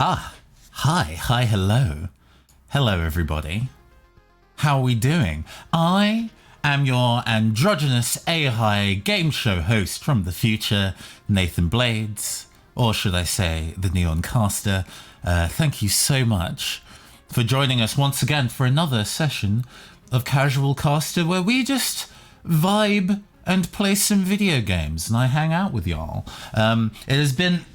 Hello. Hello, everybody. How are we doing? I am your androgynous AI game show host from the future, Nathan Blades, or should I say, the Neon Caster. Thank you so much for joining us once again for another session of Casual Caster, where we just vibe and play some video games, and I hang out with y'all. It has been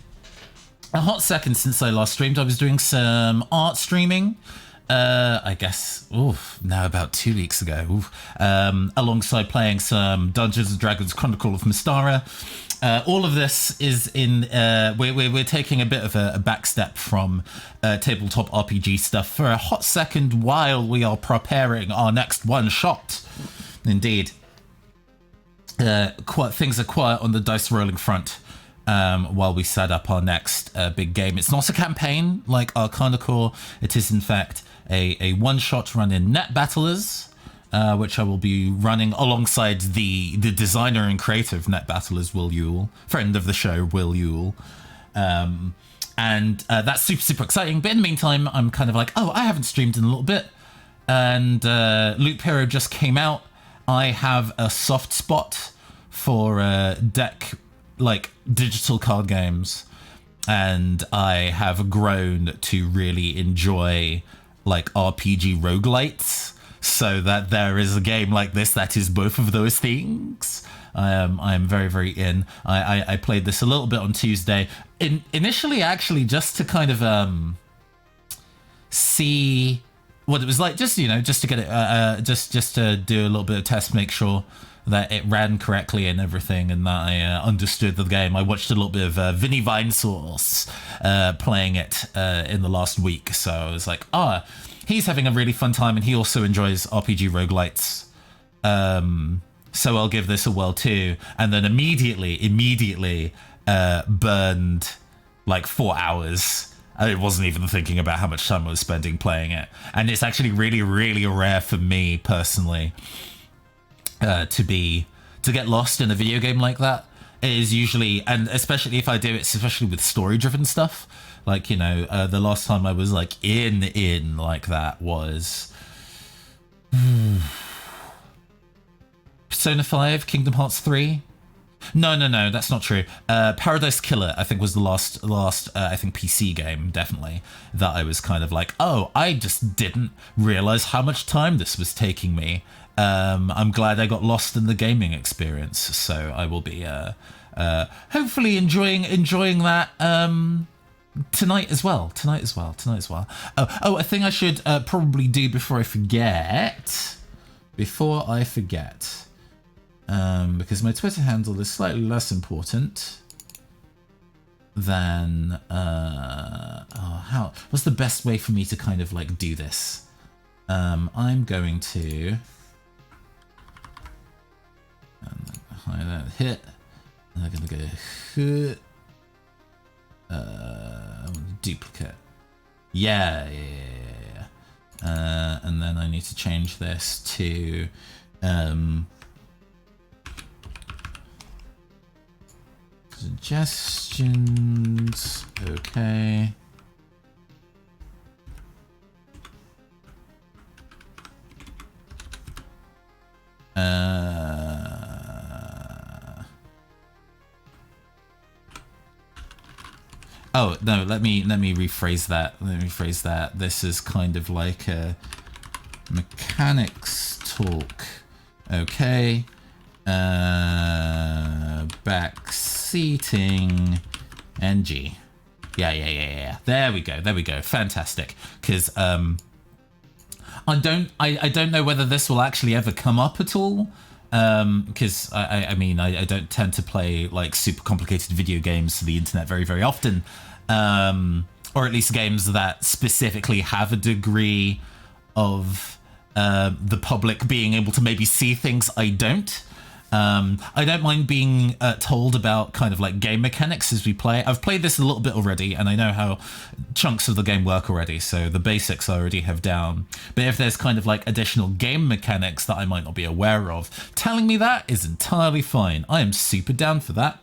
a hot second since I last streamed. I was doing some art streaming, I guess, now about 2 weeks ago, alongside playing some Dungeons & Dragons Chronicle of Mystara. All of this is in, we're taking a bit of a back step from tabletop RPG stuff for a hot second while we are preparing our next one shot. Indeed. Things are quiet on the dice rolling front while we set up our next big game. It's not a campaign like Arcana Core. It is, in fact, a one-shot run in Net Battlers, which I will be running alongside the designer and creator of Net Battlers, Will Yule, friend of the show, Will Yule. And that's super, super exciting. But in the meantime, I'm kind of like, I haven't streamed in a little bit. And Loop Hero just came out. I have a soft spot for deck, like, digital card games, and I have grown to really enjoy, like, RPG roguelites, so that there is a game like this that is both of those things. I am very, very in. I played this a little bit on Tuesday, initially actually just to kind of see what it was like, just to get it, just to do a little bit of test, make sure that it ran correctly and everything, and that I understood the game. I watched a little bit of Vinny Vinesauce playing it in the last week, so I was like, he's having a really fun time, and he also enjoys RPG roguelites. So I'll give this a whirl too, and then immediately burned like 4 hours. I wasn't even thinking about how much time I was spending playing it. And it's actually really, really rare for me personally to get lost in a video game like that. It is usually, and especially if I do it, especially with story-driven stuff. Like, the last time I was like in like that was Persona 5, Kingdom Hearts 3. No, that's not true. Paradise Killer, I think, was the last I think, PC game, definitely, that I was kind of like, I just didn't realize how much time this was taking me. I'm glad I got lost in the gaming experience, so I will be hopefully enjoying that tonight as well. A thing I should probably do before I forget. Because my Twitter handle is slightly less important than what's the best way for me to kind of like do this? I'm going to highlight hit, and I'm gonna go hit, duplicate. Yeah. And then I need to change this to suggestions. Okay. No, let me rephrase that. This is kind of like a mechanics talk. Okay. Backseating NG. Yeah. There we go. Fantastic. Because I don't know whether this will actually ever come up at all. Because I mean I don't tend to play like super complicated video games to the internet very, very often. Or at least games that specifically have a degree of the public being able to maybe see things I don't. I don't mind being told about kind of like game mechanics as we play. I've played this a little bit already, and I know how chunks of the game work already, so the basics I already have down. But if there's kind of like additional game mechanics that I might not be aware of, telling me that is entirely fine. I am super down for that.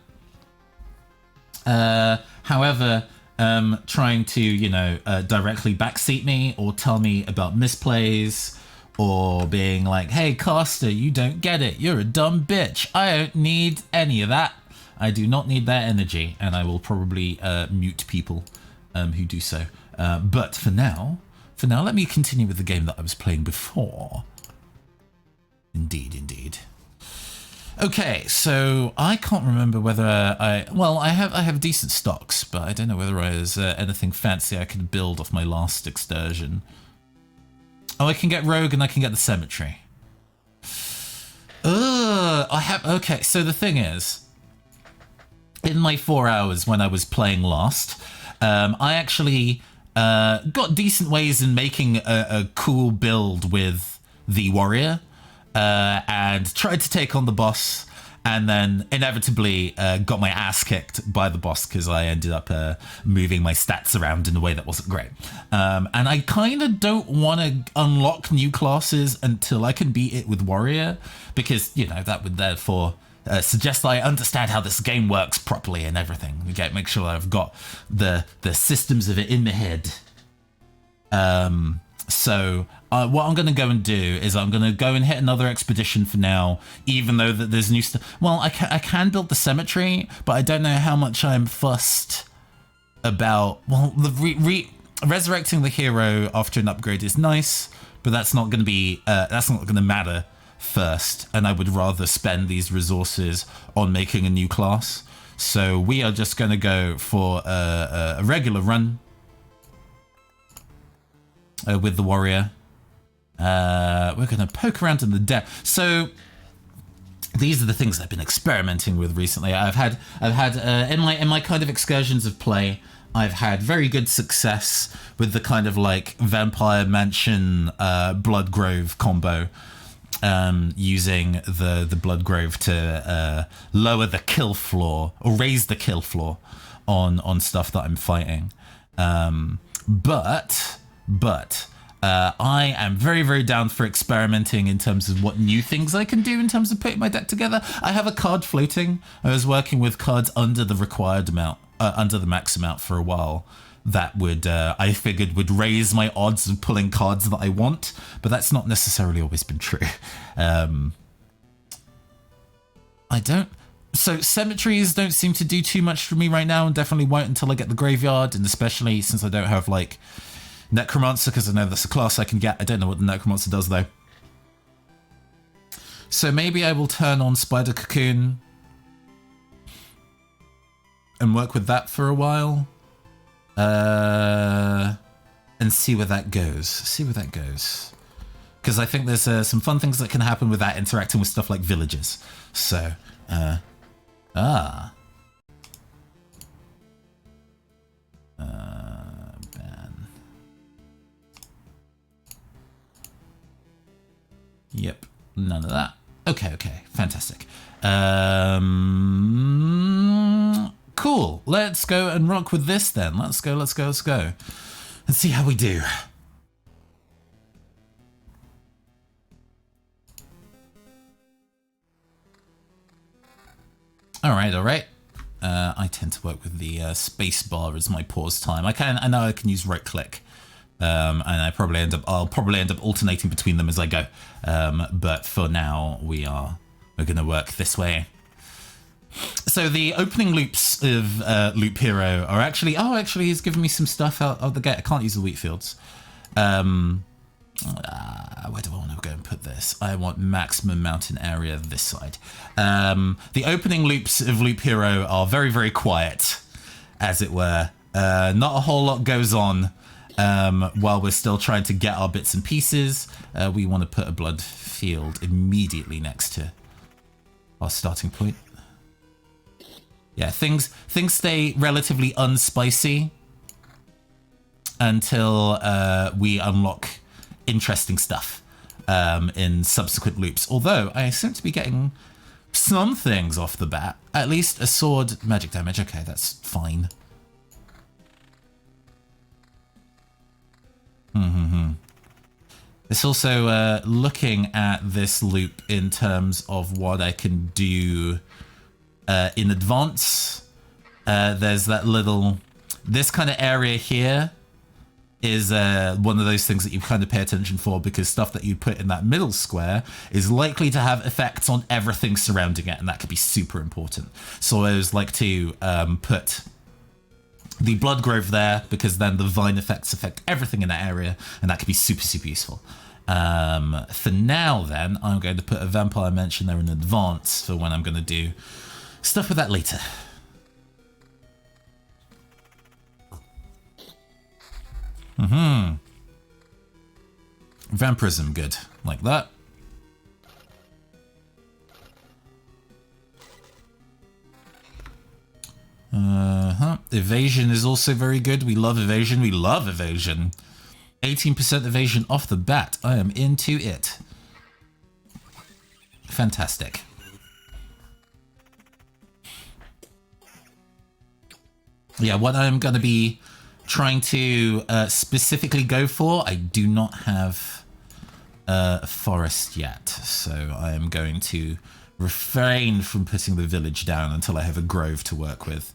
However, trying to, you know, directly backseat me or tell me about misplays or being like, hey, caster, you don't get it. You're a dumb bitch. I don't need any of that. I do not need that energy, and I will probably mute people who do so. But for now, let me continue with the game that I was playing before. Indeed. Okay, so I can't remember whether I have decent stocks, but I don't know whether there's anything fancy I could build off my last excursion. Oh, I can get Rogue and I can get the Cemetery. Okay, so the thing is, in my 4 hours when I was playing last, I actually got decent ways in making a cool build with the warrior. And tried to take on the boss, and then inevitably got my ass kicked by the boss because I ended up moving my stats around in a way that wasn't great. And I kind of don't want to unlock new classes until I can beat it with warrior, because, you know, that would therefore suggest that I understand how this game works properly and everything. Make sure I've got the systems of it in my head. So what I'm going to go and do is I'm going to go and hit another expedition for now, even though that there's new stuff. Well, I can build the cemetery, but I don't know how much I'm fussed about. Well, the resurrecting the hero after an upgrade is nice, but that's not going to be that's not going to matter first. And I would rather spend these resources on making a new class. So we are just going to go for a regular run. With the warrior, we're going to poke around in the depth. So these are the things I've been experimenting with recently. I've had in my kind of excursions of play, I've had very good success with the kind of like Vampire Mansion Bloodgrove combo, using the Bloodgrove to lower the kill floor or raise the kill floor on stuff that I'm fighting. But I am very, very down for experimenting in terms of what new things I can do in terms of putting my deck together. I have a card floating. I was working with cards under the required amount, under the max amount for a while. That would, I figured, would raise my odds of pulling cards that I want, but that's not necessarily always been true. So cemeteries don't seem to do too much for me right now, and definitely won't until I get the graveyard, and especially since I don't have like Necromancer, because I know that's a class I can get. I don't know what the Necromancer does, though. So maybe I will turn on Spider Cocoon and work with that for a while. And see where that goes. Because I think there's some fun things that can happen with that interacting with stuff like villages. So, Yep, none of that. Okay, fantastic. Cool. Let's go and rock with this then. Let's go. Let's see how we do. All right. I tend to work with the space bar as my pause time. I know I can use right click. And I'll probably end up alternating between them as I go. But for now, we're going to work this way. So the opening loops of Loop Hero are actually he's given me some stuff out of the gate. I can't use the wheat fields. Where do I want to go and put this? I want maximum mountain area this side. The opening loops of Loop Hero are very, very quiet, as it were. Not a whole lot goes on. While we're still trying to get our bits and pieces, we want to put a blood field immediately next to our starting point. Yeah, things stay relatively unspicy until we unlock interesting stuff in subsequent loops. Although I seem to be getting some things off the bat. At least a sword magic damage. Okay, that's fine. It's also looking at this loop in terms of what I can do in advance. There's that little this kind of area here is one of those things that you kind of pay attention for, because stuff that you put in that middle square is likely to have effects on everything surrounding it, and that could be super important. So I always like to put the blood grove there, because then the vine effects affect everything in that area, and that could be super, super useful. For now, then, I'm going to put a vampire mention there in advance for when I'm going to do stuff with that later. Vampirism, good. Like that. Evasion is also very good. We love evasion. We love evasion. 18% evasion off the bat. I am into it. Fantastic. Yeah, what I'm going to be trying to specifically go for, I do not have a forest yet, so I am going to refrain from putting the village down until I have a grove to work with.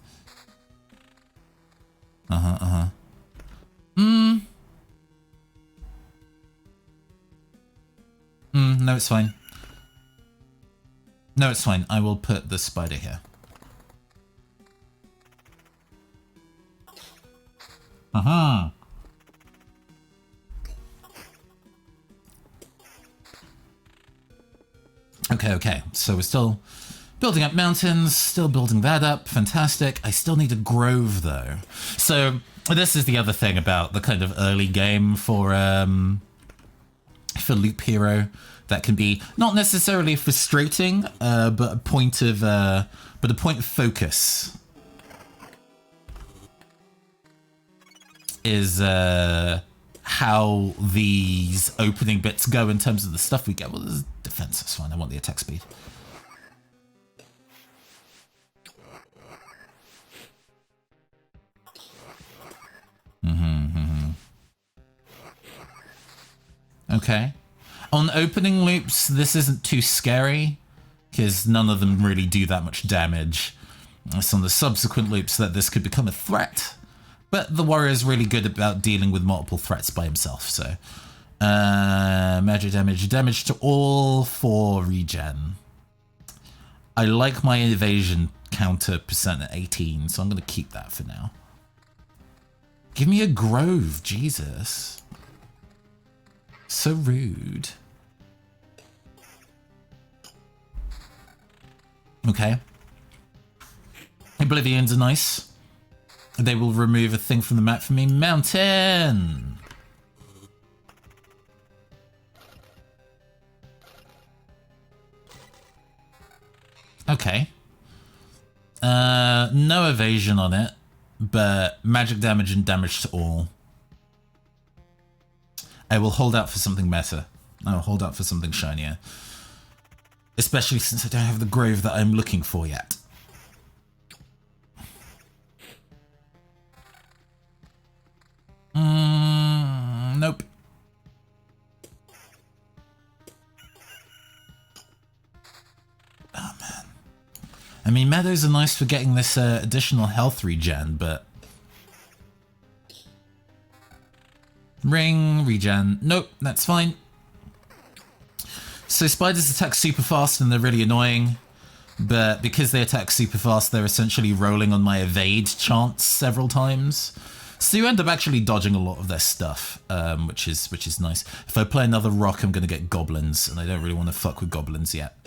No, it's fine. No, it's fine. I will put the spider here. Okay. So we're still building up mountains, still building that up. Fantastic. I still need a grove, though. So this is the other thing about the kind of early game for Loop Hero that can be not necessarily frustrating, but a point of focus is how these opening bits go in terms of the stuff we get. Well, there's defense, that's fine. I want the attack speed. Okay. On opening loops, this isn't too scary, because none of them really do that much damage. It's on the subsequent loops that this could become a threat. But the warrior is really good about dealing with multiple threats by himself, so... magic damage to all for regen. I like my evasion counter percent at 18, so I'm going to keep that for now. Give me a grove, Jesus. So rude. Okay. Oblivions are nice. They will remove a thing from the map for me. Mountain! Okay. No evasion on it, but magic damage and damage to all. I will hold out for something better. I will hold out for something shinier. Especially since I don't have the grove that I'm looking for yet. Nope. Oh, man. I mean, meadows are nice for getting this additional health regen, but... Ring, regen. Nope, that's fine. So spiders attack super fast and they're really annoying, but because they attack super fast, they're essentially rolling on my evade chance several times. So you end up actually dodging a lot of their stuff, which is nice. If I play another rock, I'm going to get goblins, and I don't really want to fuck with goblins yet.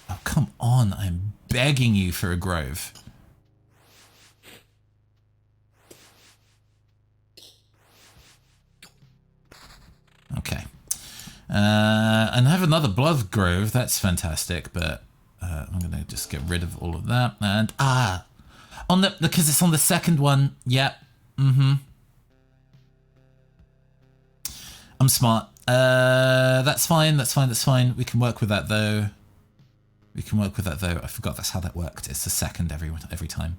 Oh, come on. I'm begging you for a grove. Okay. And I have another blood grove. That's fantastic, but I'm going to just get rid of all of that. And, on the, because it's on the second one. Yeah. I'm smart. That's fine. That's fine. We can work with that, though. I forgot that's how that worked. It's the second every time.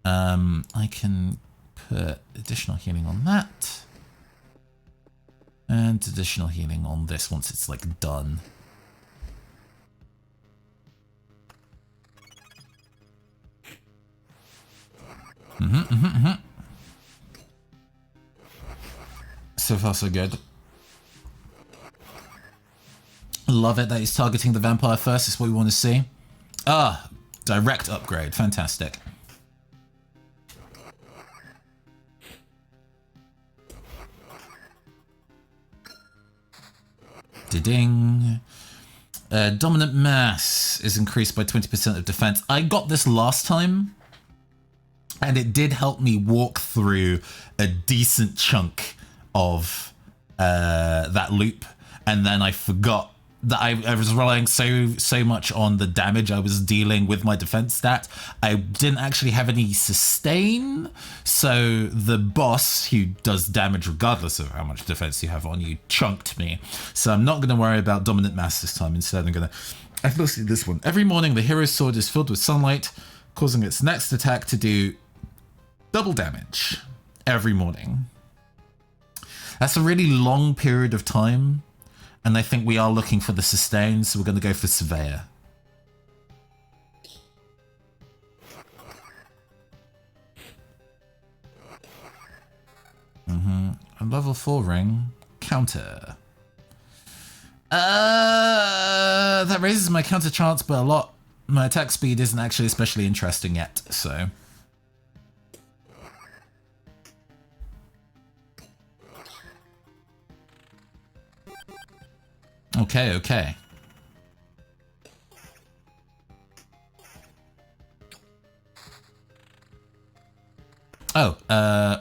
I can put additional healing on that. And additional healing on this once it's, like, done. So far, so good. Love it that he's targeting the vampire first. It's what we want to see. Ah, direct upgrade. Fantastic. Ding. Dominant mass is increased by 20% of defense. I got this last time, and it did help me walk through a decent chunk of that loop, and then I forgot that I was relying so much on the damage I was dealing with my defense stat. I didn't actually have any sustain, so the boss, who does damage regardless of how much defense you have on you, chunked me. So I'm not going to worry about dominant mass this time. Instead, I've looked at this one. Every morning, the hero's sword is filled with sunlight, causing its next attack to do double damage every morning. That's a really long period of time. And I think we are looking for the sustain, so we're going to go for Surveyor. A level 4 ring. Counter. That raises my counter chance by a lot. My attack speed isn't actually especially interesting yet, so... Okay. Oh,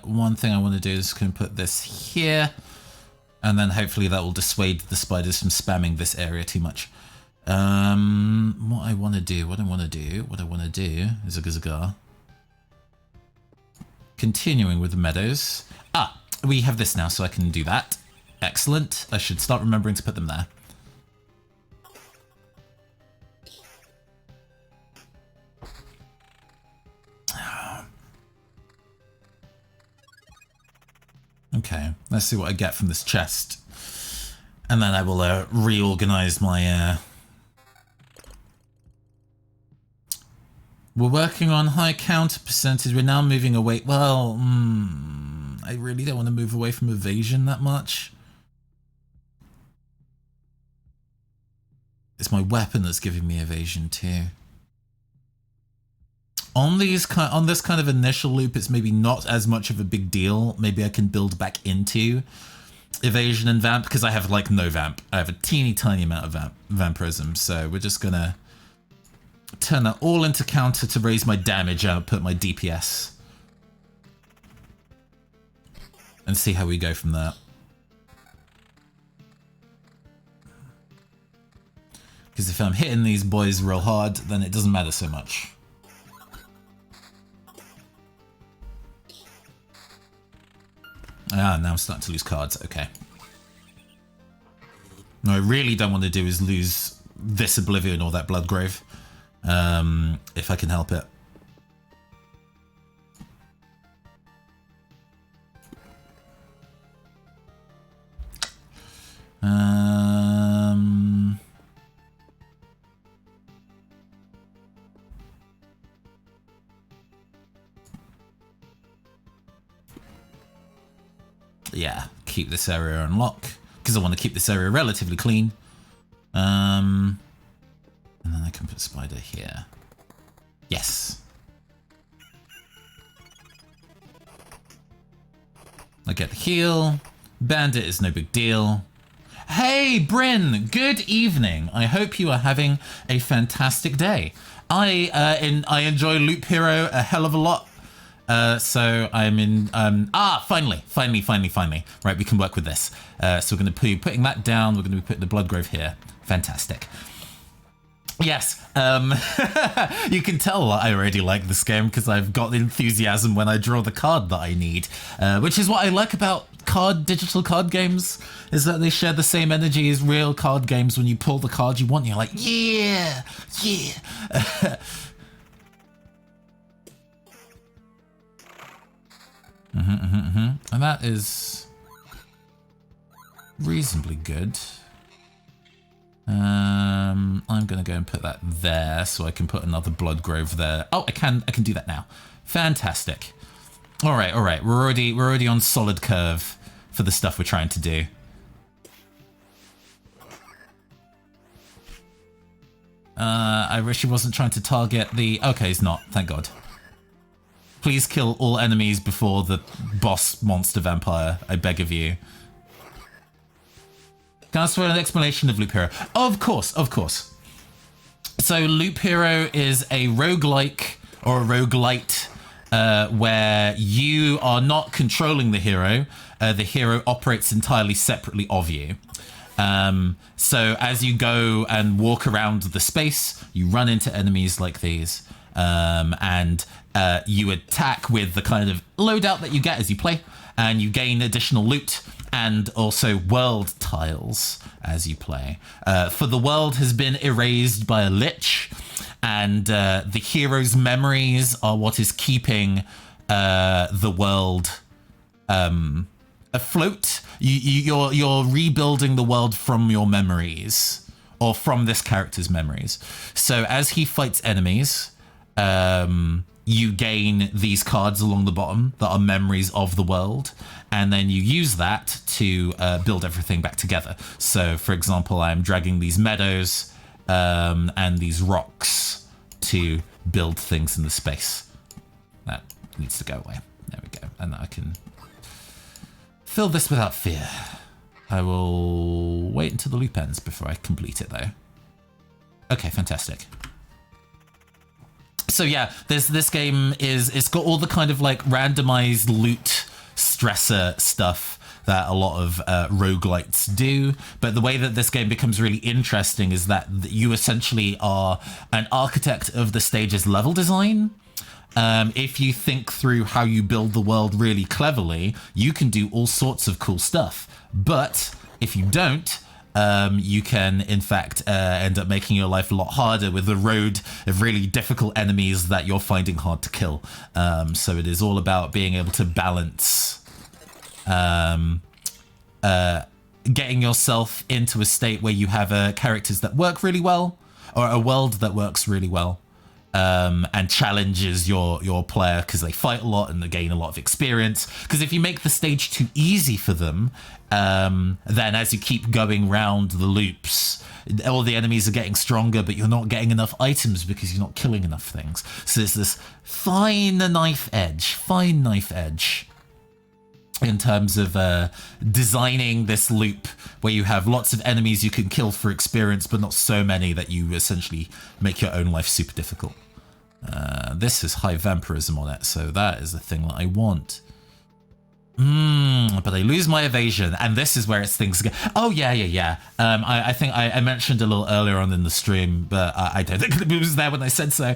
one thing I want to do is can put this here, and then hopefully that will dissuade the spiders from spamming this area too much. What I want to do is a gazagar. Continuing with the meadows. Ah, we have this now, so I can do that. Excellent. I should start remembering to put them there. Okay, let's see what I get from this chest. And then I will reorganize my... We're working on high counter percentage. We're now moving away... Well, I really don't want to move away from evasion that much. It's my weapon that's giving me evasion too. On this kind of initial loop, it's maybe not as much of a big deal. Maybe I can build back into evasion and vamp, because I have like no vamp. I have a teeny tiny amount of vampirism, so we're just gonna turn that all into counter to raise my damage output, my DPS, and see how we go from there. Because if I'm hitting these boys real hard, then it doesn't matter so much. Ah, now I'm starting to lose cards. Okay. What I really don't want to do is lose this Oblivion or that Bloodgrave. If I can help it. Yeah, keep this area unlocked because I want to keep this area relatively clean. And then I can put spider here. Yes. I get the heal. Bandit is no big deal. Hey, Bryn, good evening. I hope you are having a fantastic day. I enjoy Loop Hero a hell of a lot. So I'm in, finally. Right, we can work with this. So we're going to be putting that down. We're going to be putting the Bloodgrave here. Fantastic. Yes, you can tell I already like this game because I've got enthusiasm when I draw the card that I need, which is what I like about digital card games, is that they share the same energy as real card games. When you pull the card you want, you're like, yeah. And that is reasonably good. I'm gonna go and put that there so I can put another Bloodgrave there. Oh, I can do that now. Fantastic. All right. We're already on solid curve for the stuff we're trying to do. I wish he wasn't trying to target the... Okay, he's not. Thank God. Please kill all enemies before the boss monster vampire. I beg of you. Can I ask for an explanation of Loop Hero? Of course, of course. So Loop Hero is a roguelike or a roguelite where you are not controlling the hero. The hero operates entirely separately of you. So as you go and walk around the space, you run into enemies like these, and you attack with the kind of loadout that you get as you play, and you gain additional loot and also world tiles as you play. For the world has been erased by a lich, and the hero's memories are what is keeping the world afloat. You're rebuilding the world from your memories, or from this character's memories. So as he fights enemies, you gain these cards along the bottom that are memories of the world, and then you use that to build everything back together. So, for example, I'm dragging these meadows and these rocks to build things in the space. That needs to go away. There we go. And I can fill this without fear. I will wait until the loop ends before I complete it, though. Okay, fantastic. So yeah, this game it's got all the kind of like randomized loot stressor stuff that a lot of roguelites do. But the way that this game becomes really interesting is that you essentially are an architect of the stage's level design. If you think through how you build the world really cleverly, you can do all sorts of cool stuff. But if you don't, you can, in fact, end up making your life a lot harder with a road of really difficult enemies that you're finding hard to kill. So it is all about being able to balance getting yourself into a state where you have characters that work really well, or a world that works really well, and challenges your player because they fight a lot and they gain a lot of experience. Because if you make the stage too easy for them, then as you keep going round the loops, all the enemies are getting stronger, but you're not getting enough items because you're not killing enough things. So there's this fine knife edge in terms of designing this loop where you have lots of enemies you can kill for experience, but not so many that you essentially make your own life super difficult. This is high vampirism on it, so that is the thing that I want. But I lose my evasion, and this is where it's things go. Oh, yeah. I think I mentioned a little earlier on in the stream, but I don't think it was there when I said so.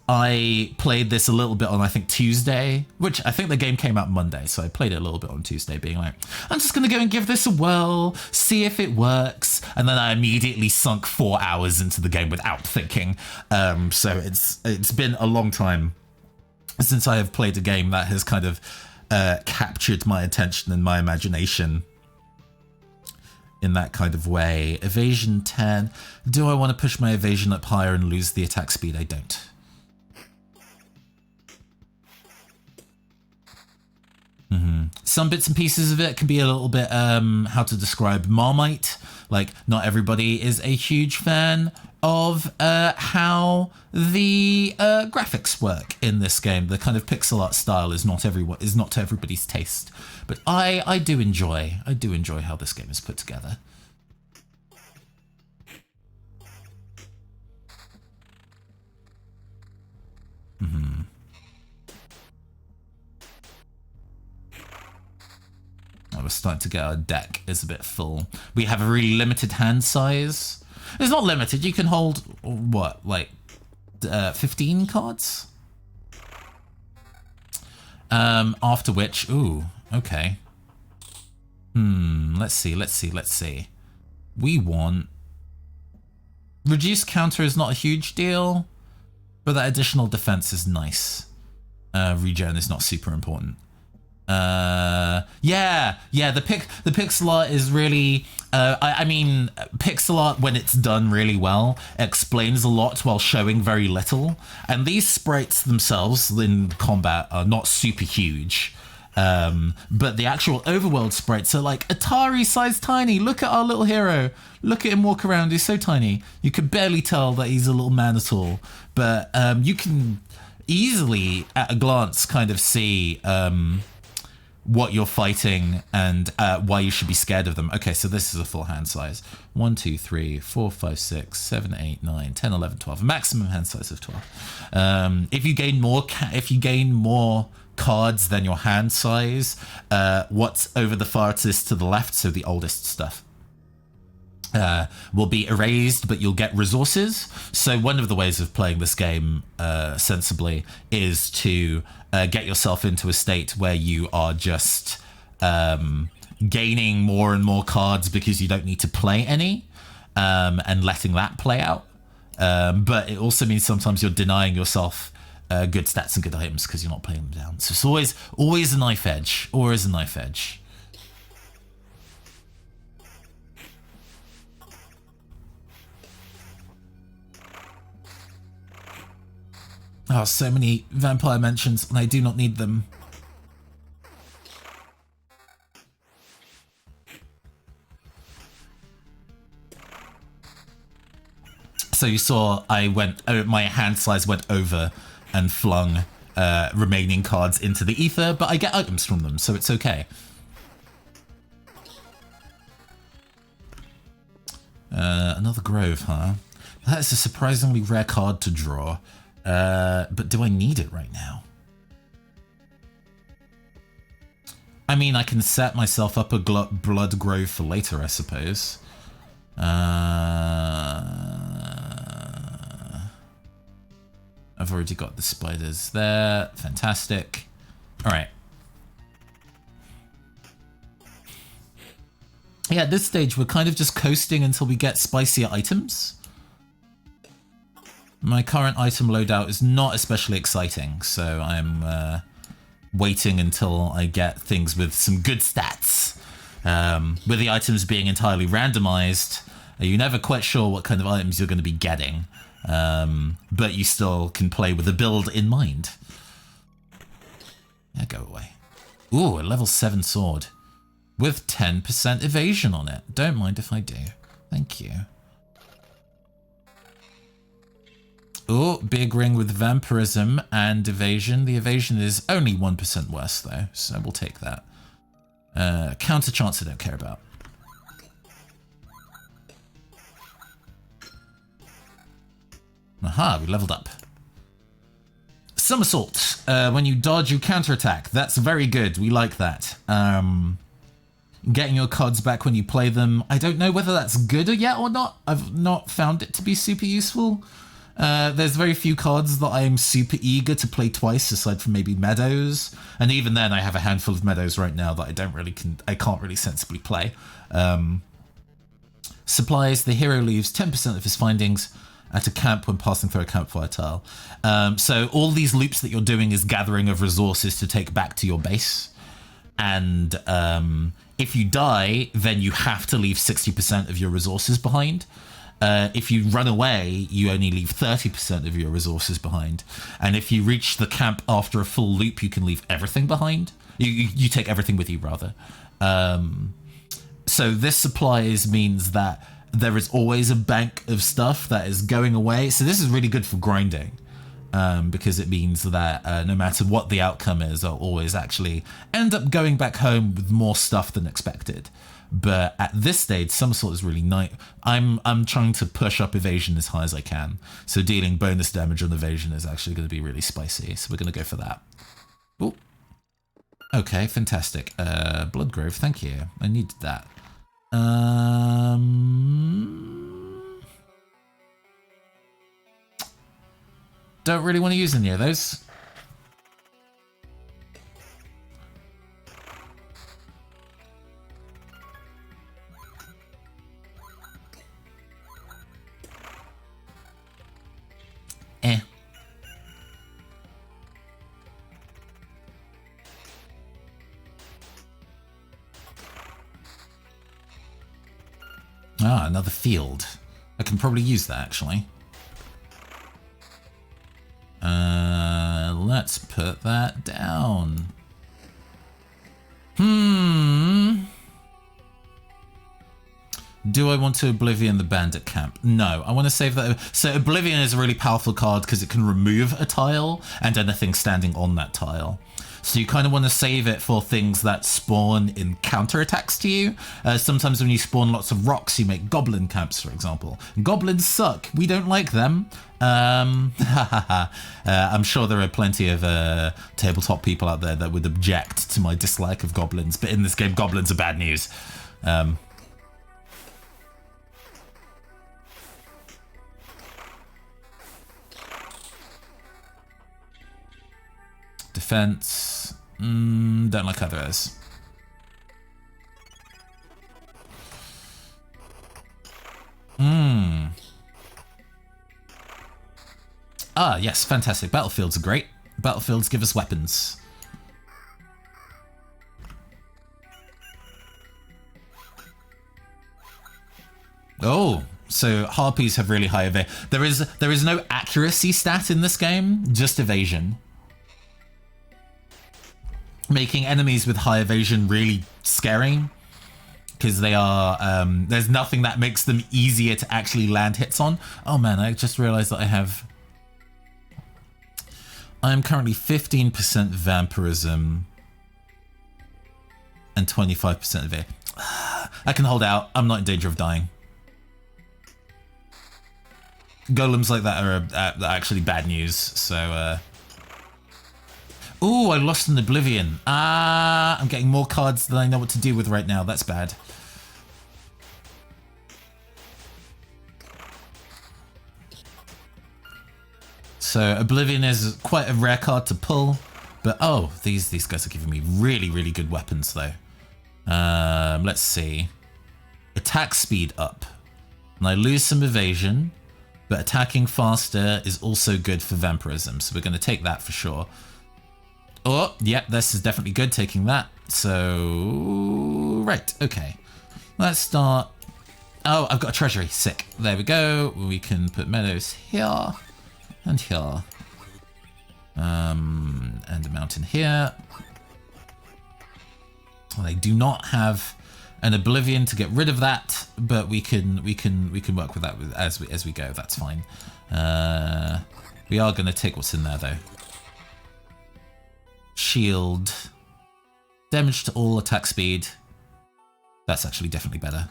I played this a little bit on, I think, Tuesday, which I think the game came out Monday, so I played it a little bit on Tuesday, being like, I'm just going to go and give this a whirl, see if it works, and then I immediately sunk 4 hours into the game without thinking. So it's been a long time since I have played a game that has kind of captured my attention and my imagination in that kind of way. Evasion 10. Do I want to push my evasion up higher and lose the attack speed? I don't. Some bits and pieces of it can be a little bit, how to describe, Marmite. Like, not everybody is a huge fan of how the graphics work in this game. The kind of pixel art style is not to everybody's taste. But I do enjoy how this game is put together. We're starting to get our deck is a bit full. We have a really limited hand size. It's not limited. You can hold, what, like 15 cards? After which, ooh, okay. Let's see. We want... Reduced counter is not a huge deal, but that additional defense is nice. Regen is not super important. The pixel art is really I mean, pixel art, when it's done really well, explains a lot while showing very little. And these sprites themselves in combat are not super huge. But the actual overworld sprites are like Atari-sized tiny. Look at our little hero. Look at him walk around. He's so tiny. You could barely tell that he's a little man at all. But you can easily, at a glance, kind of see what you're fighting and why you should be scared of them. Okay, so this is a full hand size. 1, 2, 3, 4, 5, 6, 7, 8, 9, 10, 11, 12. Maximum hand size of 12. If you gain more cards than your hand size, what's over the farthest to the left, so the oldest stuff, will be erased, but you'll get resources. So one of the ways of playing this game sensibly is to get yourself into a state where you are just gaining more and more cards because you don't need to play any, and letting that play out. But it also means sometimes you're denying yourself good stats and good items because you're not playing them down. So it's always a knife edge. Always a knife edge. Oh, so many vampire mentions, and I do not need them. So you saw my hand size went over and flung remaining cards into the ether, but I get items from them, so it's okay. Another grove, huh? That is a surprisingly rare card to draw. But do I need it right now? I mean, I can set myself up a blood grove for later, I suppose. I've already got the spiders there. Fantastic. All right. Yeah, at this stage, we're kind of just coasting until we get spicier items. My current item loadout is not especially exciting, so I'm waiting until I get things with some good stats. With the items being entirely randomized, you're never quite sure what kind of items you're going to be getting, but you still can play with a build in mind. Yeah, go away. Ooh, a level 7 sword with 10% evasion on it. Don't mind if I do. Thank you. Oh, big ring with vampirism and evasion. The evasion is only 1% worse though, so we'll take that. Counter chance I don't care about. Aha, we leveled up. Somersault. When you dodge, you counterattack. That's very good. We like that. Getting your cards back when you play them. I don't know whether that's good yet or not. I've not found it to be super useful. There's very few cards that I'm super eager to play twice, aside from maybe Meadows. And even then, I have a handful of Meadows right now that I can't really sensibly play. Supplies. The hero leaves 10% of his findings at a camp when passing through a campfire tile. So all these loops that you're doing is gathering of resources to take back to your base. And if you die, then you have to leave 60% of your resources behind. If you run away, you only leave 30% of your resources behind. And if you reach the camp after a full loop, you can leave everything behind. You take everything with you, rather. So this supplies means that there is always a bank of stuff that is going away. So this is really good for grinding, because it means that no matter what the outcome is, I'll always actually end up going back home with more stuff than expected. But at this stage, Somersault is really nice. I'm trying to push up evasion as high as I can. So dealing bonus damage on evasion is actually going to be really spicy. So we're going to go for that. Ooh. Okay, fantastic. Bloodgrove, thank you. I needed that. Don't really want to use any of those. Ah, another field. I can probably use that, actually. Let's put that down. Do I want to Oblivion the Bandit Camp? No, I want to save that. So Oblivion is a really powerful card because it can remove a tile and anything standing on that tile. So you kind of want to save it for things that spawn in counterattacks to you. Sometimes when you spawn lots of rocks, you make goblin camps, for example. Goblins suck. We don't like them. I'm sure there are plenty of tabletop people out there that would object to my dislike of goblins, but in this game, goblins are bad news. Defense. Don't like either of those. Ah, yes, fantastic. Battlefields are great. Battlefields give us weapons. Oh, so harpies have really high evasion. There is no accuracy stat in this game, just evasion. Making enemies with high evasion really scary because they are there's nothing that makes them easier to actually land hits on. Oh man, I just realized that I'm currently 15% vampirism and 25% of it. I can hold out. I'm not in danger of dying. Golems like that are actually bad news, so ooh, I lost an Oblivion. Ah, I'm getting more cards than I know what to do with right now. That's bad. So Oblivion is quite a rare card to pull, but oh, these guys are giving me really, really good weapons though. Let's see. Attack speed up. And I lose some evasion, but attacking faster is also good for vampirism, so we're going to take that for sure. Oh, yeah, this is definitely good, taking that. So, right, okay. Let's start. Oh, I've got a treasury. Sick. There we go. We can put meadows here and here. And a mountain here. They do not have an Oblivion to get rid of that, but we can work with that as we go. That's fine. We are going to take what's in there though. Shield. Damage to all, attack speed. That's actually definitely better.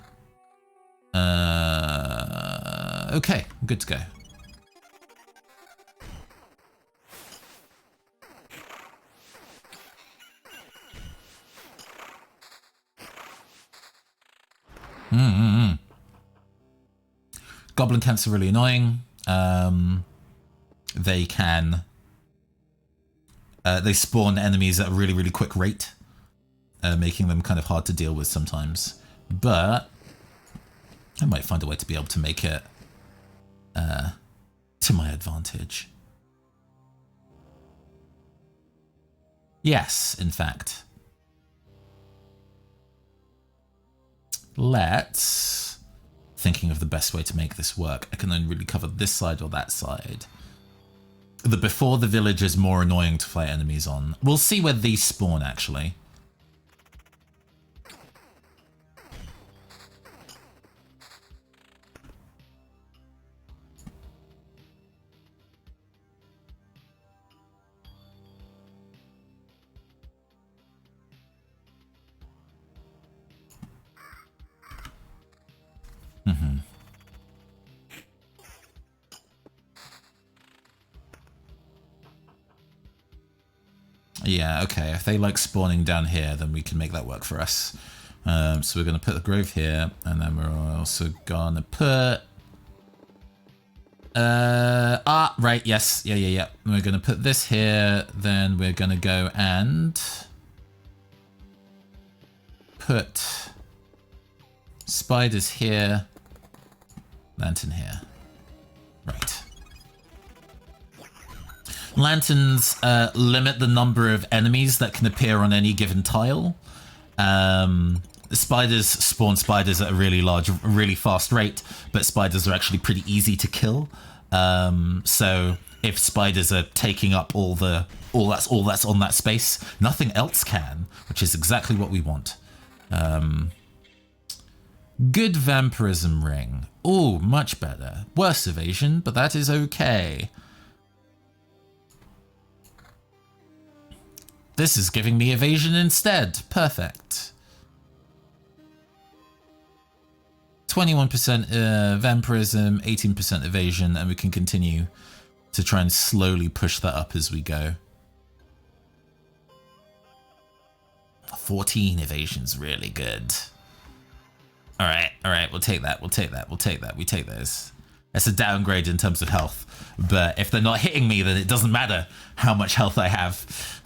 Okay, good to go. Goblin camps are really annoying. They can... they spawn enemies at a really, really quick rate, making them kind of hard to deal with sometimes. But I might find a way to be able to make it to my advantage. Yes, in fact. Let's... Thinking of the best way to make this work. I can only really cover this side or that side. The before the village is more annoying to fight enemies on. We'll see where these spawn, actually. Yeah, okay. If they like spawning down here, then we can make that work for us. So we're going to put the grove here, and then we're also going to put... right, yes. Yeah. We're going to put this here, then we're going to go and... put... spiders here, lantern here. Right. Lanterns limit the number of enemies that can appear on any given tile. spiders spawn spiders at a really large, really fast rate, but spiders are actually pretty easy to kill. So if spiders are taking up all that's on that space, nothing else can, which is exactly what we want. Good vampirism ring. Oh, much better. Worse evasion, but that is okay. This is giving me evasion instead. Perfect. 21% vampirism, 18% evasion, and we can continue to try and slowly push that up as we go. 14 evasion's really good. All right, we'll take that. We take those. It's a downgrade in terms of health, but if they're not hitting me, then it doesn't matter how much health I have.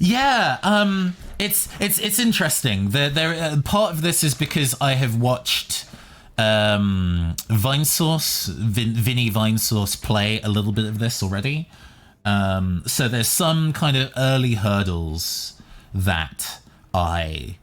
Yeah, it's interesting. Part of this is because I have watched Vinny Vinesauce play a little bit of this already. So there's some kind of early hurdles that I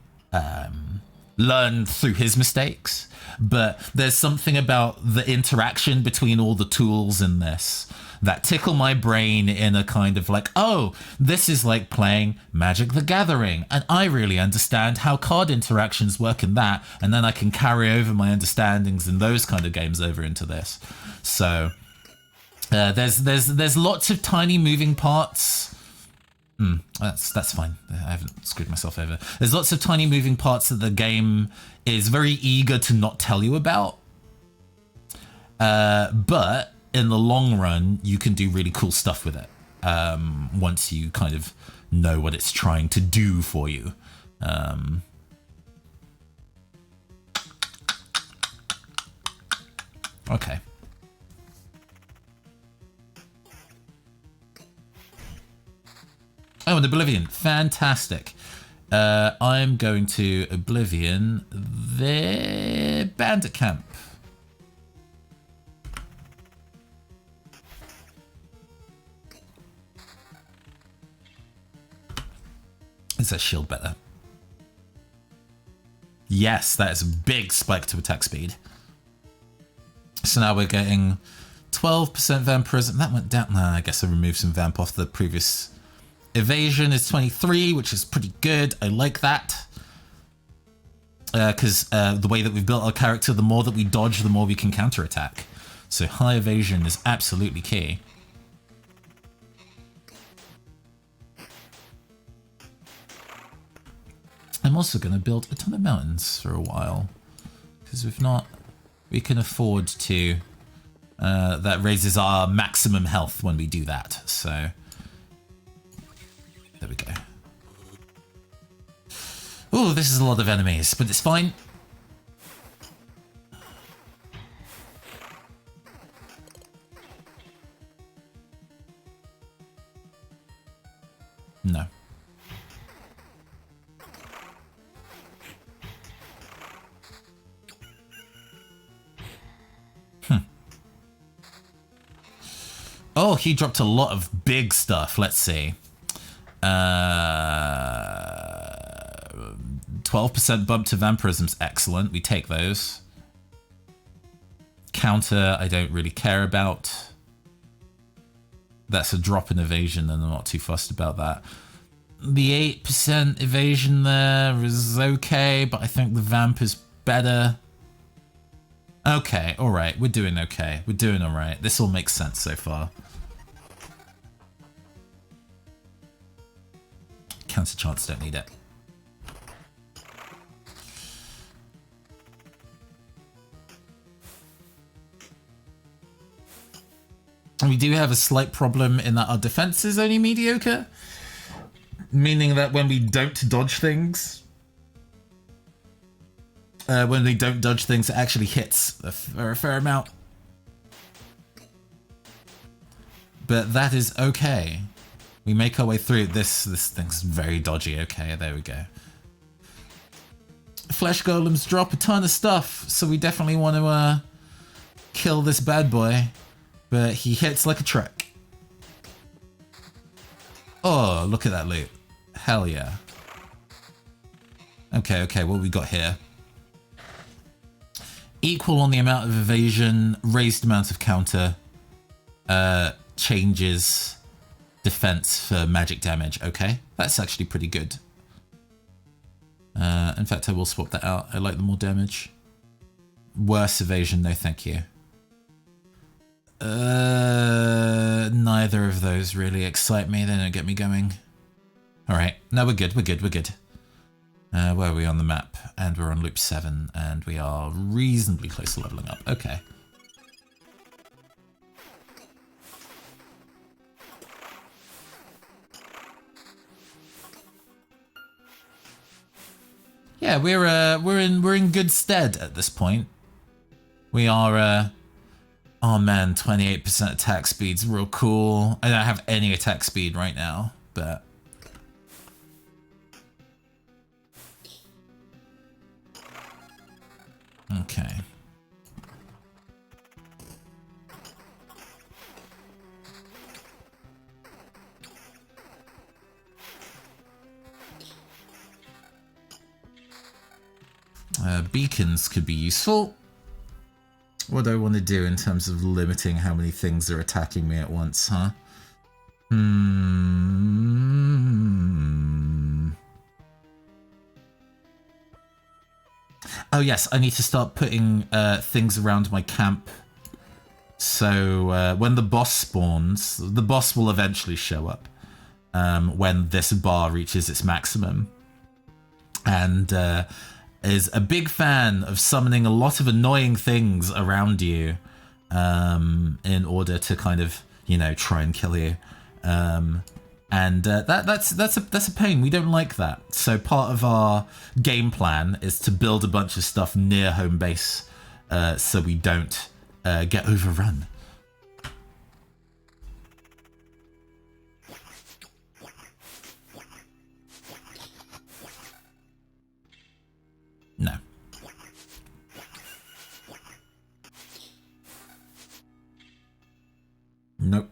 learned through his mistakes, but there's something about the interaction between all the tools in this that tickle my brain in a kind of like, oh, this is like playing Magic the Gathering, and I really understand how card interactions work in that, and then I can carry over my understandings in those kind of games over into this. So there's lots of tiny moving parts. That's fine. I haven't screwed myself over. There's lots of tiny moving parts that the game is very eager to not tell you about. But in the long run, you can do really cool stuff with it once you kind of know what it's trying to do for you. Okay. Oh, and Oblivion. Fantastic. I'm going to Oblivion the Bandit Camp. Is that shield better? Yes, that is a big spike to attack speed. So now we're getting 12% vampirism. That went down. Nah, I guess I removed some vamp off the previous. Evasion is 23, which is pretty good. I like that. Because the way that we've built our character, the more that we dodge, the more we can counterattack. So high evasion is absolutely key. I'm also going to build a ton of mountains for a while. Because we can afford to. That raises our maximum health when we do that. So there we go. Oh, this is a lot of enemies, but it's fine. No. Oh, he dropped a lot of big stuff. Let's see. 12% bump to vampirism's excellent. We take those. Counter, I don't really care about. That's a drop in evasion, and I'm not too fussed about that. The 8% evasion there is okay, but I think the vamp is better. Okay, alright, we're doing okay. We're doing alright. This all makes sense so far. Counter chance, don't need it. And we do have a slight problem in that our defense is only mediocre. Meaning that when we don't dodge things, it actually hits a fair amount. But that is okay. We make our way through. This thing's very dodgy. Okay, there we go. Flesh golems drop a ton of stuff, so we definitely want to kill this bad boy. But he hits like a truck. Oh, look at that loot. Hell yeah. Okay, what we got here? Equal on the amount of evasion, raised amount of counter, changes defense for magic damage. Okay, that's actually pretty good. In fact, I will swap that out. I like the more damage. Worse evasion, no thank you. Neither of those really excite me. They don't get me going. Alright, no, we're good. Where are we on the map? And we're on loop 7, and we are reasonably close to leveling up. Okay. Yeah, we're in good stead at this point. We are oh man, 28% attack speed's real cool. I don't have any attack speed right now, but okay. Beacons could be useful. What do I want to do in terms of limiting how many things are attacking me at once, huh? Oh yes, I need to start putting things around my camp. So when the boss spawns, the boss will eventually show up when this bar reaches its maximum. And is a big fan of summoning a lot of annoying things around you in order to kind of, you know, try and kill you. And that's a pain. We don't like that. So part of our game plan is to build a bunch of stuff near home base so we don't get overrun. No. Nope.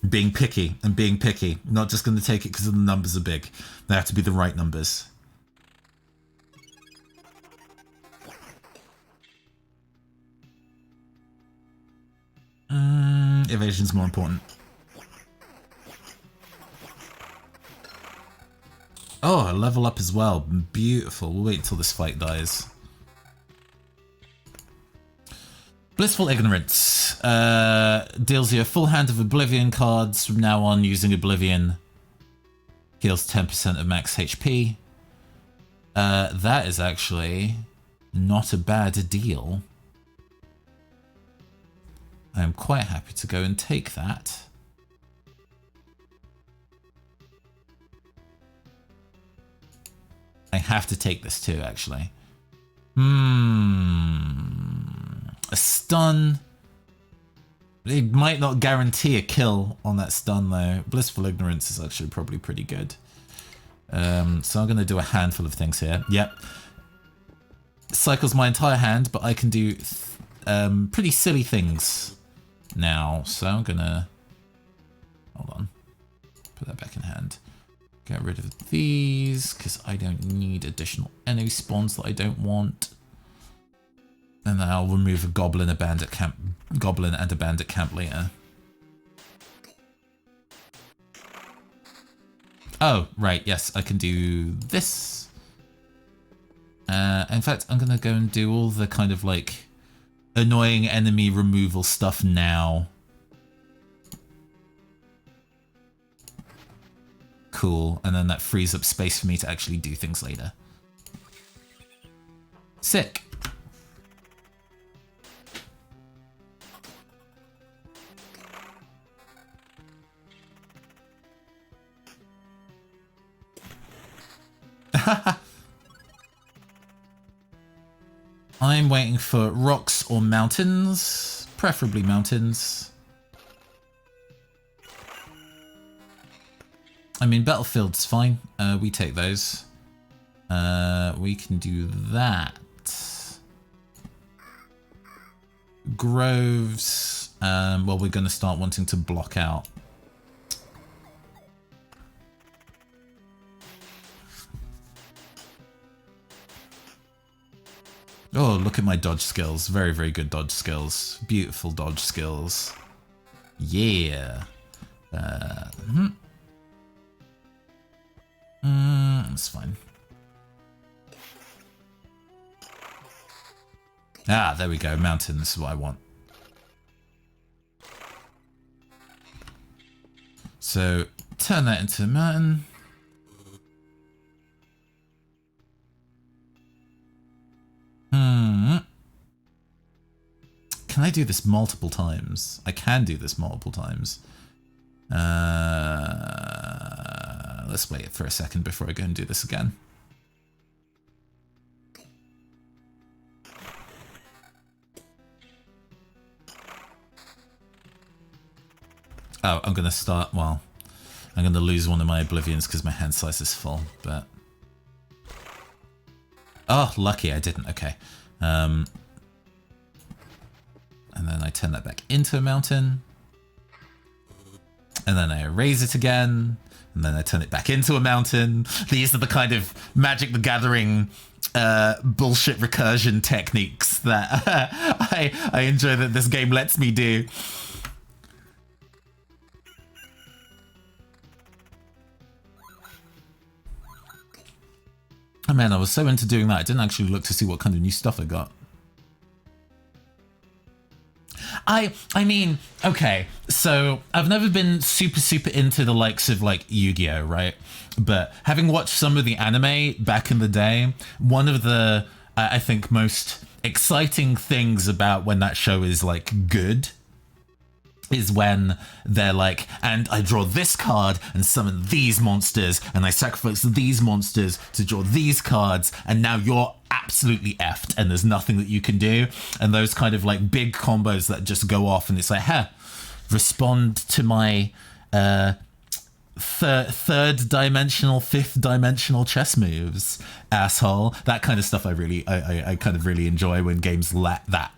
Being picky and being picky. Not just going to take it because the numbers are big. They have to be the right numbers. Evasion's more important. Oh, a level up as well. Beautiful. We'll wait until this fight dies. Blissful Ignorance. Deals you a full hand of Oblivion cards from now on using Oblivion. Heals 10% of max HP. That is actually not a bad deal. I am quite happy to go and take that. I have to take this too, actually. A stun. It might not guarantee a kill on that stun, though. Blissful Ignorance is actually probably pretty good. So I'm going to do a handful of things here. Yep. Cycles my entire hand, but I can do pretty silly things now. So I'm going to... Hold on. Put that back in hand. Get rid of these, because I don't need additional enemy spawns that I don't want. And then I'll remove a goblin, a bandit camp, goblin and a bandit camp later. Oh, right, yes, I can do this. In fact, I'm going to go and do all the kind of like annoying enemy removal stuff now. Cool, and then that frees up space for me to actually do things later. Sick. I'm waiting for rocks or mountains, preferably mountains. I mean, battlefield's fine. We take those. We can do that. Groves. Well, we're going to start wanting to block out. Oh, look at my dodge skills. Very, very good dodge skills. Beautiful dodge skills. Yeah. That's fine. Ah, there we go. Mountain. This is what I want. So, turn that into a mountain. Can I do this multiple times? I can do this multiple times. Let's wait for a second before I go and do this again. Oh, I'm going to start, well, I'm going to lose one of my oblivions because my hand size is full, but... Oh, lucky I didn't, okay. And then I turn that back into a mountain. And then I erase it again. And then I turn it back into a mountain. These are the kind of Magic the Gathering bullshit recursion techniques that I enjoy that this game lets me do. Oh man, I was so into doing that, I didn't actually look to see what kind of new stuff I got. I mean, okay, so I've never been super into the likes of like Yu-Gi-Oh, right? But having watched some of the anime back in the day, one of the, I think, most exciting things about when that show is like good is when they're like, and I draw this card and summon these monsters and I sacrifice these monsters to draw these cards and now you're absolutely effed and there's nothing that you can do. And those kind of like big combos that just go off and it's like, respond to my third dimensional, fifth dimensional chess moves, asshole. That kind of stuff I kind of really enjoy when games let that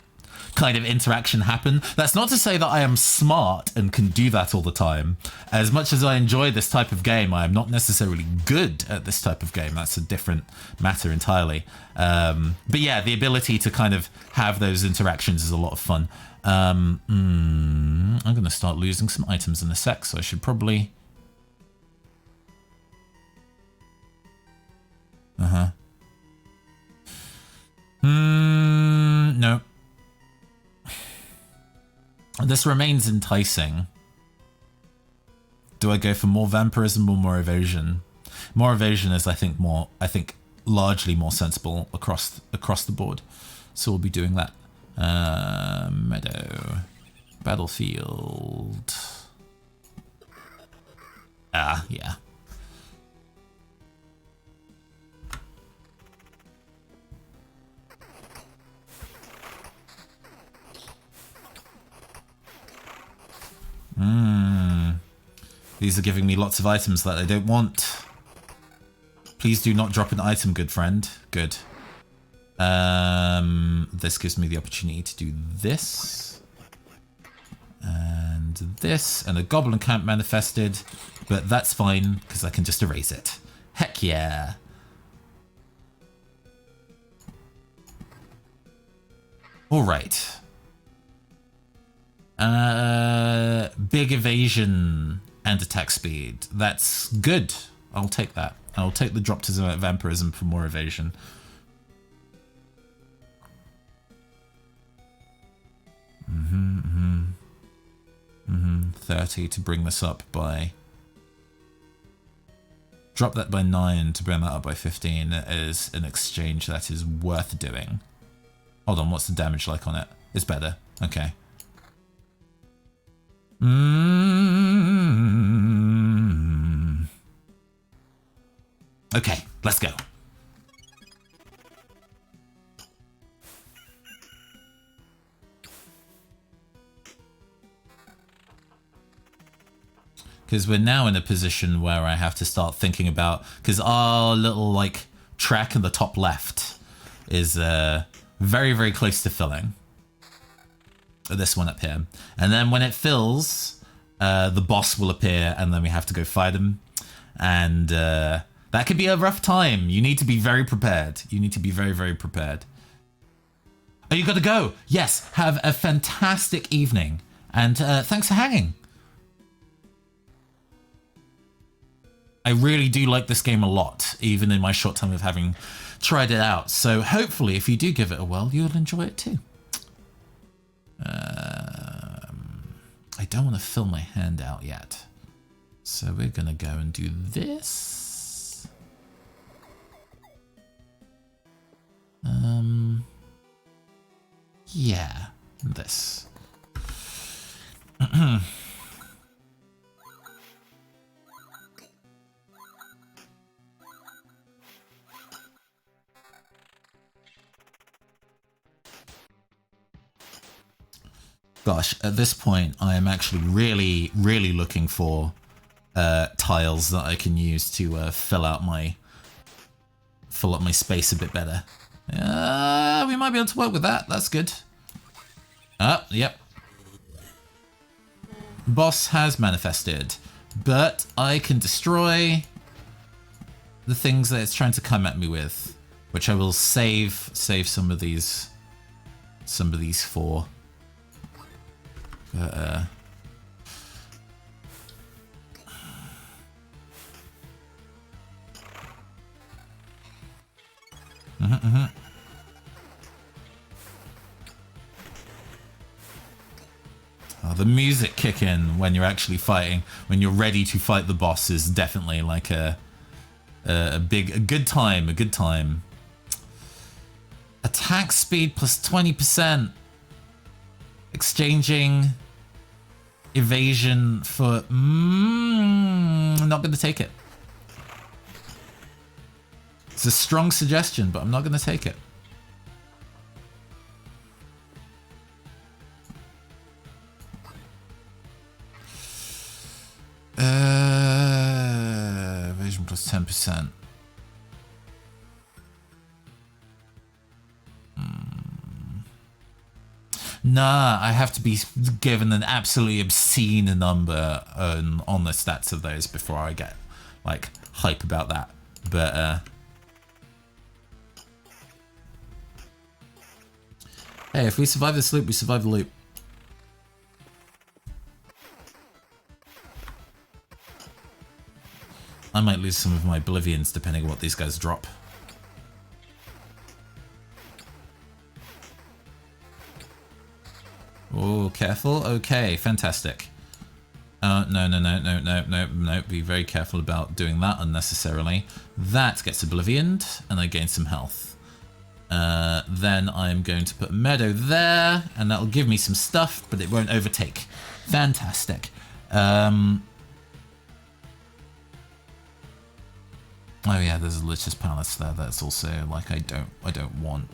kind of interaction happen. That's not to say that I am smart and can do that all the time. As much as I enjoy this type of game, I am not necessarily good at this type of game. That's a different matter entirely. But yeah, the ability to kind of have those interactions is a lot of fun. I'm going to start losing some items in a sec, so I should probably... No. This remains enticing. Do I go for more vampirism or more evasion? More evasion is, I think, largely more sensible across the board. So we'll be doing that. Meadow. Battlefield. Ah, yeah. These are giving me lots of items that I don't want. Please do not drop an item, good friend. Good. This gives me the opportunity to do this. And this. And a goblin camp manifested. But that's fine, because I can just erase it. Heck yeah. Alright. Big evasion and attack speed. That's good. I'll take that. I'll take the drop to vampirism for more evasion. 30 to bring this up by... Drop that by 9 to bring that up by 15 is an exchange that is worth doing. Hold on, what's the damage like on it? It's better. Okay. Okay, let's go. Because we're now in a position where I have to start thinking about, because our little like track in the top left is very, very close to filling. This one up here. And then when it fills, the boss will appear, and then we have to go fight him. And that could be a rough time. You need to be very prepared. You need to be very, very prepared. Oh, you gotta go. Yes, have a fantastic evening. And thanks for hanging. I really do like this game a lot, even in my short time of having tried it out. So hopefully, if you do give it a whirl, you'll enjoy it too. I don't want to fill my hand out yet. So we're going to go and do this. Yeah, this. Gosh, at this point, I am actually really, really looking for tiles that I can use to fill up my space a bit better. We might be able to work with that. That's good. Yep. Boss has manifested, but I can destroy the things that it's trying to come at me with, which I will save some of these for. Oh, the music kick in when you're actually fighting, when you're ready to fight the boss, is definitely like a good time. Attack speed plus 20%. Exchanging evasion for... I'm not going to take it. It's a strong suggestion, but I'm not going to take it. Evasion plus 10%. Nah, I have to be given an absolutely obscene number on the stats of those before I get, like, hype about that. But, hey, if we survive this loop, we survive the loop. I might lose some of my oblivions depending on what these guys drop. Oh, careful. Okay, fantastic. No. Be very careful about doing that unnecessarily. That gets oblivioned, and I gain some health. Then I'm going to put Meadow there, and that'll give me some stuff, but it won't overtake. Fantastic. Oh yeah, there's a Lich's Palace there. That's also like I don't want.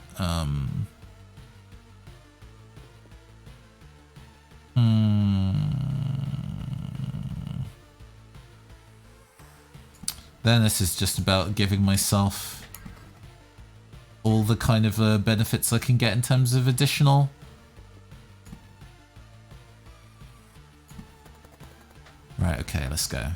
Then this is just about giving myself all the kind of benefits I can get in terms of additional. Right, okay, let's go.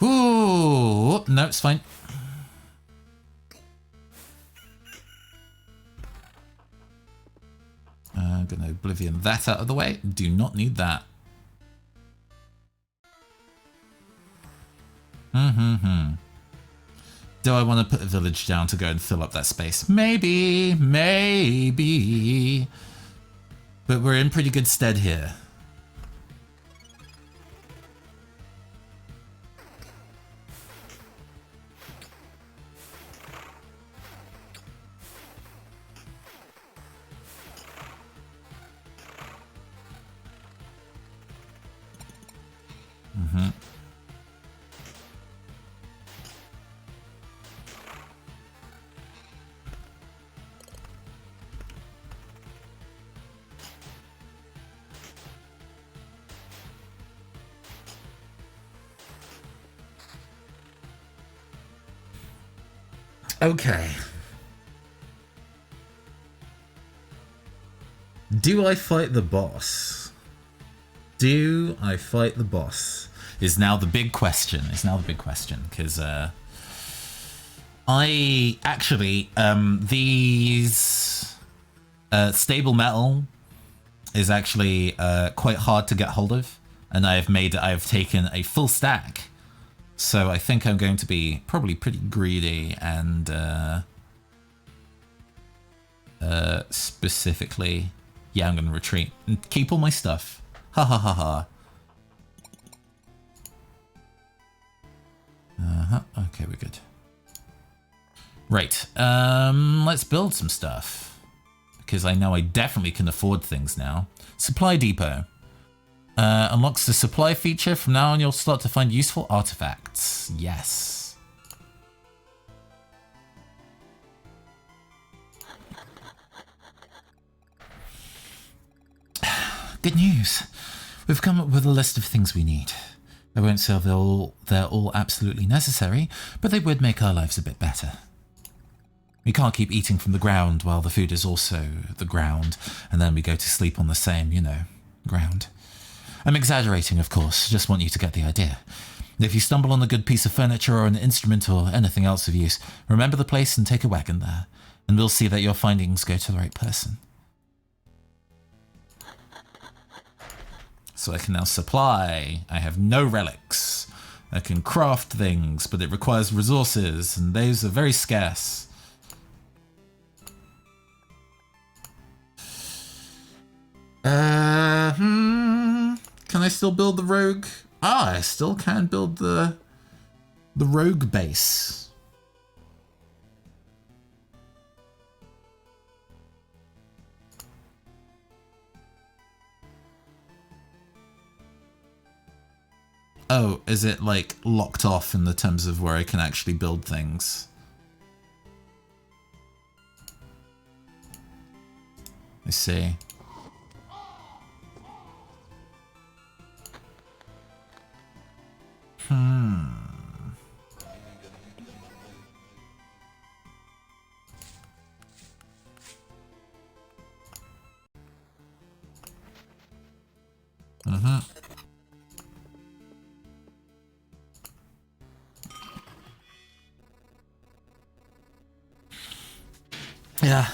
Ooh, no, it's fine. I'm gonna oblivion that out of the way. Do not need that. Do I want to put a village down to go and fill up that space? Maybe. But we're in pretty good stead here. Okay. Do I fight the boss? Do I fight the boss? Is now the big question. Because I actually these stable metal is actually quite hard to get hold of, and I've taken a full stack, so I think I'm going to be probably pretty greedy and specifically, yeah, I'm going to retreat and keep all my stuff. Ha ha ha ha. Okay, we're good. Right, let's build some stuff, because I know I definitely can afford things now. Supply depot. Unlocks the supply feature. From now on, you'll start to find useful artifacts. Yes. Good news. We've come up with a list of things we need. I won't say they're all absolutely necessary, but they would make our lives a bit better. We can't keep eating from the ground while the food is also the ground, and then we go to sleep on the same, ground. I'm exaggerating, of course, just want you to get the idea. If you stumble on a good piece of furniture or an instrument or anything else of use, remember the place and take a wagon there, and we'll see that your findings go to the right person. So I can now supply. I have no relics. I can craft things, but it requires resources, and those are very scarce. Can I still build the rogue? I still can build the rogue base. Oh, is it like locked off in the terms of where I can actually build things? I see. Yeah.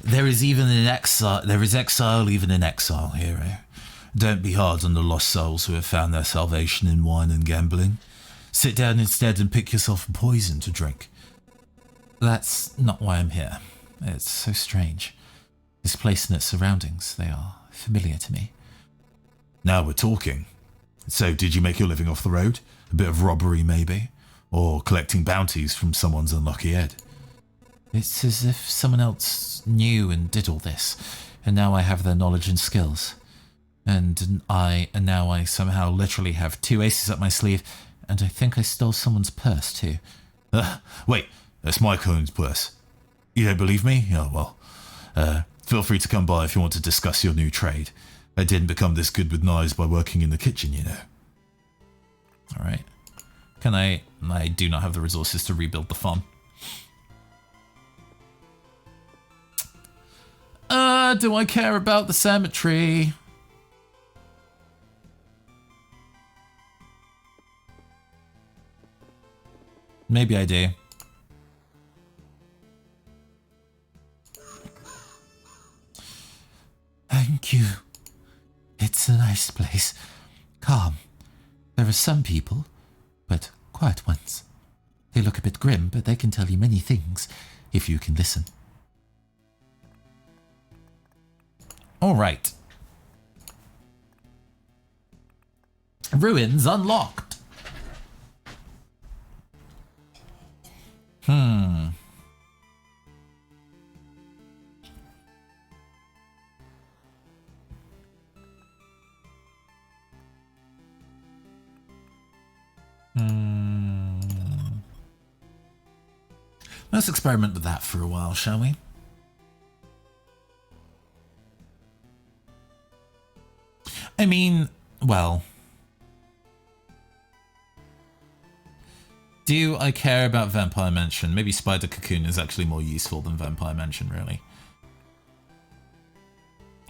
There is exile even in exile, hero. Don't be hard on the lost souls who have found their salvation in wine and gambling. Sit down instead and pick yourself a poison to drink. That's not why I'm here. It's so strange. This place and its surroundings, they are familiar to me. Now we're talking. So, did you make your living off the road? A bit of robbery, maybe? Or collecting bounties from someone's unlucky head? It's as if someone else knew and did all this, and now I have their knowledge and skills. And now I somehow literally have 2 aces up my sleeve, and I think I stole someone's purse too. Wait, that's my coin's purse. You don't believe me? Oh well. Feel free to come by if you want to discuss your new trade. I didn't become this good with knives by working in the kitchen, you know. Alright. I do not have the resources to rebuild the farm. Do I care about the cemetery? Maybe I do. Thank you. It's a nice place. Calm. There are some people, but quiet ones. They look a bit grim, but they can tell you many things if you can listen. All right. Ruins unlocked. Let's experiment with that for a while, shall we? I mean, well, Do I care about Vampire Mansion? Maybe Spider Cocoon is actually more useful than Vampire Mansion, really.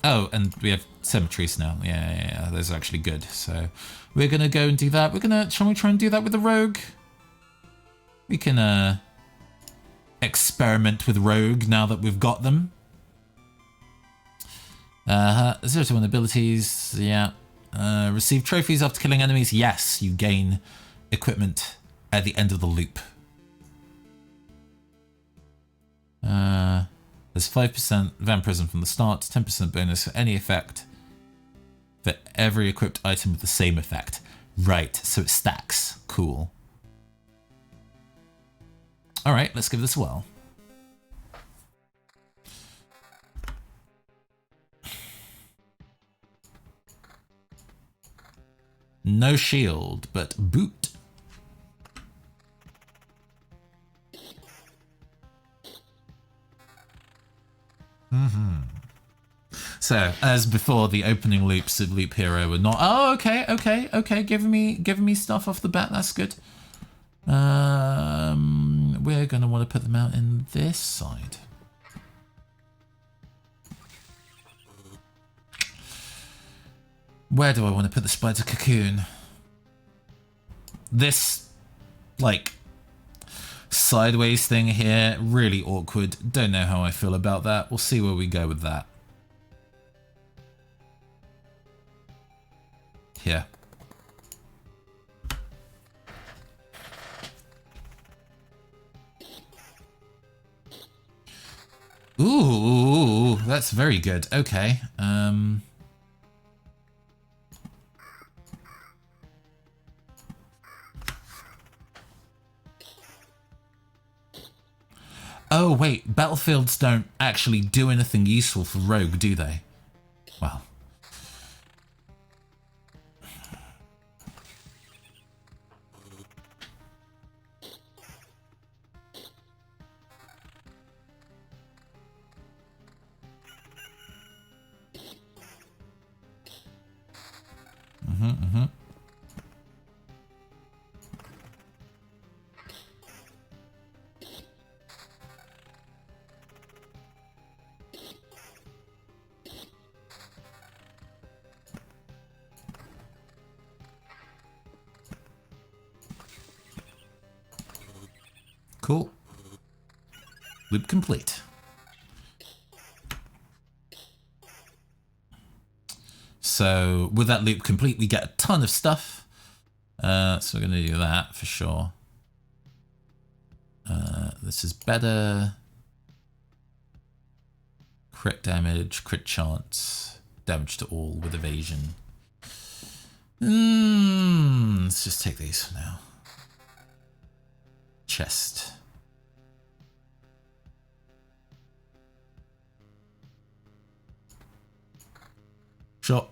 Oh, and we have cemeteries now. Yeah, those are actually good. So we're gonna go and do that. Shall we try and do that with the rogue? We can experiment with rogue now that we've got them. 0 to 1 abilities, yeah. Receive trophies after killing enemies. Yes, you gain equipment at the end of the loop. There's 5% vampirism from the start, 10% bonus for any effect for every equipped item with the same effect. Right, so it stacks. Cool. All right, let's give this a whirl. No shield, but boot. So, as before, the opening loops of Loop Hero were not... Oh, okay. Giving me stuff off the bat. That's good. We're going to want to put them out in this side. Where do I want to put the spider cocoon? This, like, sideways thing here, really awkward. Don't know how I feel about that. We'll see where we go with that. Here. Ooh, that's very good. Okay. Oh, wait. Battlefields don't actually do anything useful for Rogue, do they? Well. Cool. Loop complete. So with that loop complete, we get a ton of stuff. So we're going to do that for sure. This is better. Crit damage, crit chance, damage to all with evasion. Let's just take these for now. Chest. Sure.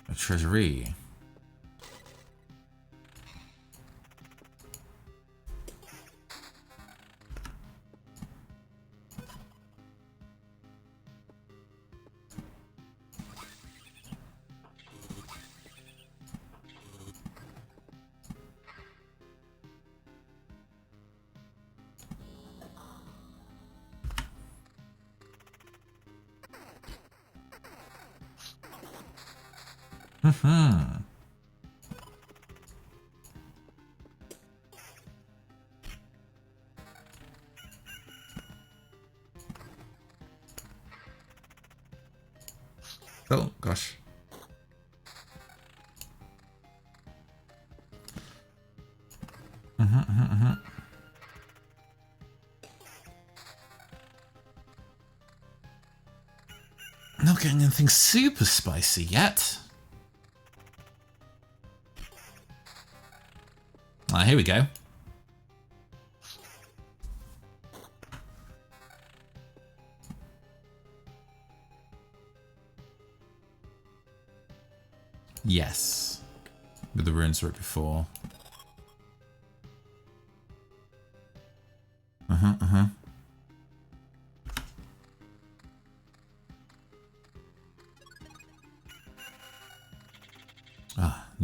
A treasury. Oh, gosh. Not getting anything super spicy yet. Ah, here we go. Yes. With the runes right before.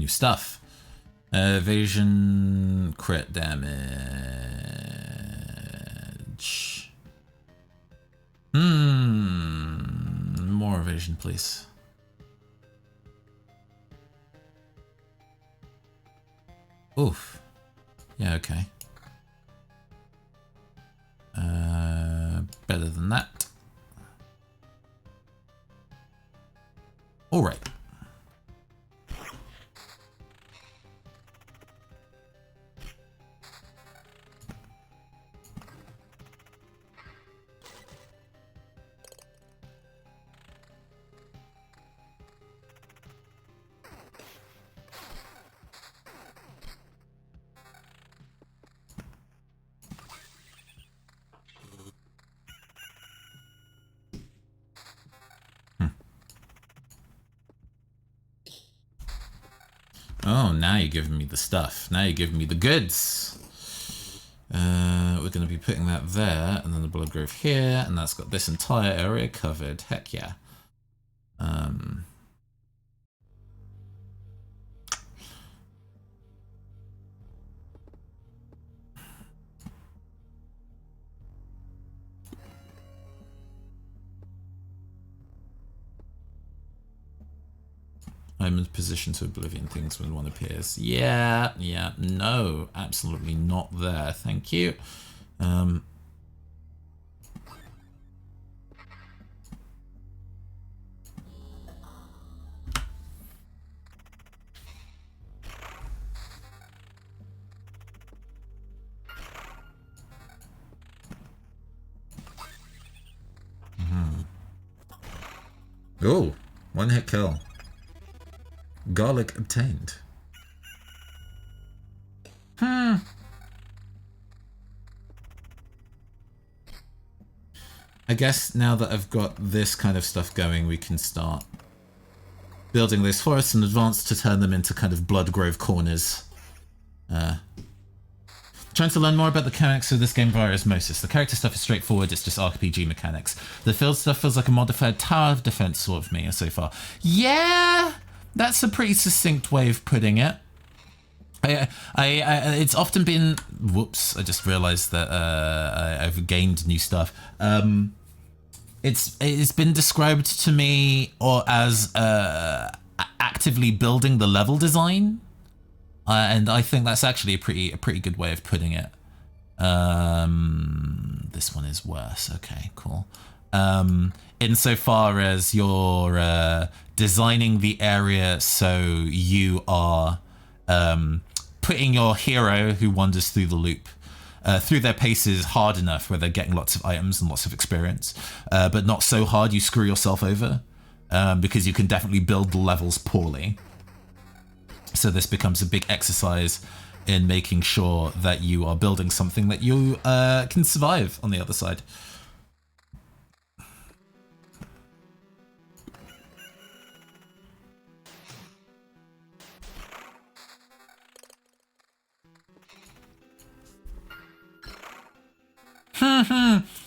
new stuff. Evasion, crit damage. More evasion, please. Oof. Yeah, okay. Better than that. All right. Oh, now you're giving me the stuff. Now you're giving me the goods. We're going to be putting that there, and then the blood grove here, and that's got this entire area covered. Heck yeah. I'm in position to oblivion things when one appears. Yeah, no, absolutely not there. Thank you. Oh, one hit kill. Garlic obtained. I guess now that I've got this kind of stuff going, we can start building those forests in advance to turn them into kind of blood grove corners. Trying to learn more about the mechanics of this game via osmosis. The character stuff is straightforward, it's just RPG mechanics. The field stuff feels like a modified tower of defense sort of me so far. Yeah! That's a pretty succinct way of putting it. It's often been... Whoops, I just realized that I've gained new stuff. It's been described to me as actively building the level design. And I think that's actually a pretty good way of putting it. This one is worse. Okay, cool. Insofar as you're designing the area so you are putting your hero who wanders through the loop through their paces hard enough where they're getting lots of items and lots of experience, but not so hard you screw yourself over, because you can definitely build the levels poorly. So this becomes a big exercise in making sure that you are building something that you can survive on the other side.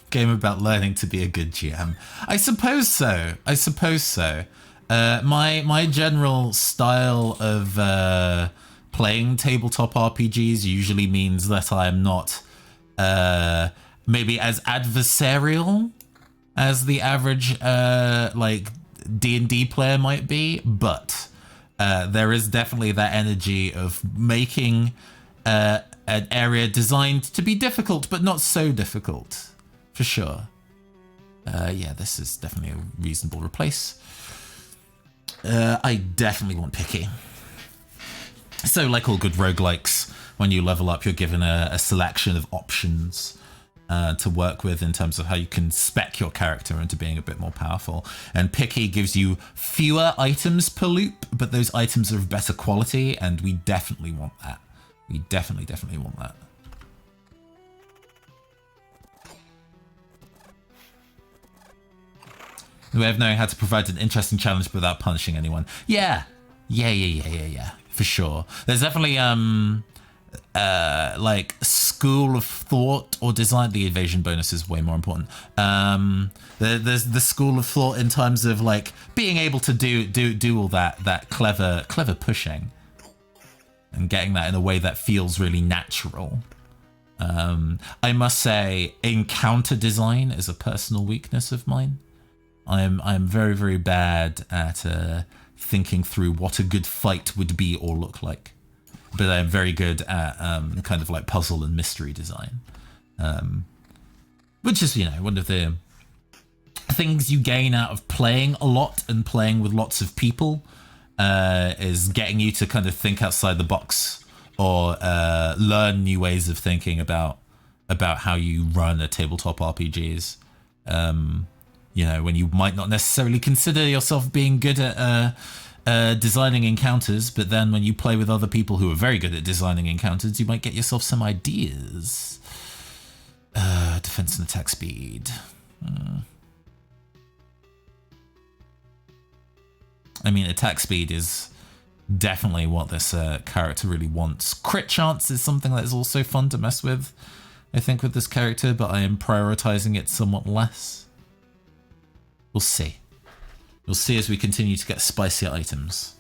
Game about learning to be a good GM. I suppose so. My general style of playing tabletop RPGs usually means that I am not maybe as adversarial as the average like D&D player might be, but there is definitely that energy of making an area designed to be difficult, but not so difficult, for sure. Yeah, this is definitely a reasonable replace. I definitely want picky. So, like all good roguelikes, when you level up, you're given a selection of options to work with in terms of how you can spec your character into being a bit more powerful. And picky gives you fewer items per loop, but those items are of better quality, and we definitely want that. We definitely want that. The way of knowing how to provide an interesting challenge without punishing anyone. Yeah, for sure. There's definitely like school of thought or design. The evasion bonus is way more important. There's the school of thought in terms of like being able to do all that clever pushing. and getting that in a way that feels really natural. I must say, encounter design is a personal weakness of mine. I'm very, very bad at thinking through what a good fight would be or look like. But I'm very good at kind of like puzzle and mystery design. Which is, you know, one of the things you gain out of playing a lot and playing with lots of people, is getting you to kind of think outside the box or learn new ways of thinking about how you run a tabletop RPGs. You know, when you might not necessarily consider yourself being good at designing encounters, but then when you play with other people who are very good at designing encounters, you might get yourself some ideas. Defense and attack speed. I mean, attack speed is definitely what this character really wants. Crit chance is something that is also fun to mess with, I think, with this character, but I am prioritizing it somewhat less. We'll see. We'll see as we continue to get spicier items.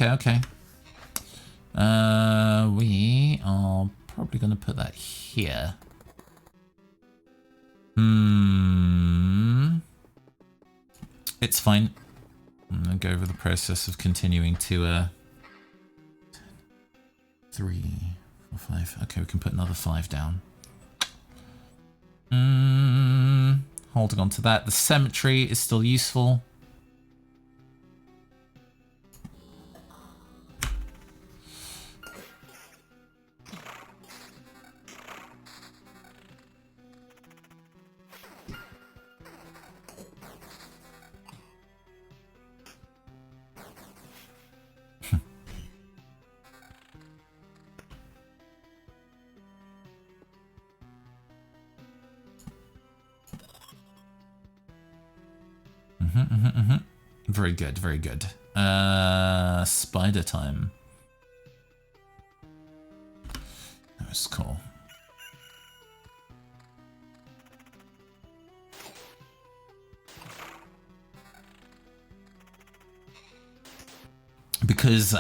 Okay. We are probably going to put that here. It's fine. I'm going to go over the process of continuing to 3, 4, 5. Okay, we can put another 5 down. Holding on to that. The cemetery is still useful. Very good, very good. Spider time. That was cool. Because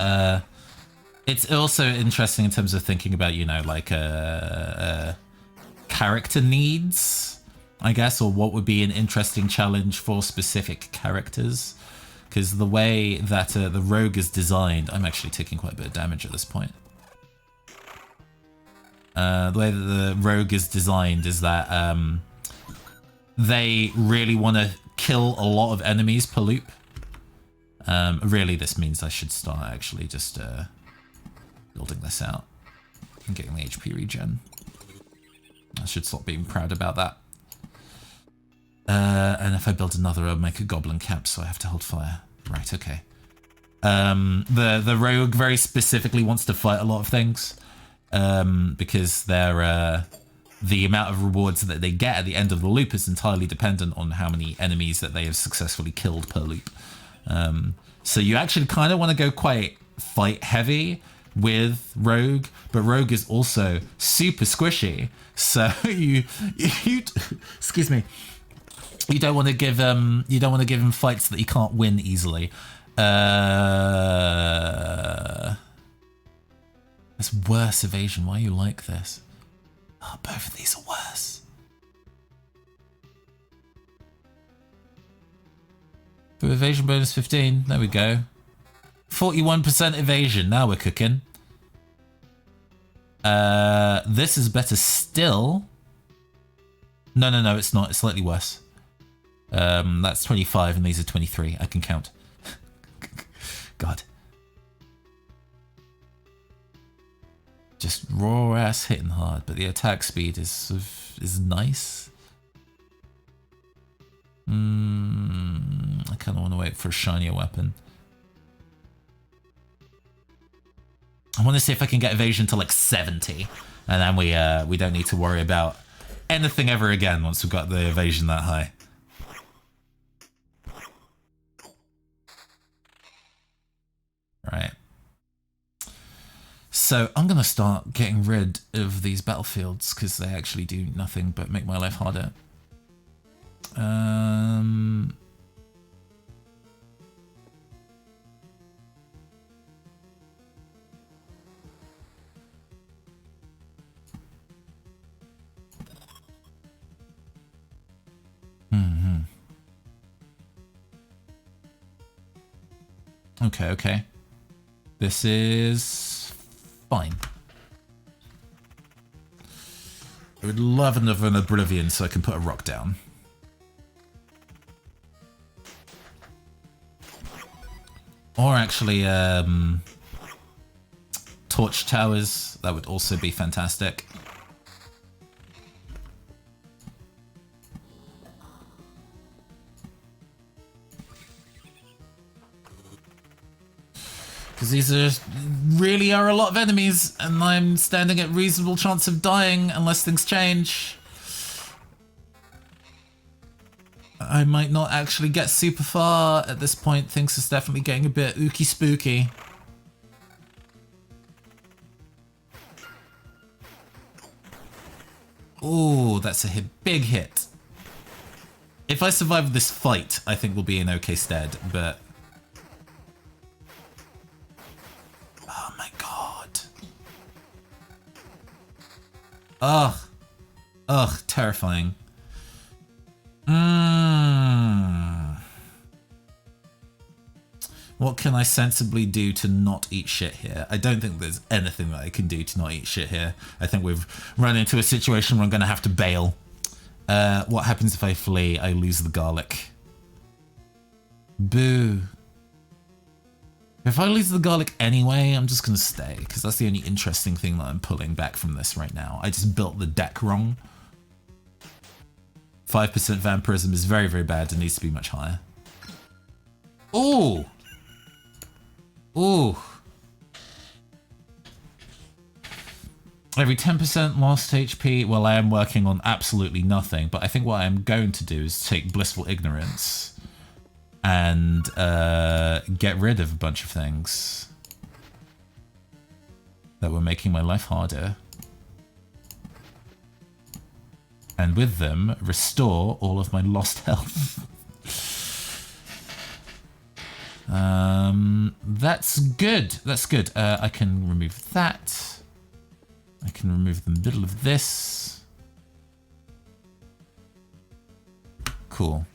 it's also interesting in terms of thinking about, you know, like character needs, I guess, or what would be an interesting challenge for specific characters. Because the way that the rogue is designed, I'm actually taking quite a bit of damage at this point. The way that the rogue is designed is that they really want to kill a lot of enemies per loop. Really, this means I should start actually just building this out and getting the HP regen. I should stop being proud about that. And if I build another, I'll make a goblin cap, so I have to hold fire. Right, okay. The rogue very specifically wants to fight a lot of things, because they're the amount of rewards that they get at the end of the loop is entirely dependent on how many enemies that they have successfully killed per loop. So you actually kind of want to go quite fight heavy with rogue, but rogue is also super squishy. So you excuse me. You don't want to give him fights that he can't win easily. It's worse evasion. Why are you like this? Oh, both of these are worse. For evasion bonus 15. There we go. 41% evasion. Now we're cooking. This is better still. No, it's not. It's slightly worse. That's 25 and these are 23. I can count. God. Just raw ass hitting hard, but the attack speed is nice. I kind of want to wait for a shinier weapon. I want to see if I can get evasion to like 70, and then we don't need to worry about anything ever again once we've got the evasion that high. Right. So I'm going to start getting rid of these battlefields because they actually do nothing but make my life harder. Okay. This is fine. I would love another Oblivion so I can put a rock down. Or actually, torch towers. That would also be fantastic. Because these really are a lot of enemies, and I'm standing at reasonable chance of dying unless things change. I might not actually get super far at this point. Things are definitely getting a bit ooky spooky. Ooh, that's a big hit. If I survive this fight, I think we'll be in okay stead, but... Oh my god. Ugh, terrifying. What can I sensibly do to not eat shit here? I don't think there's anything that I can do to not eat shit here. I think we've run into a situation where I'm going to have to bail. What happens if I flee? I lose the garlic. Boo. If I lose the garlic anyway, I'm just going to stay, because that's the only interesting thing that I'm pulling back from this right now. I just built the deck wrong. 5% vampirism is very, very bad. It needs to be much higher. Ooh! Ooh. Every 10% lost HP. Well, I am working on absolutely nothing, but I think what I'm going to do is take Blissful Ignorance and get rid of a bunch of things that were making my life harder. And with them, restore all of my lost health. That's good. That's good. I can remove that. I can remove the middle of this. Cool.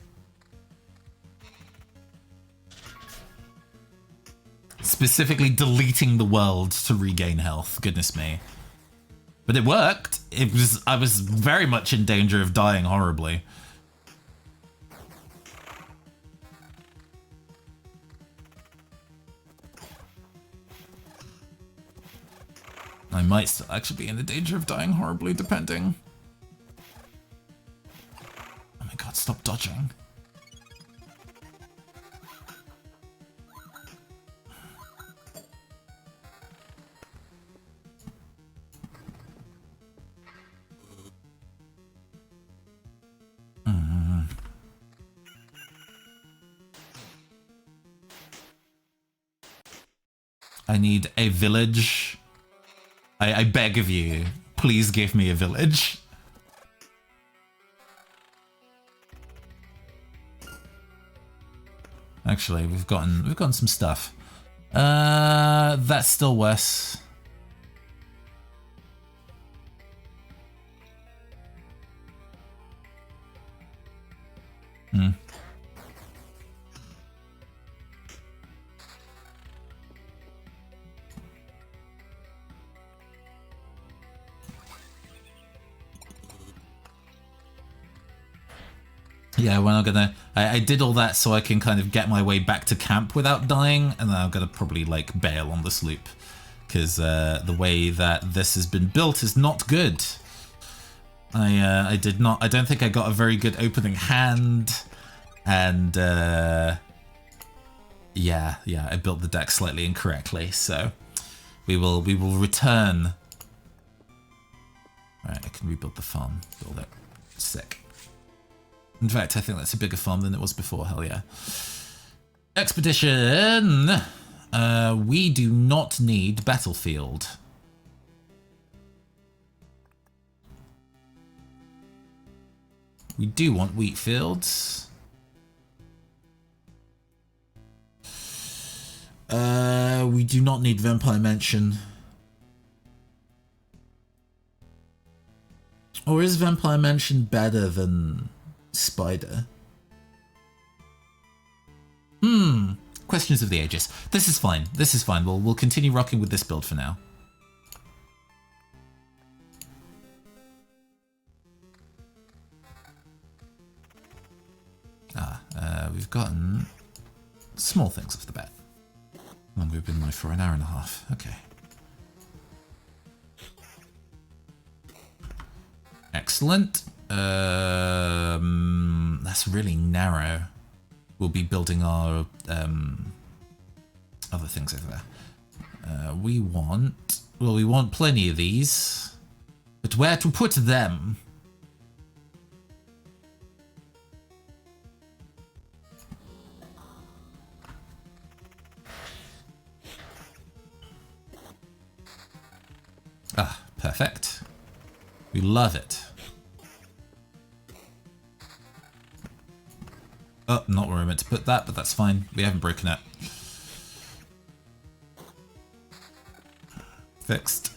Specifically deleting the world to regain health. Goodness me. But it worked. I was very much in danger of dying horribly. I might still actually be in the danger of dying horribly, depending. Oh my god, stop dodging. I need a village. I beg of you, please give me a village. Actually, we've gotten some stuff. That's still worse. Yeah, we're not gonna... I did all that so I can kind of get my way back to camp without dying, and then I'm gonna probably, like, bail on this loop. Because the way that this has been built is not good. I don't think I got a very good opening hand, and yeah, I built the deck slightly incorrectly, so we will return. Alright, I can rebuild the farm, build it. Sick. In fact, I think that's a bigger farm than it was before. Hell yeah. Expedition. We do not need battlefield. We do want wheat fields. We do not need Vampire Mansion. Or is Vampire Mansion better than Spider? Questions of the ages. This is fine. This is fine. We'll continue rocking with this build for now. We've gotten small things off the bat. How long we've been live for? An hour and a half. Okay. Excellent. That's really narrow. We'll be building our other things over there. We want plenty of these, but where to put them? Ah, perfect. We love it. Oh, not where I meant to put that, but that's fine. We haven't broken it. Fixed.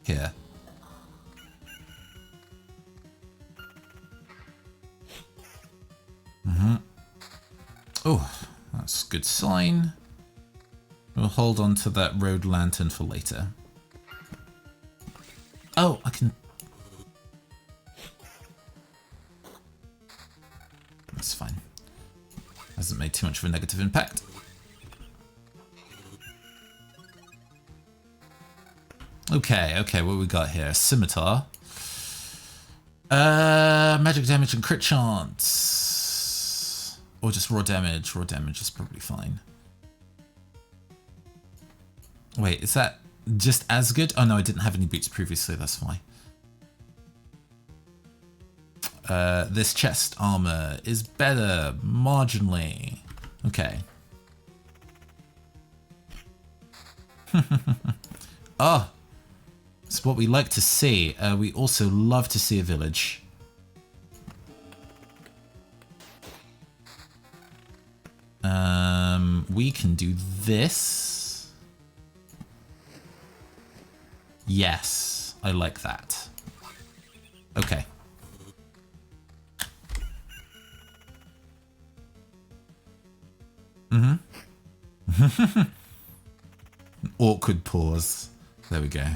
Here. Oh, that's a good sign. We'll hold on to that road lantern for later. Oh, I can... That's fine. Hasn't made too much of a negative impact. Okay, what we got here? Scimitar. Magic damage and crit chance. Or just raw damage. Raw damage is probably fine. Wait, is that just as good? Oh no, I didn't have any boots previously, that's why. This chest armor is better, marginally. Okay. Oh, it's what we like to see. We also love to see a village. We can do this. Yes, I like that. Okay. An awkward pause. There we go.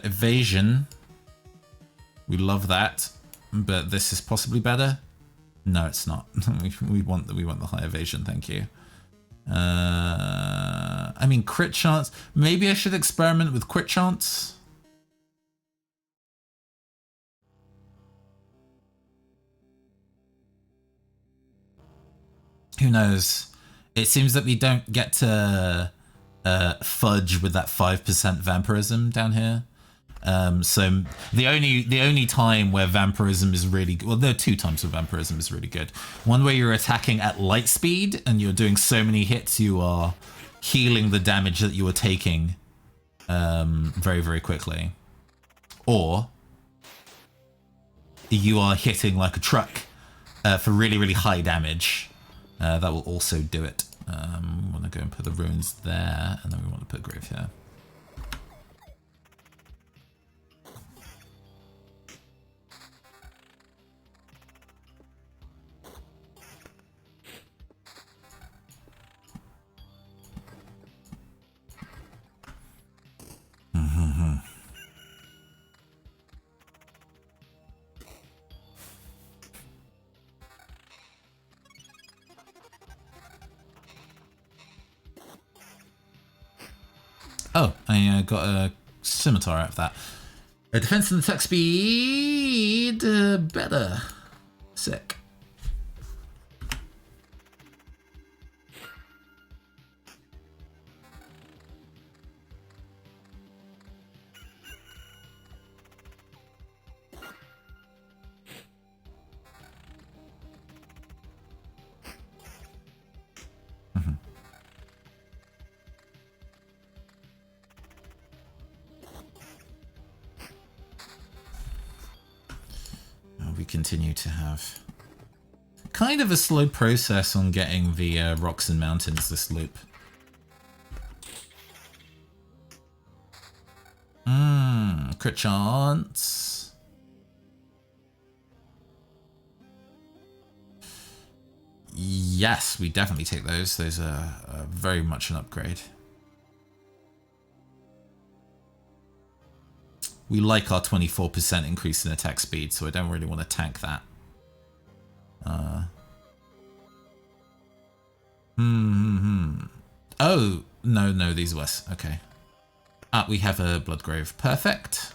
Evasion. We love that, but this is possibly better. No, it's not. we want the high evasion. Thank you. I mean, crit chance. Maybe I should experiment with crit chance. Who knows? It seems that we don't get to fudge with that 5% vampirism down here. So the only time where vampirism is really good, well, there are two times where vampirism is really good. One where you're attacking at light speed and you're doing so many hits you are healing the damage that you are taking very, very quickly. Or you are hitting like a truck for really, really high damage. That will also do it. We want to go and put the ruins there, and then we want to put a grave here. Oh, I got a scimitar out of that. A defense and attack speed better. Sick. We continue to have kind of a slow process on getting the rocks and mountains this loop. Crit chance. Yes, we definitely take those. Those are very much an upgrade. We like our 24% increase in attack speed, so I don't really want to tank that. Oh, no, these are less. Okay. We have a Bloodgrove. Perfect.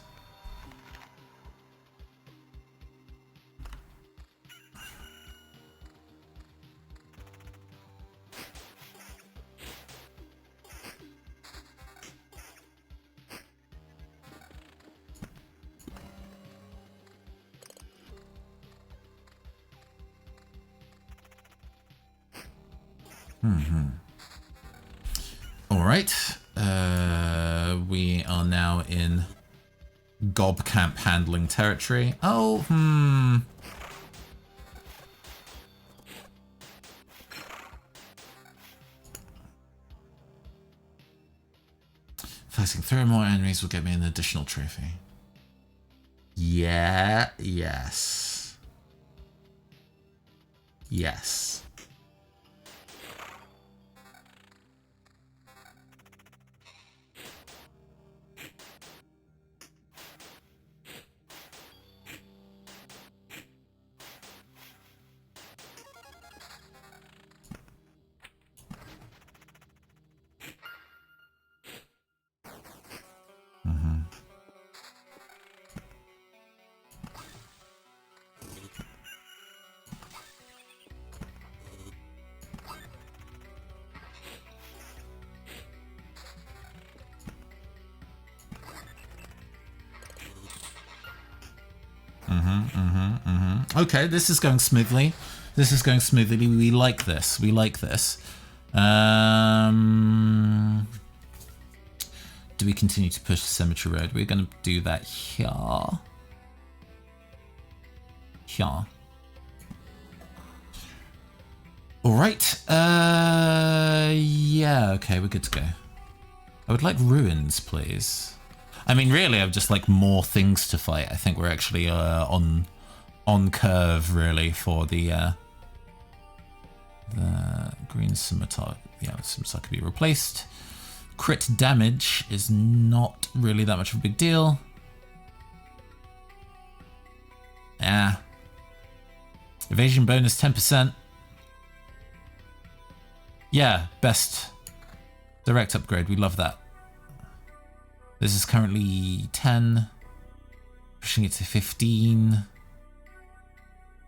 All right. We are now in Gob Camp handling territory. Oh, Fighting 3 or more enemies will get me an additional trophy. Yeah, yes. Yes. Okay, this is going smoothly. This is going smoothly. We like this. We like this. Do we continue to push the Cemetery Road? We're going to do that here. Here. All right. Yeah, okay, we're good to go. I would like ruins, please. I mean, really, I would just like more things to fight. I think we're actually on curve, really, for the green scimitar. Yeah, scimitar can be replaced. Crit damage is not really that much of a big deal. Yeah. Evasion bonus 10%. Yeah, best direct upgrade. We love that. This is currently 10. Pushing it to 15.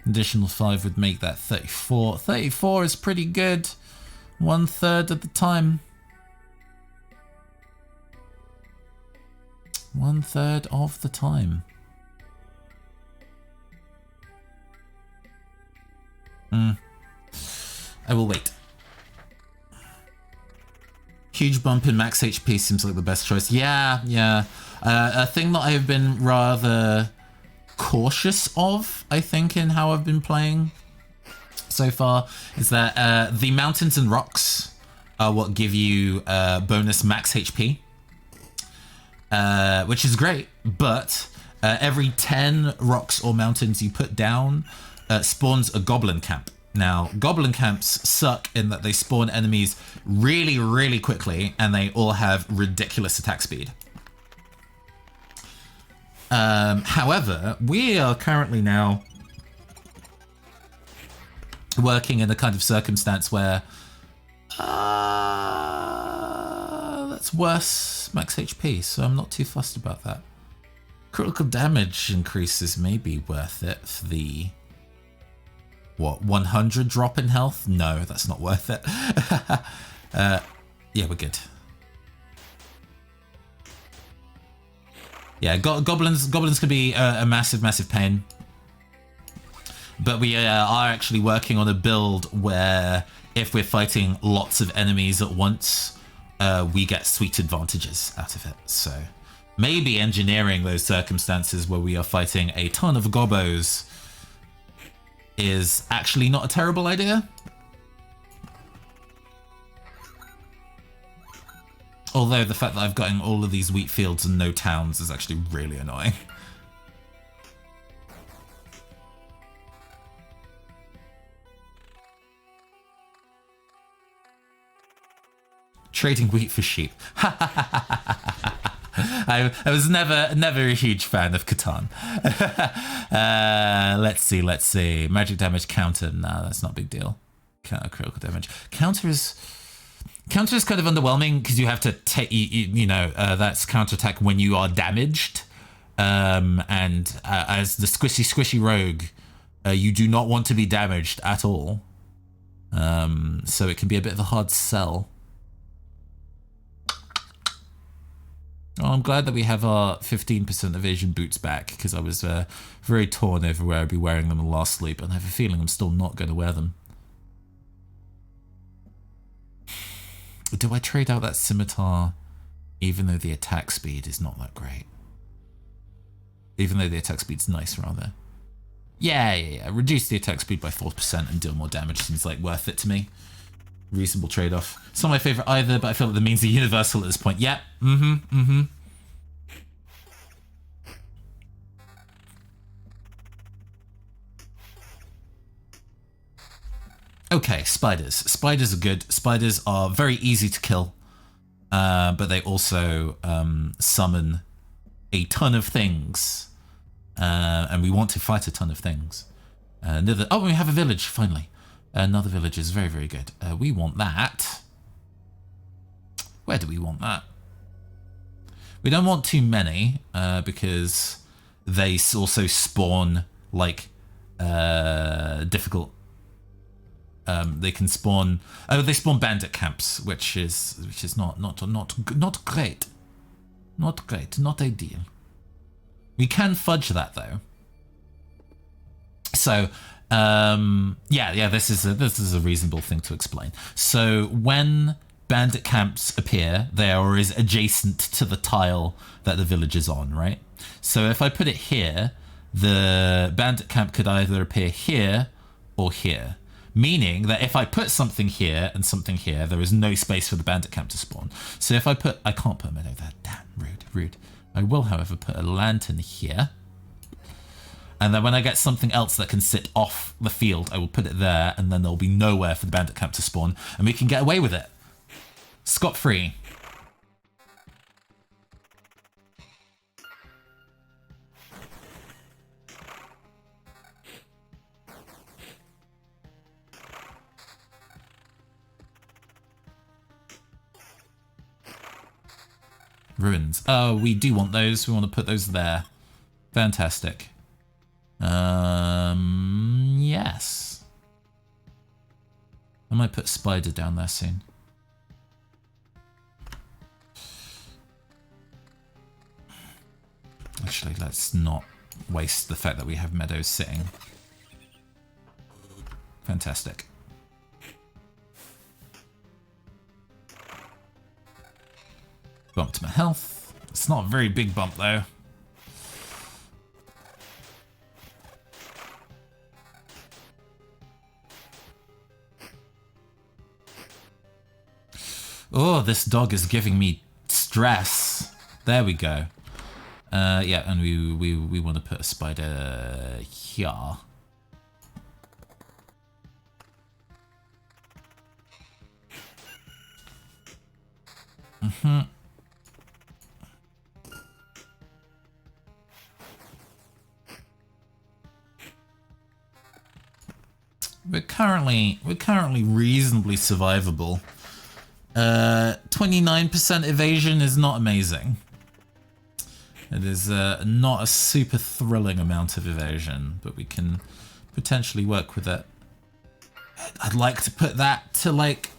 Additional 5 would make that 34. 34 is pretty good. 1/3 of the time. 1/3 of the time. I will wait. Huge bump in max HP seems like the best choice. Yeah. A thing that I've been rather cautious of, I think, in how I've been playing so far is that the mountains and rocks are what give you bonus max HP, which is great, but every 10 rocks or mountains you put down spawns a goblin camp. Now, goblin camps suck in that they spawn enemies really, really quickly, and they all have ridiculous attack speed. However, we are currently now working in a kind of circumstance where that's worse max HP, so I'm not too fussed about that. Critical damage increases may be worth it for the... what, 100 drop in health? No, that's not worth it. Yeah, we're good. Yeah, goblins can be a massive pain. But we are actually working on a build where if we're fighting lots of enemies at once, we get sweet advantages out of it. So maybe engineering those circumstances where we are fighting a ton of gobbos is actually not a terrible idea. Although the fact that I've gotten all of these wheat fields and no towns is actually really annoying. Trading wheat for sheep. I was never a huge fan of Catan. Let's see. Magic damage counter. No, that's not a big deal. Counter critical damage. Counter is kind of underwhelming because you have to take, that's counterattack when you are damaged. And as the squishy rogue, you do not want to be damaged at all. So it can be a bit of a hard sell. Oh, I'm glad that we have our 15% evasion boots back, because I was very torn over where I'd be wearing them in the last sleep, and I have a feeling I'm still not going to wear them. Do I trade out that scimitar even though the attack speed is not that great? Even though the attack speed's nice, rather. Yeah. Reduce the attack speed by 4% and deal more damage seems like worth it to me. Reasonable trade-off. It's not my favorite either, but I feel like the means are universal at this point. Yep. Okay, spiders. Spiders are good. Spiders are very easy to kill, but they also summon a ton of things, and we want to fight a ton of things. Oh, we have a village, finally. Another village is very, very good. We want that. Where do we want that? We don't want too many, because they also spawn, like, difficult... they can spawn... Oh, they spawn bandit camps, which is not great. Not great, not ideal. We can fudge that, though. So... yeah, this is a reasonable thing to explain. So when bandit camps appear, they are always adjacent to the tile that the village is on, right? So if I put it here, the bandit camp could either appear here or here, meaning that if I put something here and something here, there is no space for the bandit camp to spawn. So if I can't put a meadow there. Damn, rude. I will, however, put a lantern here. And then when I get something else that can sit off the field, I will put it there, and then there'll be nowhere for the bandit camp to spawn, and we can get away with it. Scot-free. Ruins. Oh, we do want those. We want to put those there. Fantastic. Yes. I might put spider down there soon. Actually, let's not waste the fact that we have meadows sitting. Fantastic. Bump to my health. It's not a very big bump, though. Oh, this dog is giving me stress. There we go. Yeah, and we want to put a spider here. We're currently reasonably survivable. 29% evasion is not amazing. It is not a super thrilling amount of evasion, but we can potentially work with it. I'd like to put that to like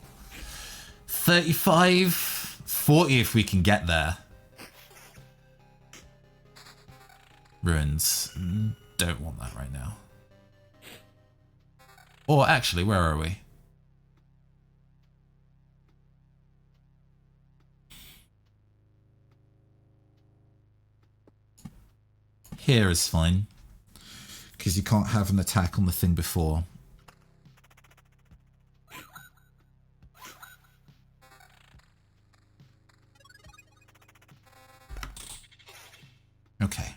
35, 40 if we can get there. Ruins. Don't want that right now. Or actually, where are we? Here is fine. Because you can't have an attack on the thing before. Okay.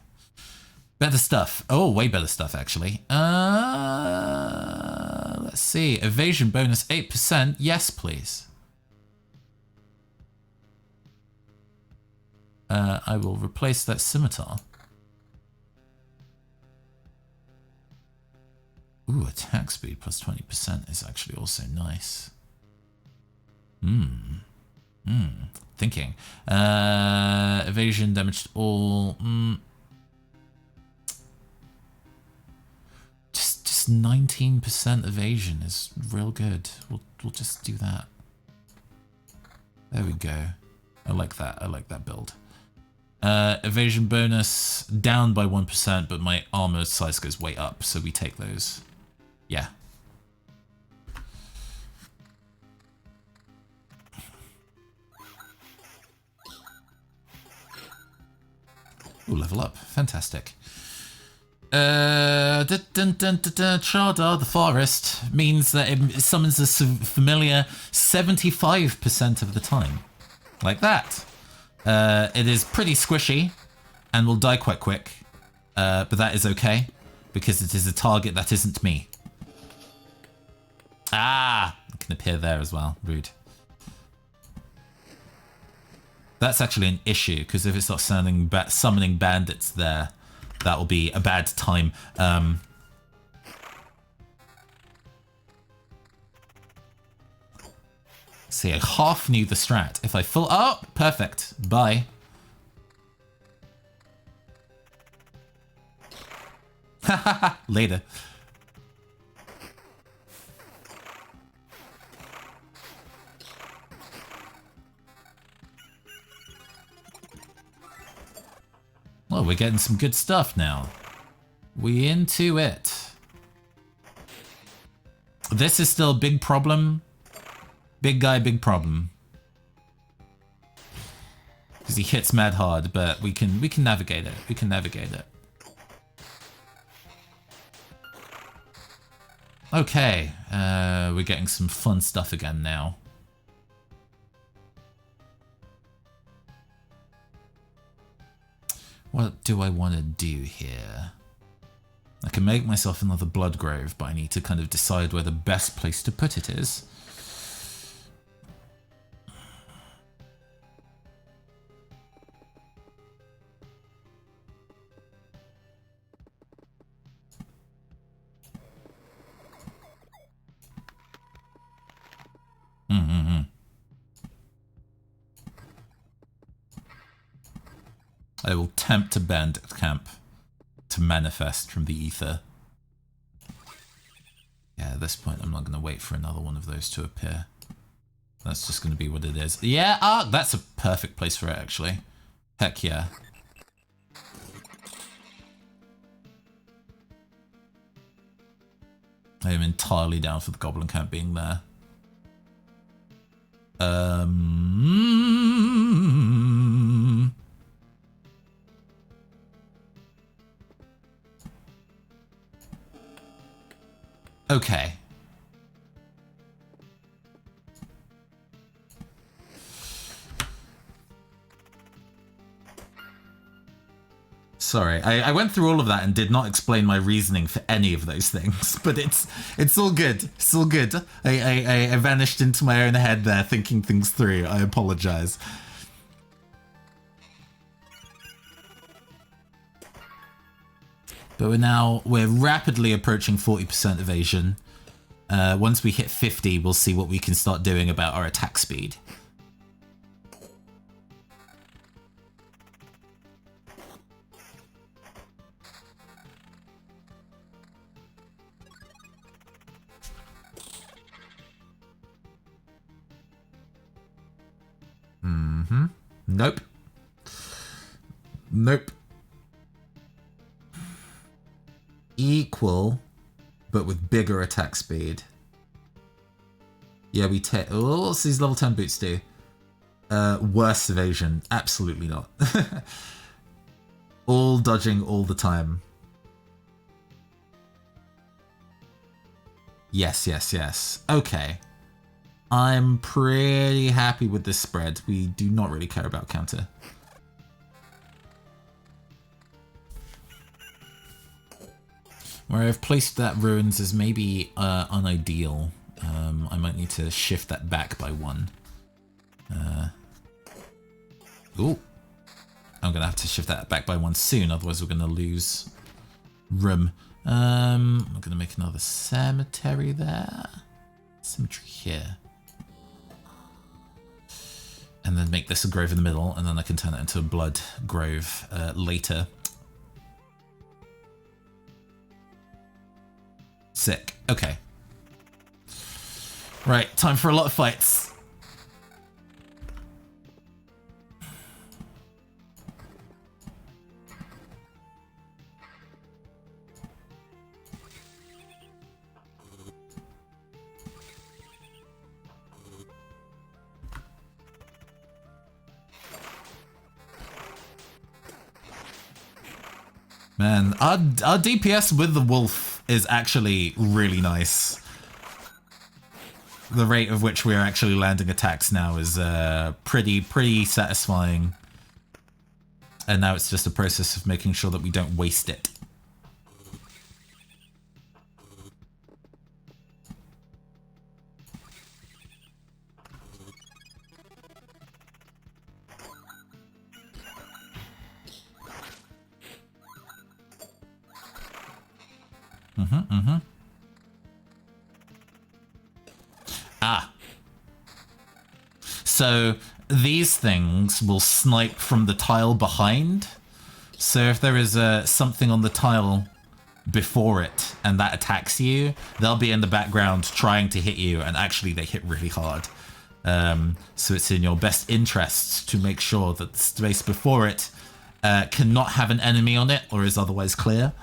Better stuff. Oh, way better stuff, actually. Let's see. Evasion bonus 8%. Yes, please. I will replace that scimitar. Ooh, attack speed plus 20% is actually also nice. Thinking. Evasion damage to all. Just 19% evasion is real good. We'll just do that. There we go. I like that. I like that build. Evasion bonus down by 1%, but my armor size goes way up, so we take those. Yeah. Ooh, level up. Fantastic. Chardar, the forest, means that it summons a familiar 75% of the time. Like that. It is pretty squishy and will die quite quick. But that is okay, because it is a target that isn't me. Ah! It can appear there as well. Rude. That's actually an issue, because if it starts summoning bandits there, that will be a bad time. See, I half knew the strat. If I full... Oh, perfect. Bye. Later. Well, we're getting some good stuff now. We into it. This is still a big problem. Big guy, big problem. Because he hits mad hard, but we can navigate it. We can navigate it. Okay, we're getting some fun stuff again now. What do I want to do here? I can make myself another blood grove, but I need to kind of decide where the best place to put it is. I will tempt a bandit camp to manifest from the ether. Yeah, at this point I'm not going to wait for another one of those to appear. That's just going to be what it is. Yeah, that's a perfect place for it, actually. Heck yeah. I am entirely down for the goblin camp being there. Okay. Sorry, I went through all of that and did not explain my reasoning for any of those things, but it's all good. It's all good. I vanished into my own head there, thinking things through. I apologize. But we're rapidly approaching 40% evasion. Once we hit 50, we'll see what we can start doing about our attack speed. Nope. Nope. Equal, but with bigger attack speed. Yeah, we take... Oh, what's these level 10 boots do? Worse evasion. Absolutely not. All dodging all the time. Yes, yes, yes. Okay. I'm pretty happy with this spread. We do not really care about counter. Where I've placed that ruins is maybe unideal. I might need to shift that back by 1. Ooh. I'm going to have to shift that back by 1 soon, otherwise we're going to lose room. I'm going to make another cemetery there. Cemetery here. And then make this a grove in the middle, and then I can turn it into a blood grove later. Sick. Okay. Right, time for a lot of fights. Man, our DPS with the wolf is actually really nice. The rate of which we are actually landing attacks now is pretty satisfying. And now it's just a process of making sure that we don't waste it. Ah. So these things will snipe from the tile behind. So if there is something on the tile before it and that attacks you, they'll be in the background trying to hit you, and actually they hit really hard. So it's in your best interests to make sure that the space before it cannot have an enemy on it or is otherwise clear.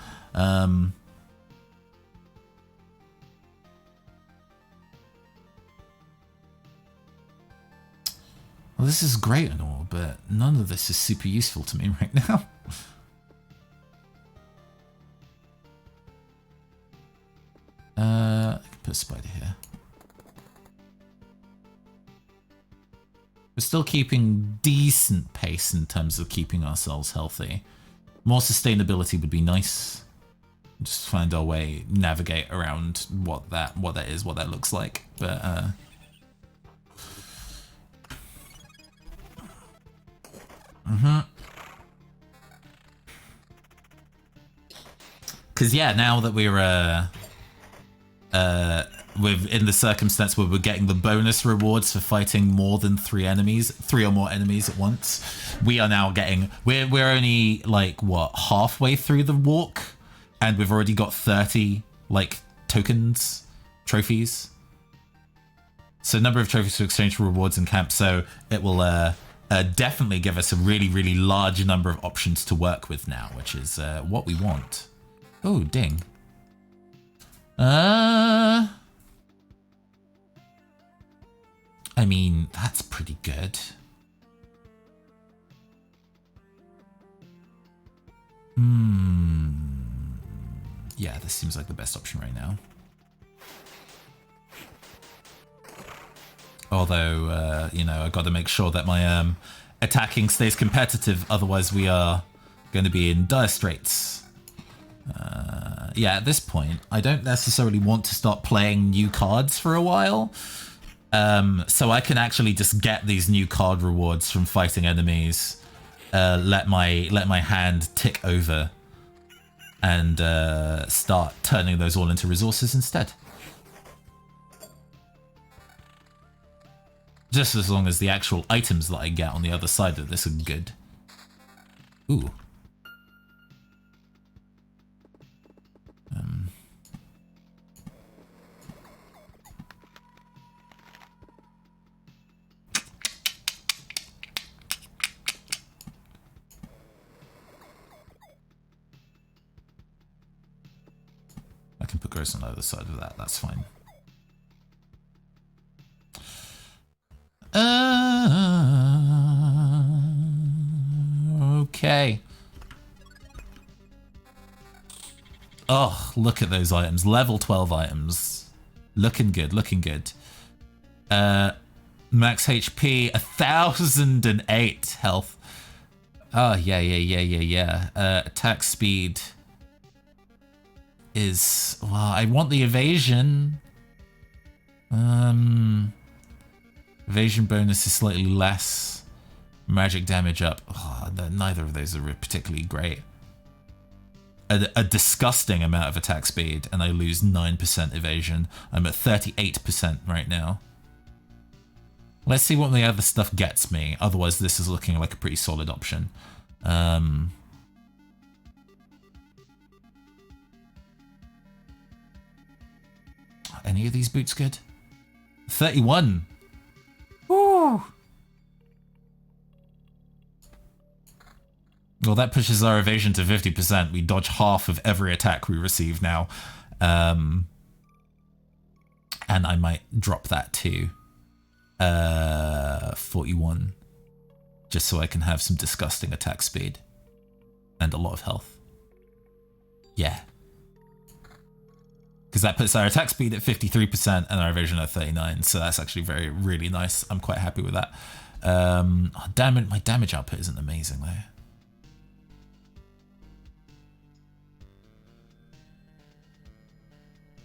Well, this is great and all, but none of this is super useful to me right now. I can put a spider here. We're still keeping decent pace in terms of keeping ourselves healthy. More sustainability would be nice. Just find our way, navigate around what that is, what that looks like. But because yeah, now that we're in the circumstance where we're getting the bonus rewards for fighting more than 3 or more enemies at once, we are now getting we're only like what, halfway through the walk, and we've already got 30 like trophies. So number of trophies to exchange for rewards in camp. So it will definitely give us a really large number of options to work with now, which is what we want. Oh, ding. I mean, that's pretty good. Yeah, this seems like the best option right now. Although, you know, I got to make sure that my attacking stays competitive, otherwise we are going to be in dire straits. Yeah, at this point, I don't necessarily want to start playing new cards for a while. So I can actually just get these new card rewards from fighting enemies. Let my hand tick over and start turning those all into resources instead. Just as long as the actual items that I get on the other side of this are good. Ooh. I can put Gross on the other side of that, that's fine. Okay. Oh, look at those items. Level 12 items. Looking good, looking good. Max HP, 1008 health. Oh, yeah. Attack speed is... Well, I want the evasion. Evasion bonus is slightly less. Magic damage up. Oh, neither of those are particularly great. A disgusting amount of attack speed, and I lose 9% evasion. I'm at 38% right now. Let's see what the other stuff gets me. Otherwise, this is looking like a pretty solid option. Any of these boots good? 31. Woo! Well, that pushes our evasion to 50%. We dodge half of every attack we receive now. And I might drop that to 41. Just so I can have some disgusting attack speed. And a lot of health. Yeah. Because that puts our attack speed at 53% and our evasion at 39%. So that's actually really nice. I'm quite happy with that. Oh, damn it, my damage output isn't amazing though.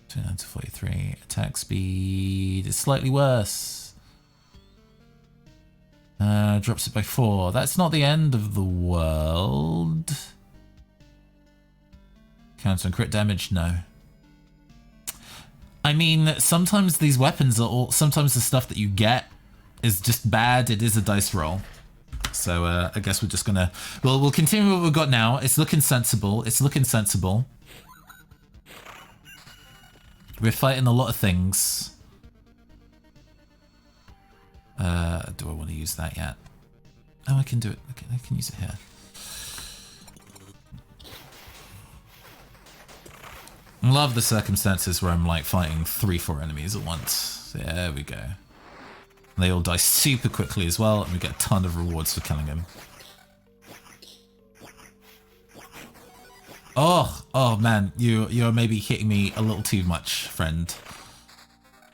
29 to 43. Attack speed is slightly worse. Drops it by 4. That's not the end of the world. Counter and crit damage? No. I mean, sometimes these weapons are all... Sometimes the stuff that you get is just bad. It is a dice roll. So I guess we're just gonna... Well, we'll continue what we've got now. It's looking sensible. It's looking sensible. We're fighting a lot of things. Do I want to use that yet? Oh, I can do it. I can use it here. I love the circumstances where I'm like fighting 3-4 enemies at once. There we go. They all die super quickly as well, and we get a ton of rewards for killing them. Oh man, you're maybe hitting me a little too much, friend.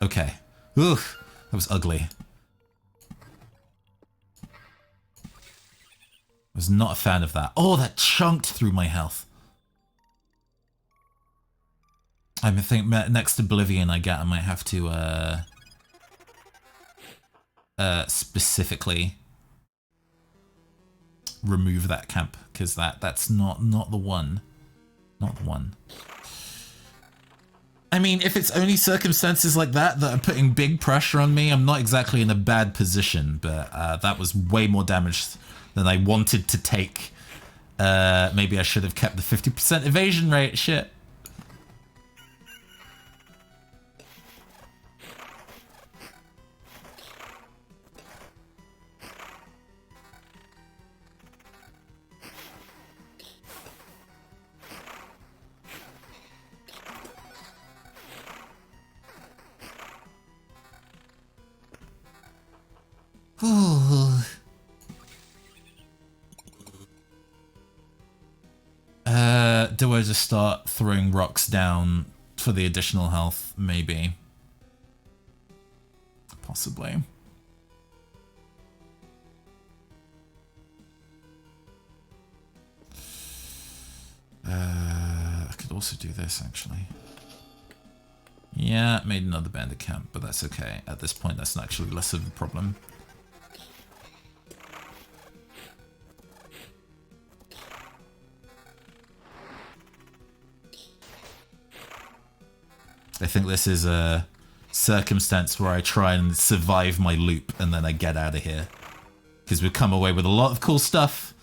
Okay. Oof, that was ugly. I was not a fan of that. Oh, that chunked through my health. I think next Oblivion I might have to specifically remove that camp, because that's not the one. Not the one. I mean, if it's only circumstances like that that are putting big pressure on me, I'm not exactly in a bad position, but that was way more damage than I wanted to take. Maybe I should have kept the 50% evasion rate. Shit. Do I just start throwing rocks down for the additional health? Maybe. Possibly. I could also do this, actually. Yeah, made another bandit camp, but that's okay. At this point, that's actually less of a problem. I think this is a circumstance where I try and survive my loop and then I get out of here. Because we've come away with a lot of cool stuff.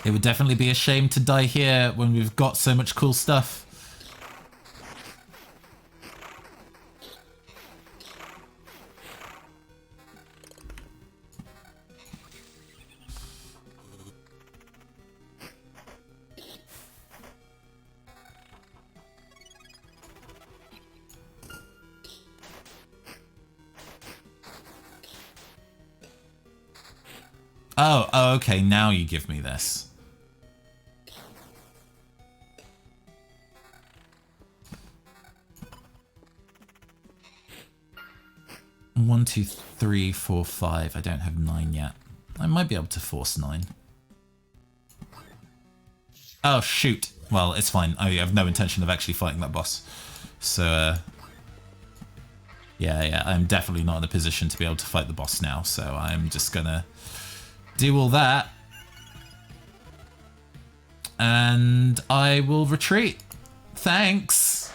It would definitely be a shame to die here when we've got so much cool stuff. Oh, okay, now you give me this. One, two, three, four, five. I don't have 9 yet. I might be able to force 9. Oh, shoot. Well, it's fine. I have no intention of actually fighting that boss. So, yeah, I'm definitely not in a position to be able to fight the boss now. So I'm just gonna do all that. And I will retreat. Thanks.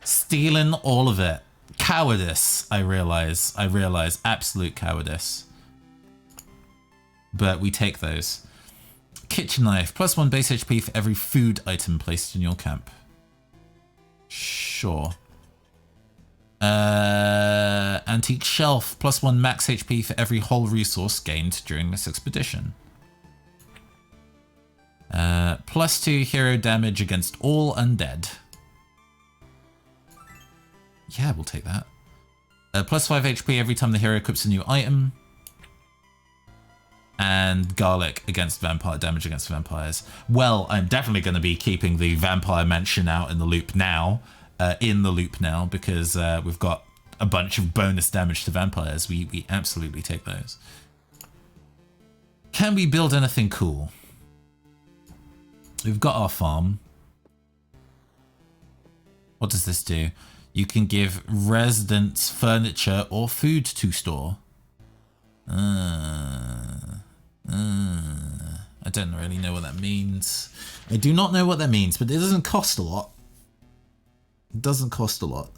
Stealing all of it. Cowardice, I realize. Absolute cowardice. But we take those. Kitchen knife. +1 base HP for every food item placed in your camp. Sure. Antique shelf. +1 max HP for every whole resource gained during this expedition. +2 hero damage against all undead. Yeah, we'll take that. +5 HP every time the hero equips a new item. And garlic against vampire damage against vampires. Well, I'm definitely going to be keeping the vampire mention out in the loop now. Because we've got a bunch of bonus damage to vampires. We absolutely take those. Can we build anything cool? We've got our farm. What does this do? You can give residents furniture or food to store. I don't really know what that means. I do not know what that means, but it doesn't cost a lot. It doesn't cost a lot.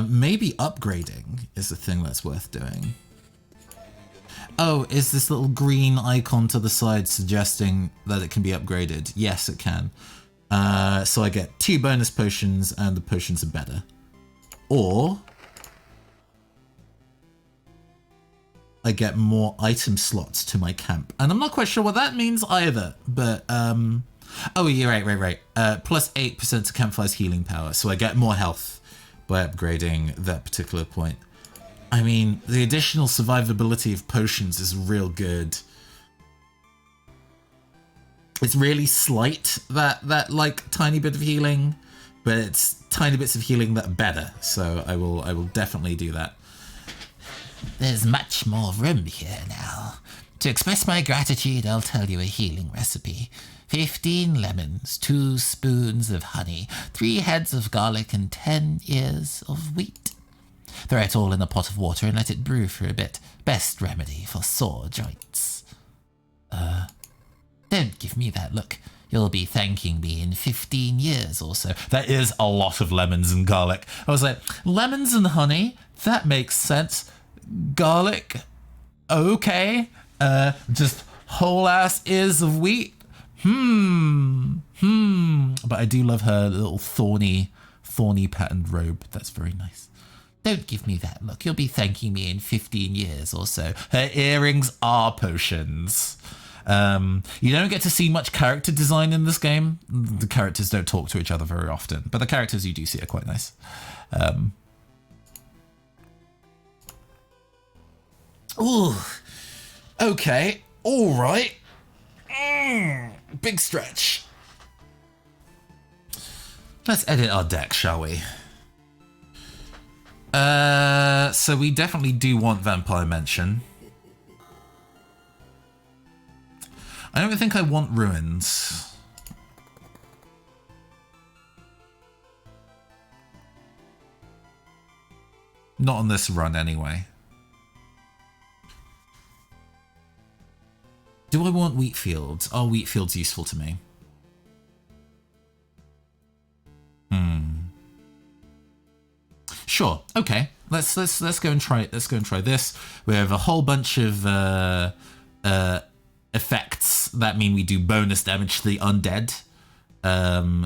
Maybe upgrading is the thing that's worth doing. Oh, is this little green icon to the side suggesting that it can be upgraded? Yes, it can. So I get 2 bonus potions and the potions are better. Or I get more item slots to my camp. And I'm not quite sure what that means either, but oh, yeah, right. +8% to campfire's healing power. So I get more health by upgrading that particular point. I mean, the additional survivability of potions is real good. It's really slight, that like tiny bit of healing, but it's tiny bits of healing that are better. So I will definitely do that. There's much more room here now. To express my gratitude, I'll tell you a healing recipe. 15 lemons, 2 spoons of honey, 3 heads of garlic, and 10 ears of wheat. Throw it all in a pot of water and let it brew for a bit. Best remedy for sore joints. Don't give me that look. You'll be thanking me in 15 years or so. That is a lot of lemons and garlic. I was like, lemons and honey? That makes sense. Garlic? Okay. Just whole ass ears of wheat? But I do love her little thorny patterned robe. That's very nice. Don't give me that look. You'll be thanking me in 15 years or so. Her earrings are potions. You don't get to see much character design in this game. The characters don't talk to each other very often, but the characters you do see are quite nice. Ooh, okay, all right. Big stretch. Let's edit our deck, shall we? So we definitely do want Vampire Mention. I don't think I want ruins. Not on this run, anyway. Do I want wheat fields? Are wheat fields useful to me? Sure. Okay. Let's go and try. Let's go and try this. We have a whole bunch of effects that mean we do bonus damage to the undead.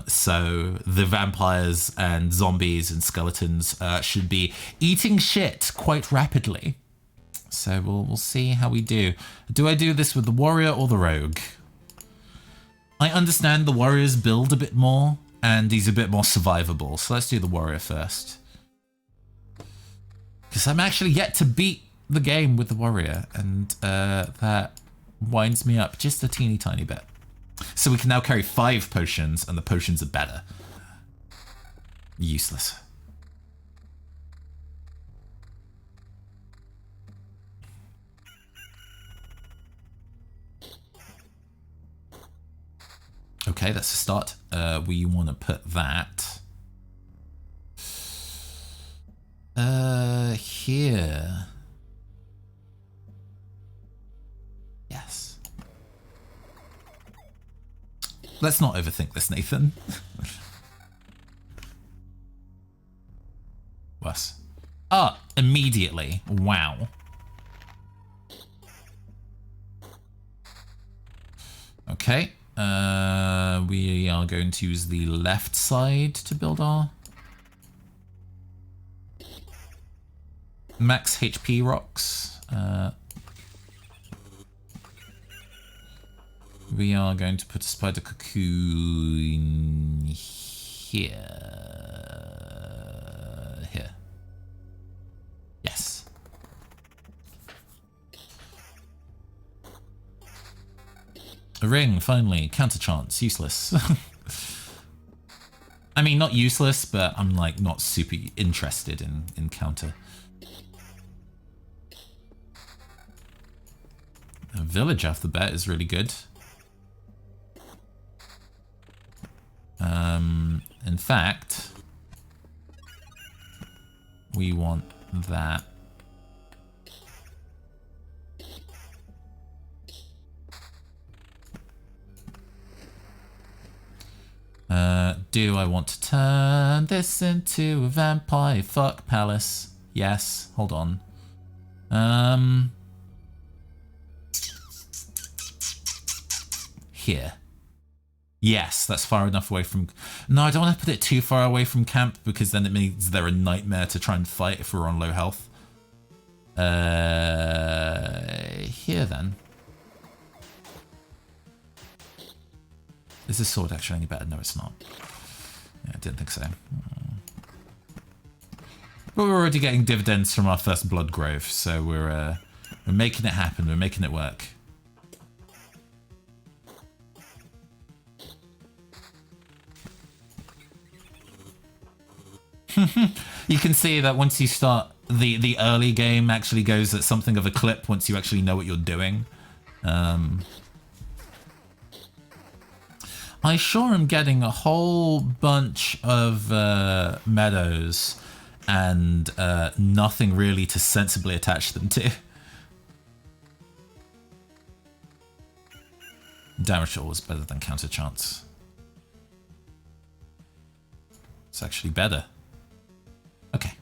So the vampires and zombies and skeletons should be eating shit quite rapidly. So we'll see how we do. Do I do this with the warrior or the rogue? I understand the warrior's build a bit more, and he's a bit more survivable. So let's do the warrior first. Because I'm actually yet to beat the game with the warrior, and that winds me up just a teeny tiny bit. So we can now carry 5 potions, and the potions are better. Useless. Okay, that's a start. We want to put that here. Yes. Let's not overthink this, Nathan. Worse. Ah, immediately. Wow. Okay. We are going to use the left side to build our max HP rocks. We are going to put a spider cocoon here. Here. Yes. A ring, finally. Counter chance. Useless. I mean, not useless, but I'm like not super interested in counter. A village off the bat is really good. In fact, we want that. Do I want to turn this into a vampire fuck palace? Yes. Hold on. Here. Yes, that's far enough away from... No, I don't want to put it too far away from camp because then it means they're a nightmare to try and fight if we're on low health. Here then. Is this sword actually any better? No, it's not. Yeah, I didn't think so. But we're already getting dividends from our first blood grove, so we're making it happen. We're making it work. You can see that once you start, the early game actually goes at something of a clip once you actually know what you're doing. I sure am getting a whole bunch of meadows and nothing really to sensibly attach them to. Damage is always better than counter chance. It's actually better. Okay.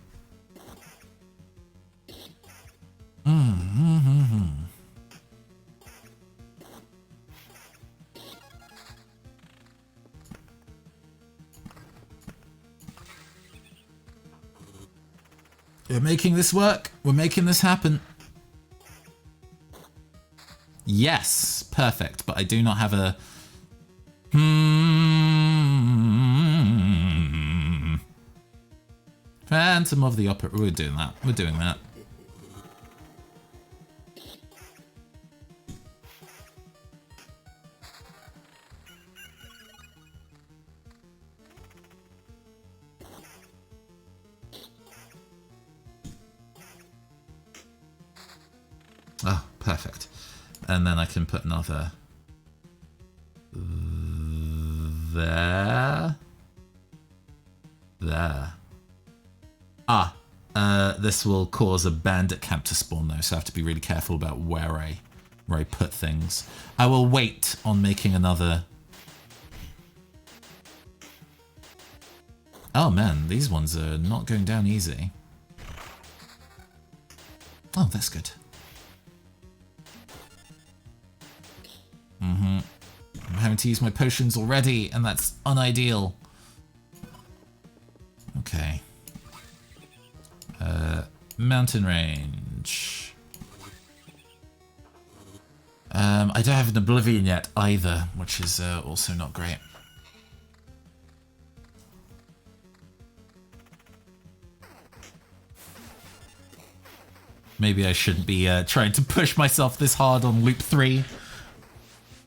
We're making this work. We're making this happen. Yes, perfect. But I do not have a... Phantom of the Opera. We're doing that. We're doing that. Oh, perfect. And then I can put another There. There. Ah, this will cause a bandit camp to spawn though, so I have to be really careful about where I put things. I will wait on making another. Oh man, these ones are not going down easy. Oh, that's good. I'm having to use my potions already, and that's unideal. Okay. Mountain range. I don't have an Oblivion yet either, which is also not great. Maybe I shouldn't be trying to push myself this hard on loop 3.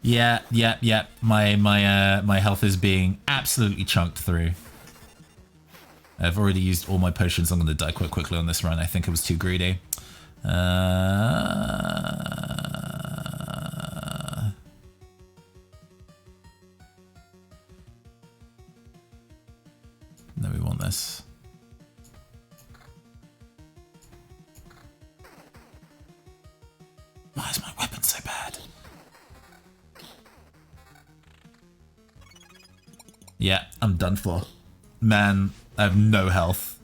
Yeah. My health is being absolutely chunked through. I've already used all my potions. I'm going to die quite quickly on this run. I think it was too greedy. Then we want this. Why is my weapon so bad? Yeah, I'm done for. Man, I have no health.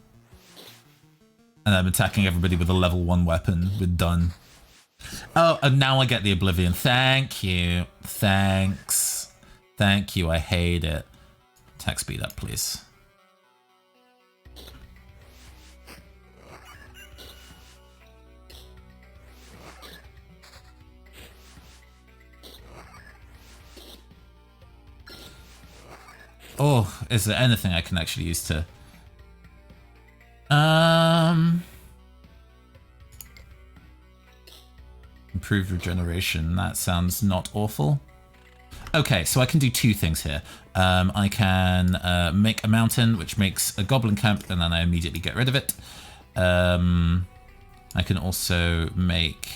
And I'm attacking everybody with a level 1 weapon. We're done. Oh, and now I get the Oblivion. Thank you. Thanks. Thank you, I hate it. Attack speed up, please. Oh, is there anything I can actually use to... Improve regeneration. That sounds not awful. Okay, so I can do 2 things here. I can make a mountain, which makes a goblin camp, and then I immediately get rid of it. I can also make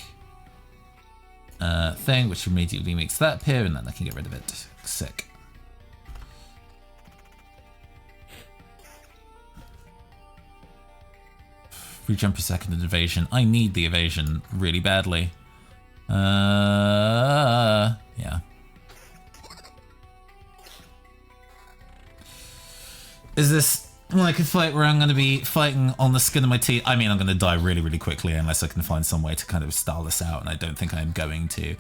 a thing, which immediately makes that appear, and then I can get rid of it. Sick. Free jump per second and evasion. I need the evasion really badly. Yeah. Is this like a fight where I'm going to be fighting on the skin of my teeth? I mean, I'm going to die really, really quickly unless I can find some way to kind of style this out, and I don't think I'm going to.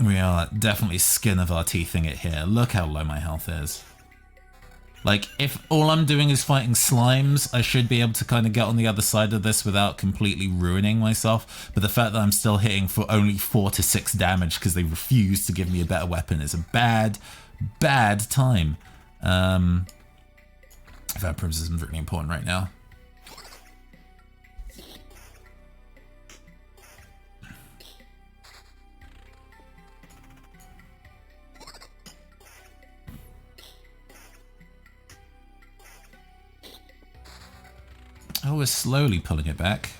We are definitely skin of our teething it here. Look how low my health is. Like, if all I'm doing is fighting slimes, I should be able to kind of get on the other side of this without completely ruining myself. But the fact that I'm still hitting for only 4 to 6 damage because they refuse to give me a better weapon is a bad, bad time. Vampirism is really important right now. Oh, we're slowly pulling it back.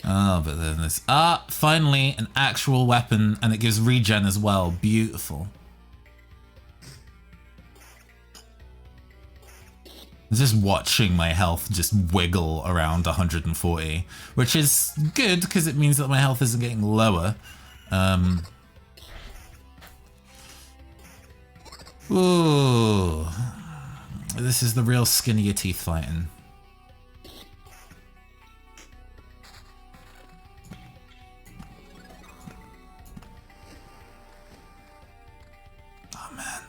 Oh, but then there's... Ah, finally, an actual weapon, and it gives regen as well. Beautiful. Just watching my health just wiggle around 140, which is good, because it means that my health isn't getting lower. Ooh. This is the real skin of your teeth fighting. Oh man.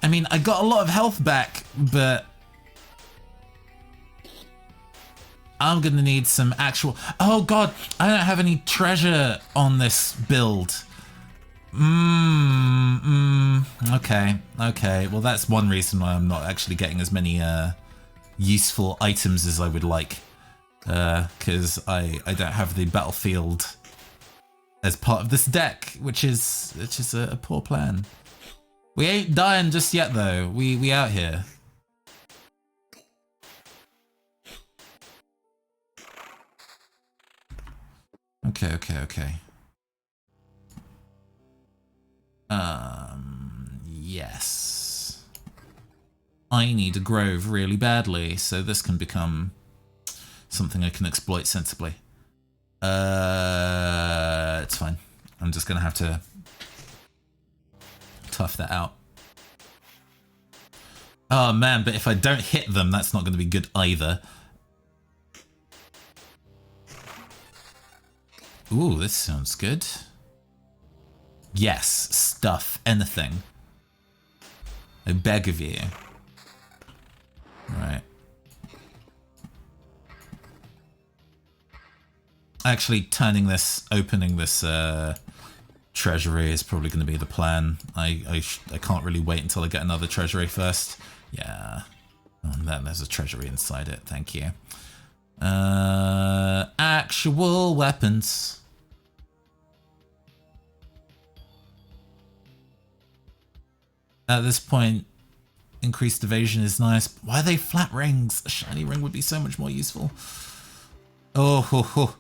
I mean, I got a lot of health back, but I'm gonna need some actual... Oh god, I don't have any treasure on this build. Okay, okay. Well, that's one reason why I'm not actually getting as many useful items as I would like. Because I don't have the battlefield as part of this deck, which is a poor plan. We ain't dying just yet, though. We out here. Okay, okay, okay. Yes. I need a grove really badly, so this can become something I can exploit sensibly. It's fine. I'm just gonna have to tough that out. Oh man, but if I don't hit them, that's not gonna be good either. Ooh, this sounds good. Yes, stuff, anything. I beg of you. Right. Actually, opening this treasury is probably going to be the plan. I can't really wait until I get another treasury first. Yeah. Oh, and then there's a treasury inside it. Thank you. Actual weapons. At this point, increased evasion is nice. Why are they flat rings? A shiny ring would be so much more useful. Oh,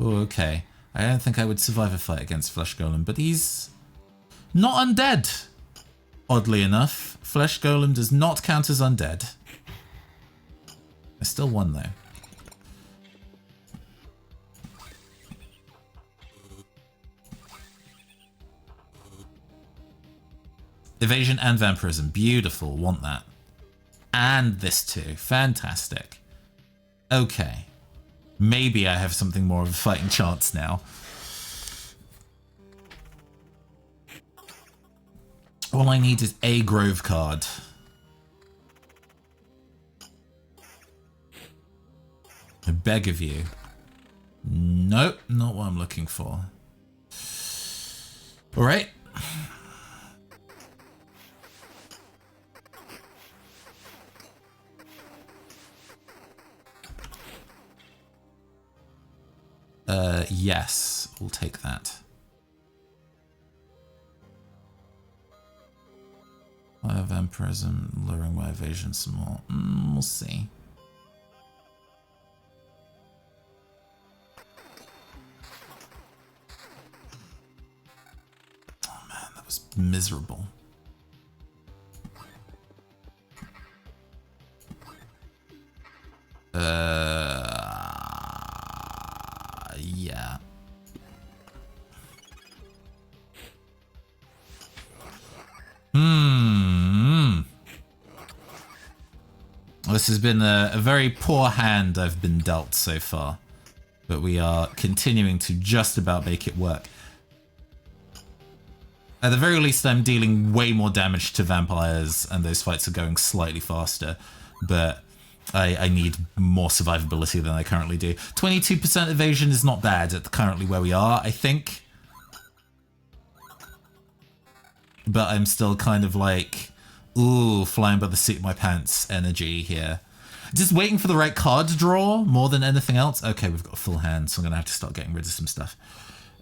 okay. I don't think I would survive a fight against Flesh Golem, but he's not undead. Oddly enough, Flesh Golem does not count as undead. I still won though. Evasion and vampirism. Beautiful. Want that. And this too. Fantastic. Okay. Maybe I have something more of a fighting chance now. All I need is a Grove card. I beg of you. Nope, not what I'm looking for. All right. Yes, we'll take that. Fire vampirism, luring my evasion some more. We'll see. Oh man, that was miserable. Yeah. This has been a very poor hand I've been dealt so far, but we are continuing to just about make it work. At the very least, I'm dealing way more damage to vampires, and those fights are going slightly faster, but I need more survivability than I currently do. 22% evasion is not bad at currently where we are, I think. But I'm still kind of like, ooh, flying by the seat of my pants energy here. Just waiting for the right card to draw more than anything else. Okay, we've got a full hand, so I'm going to have to start getting rid of some stuff.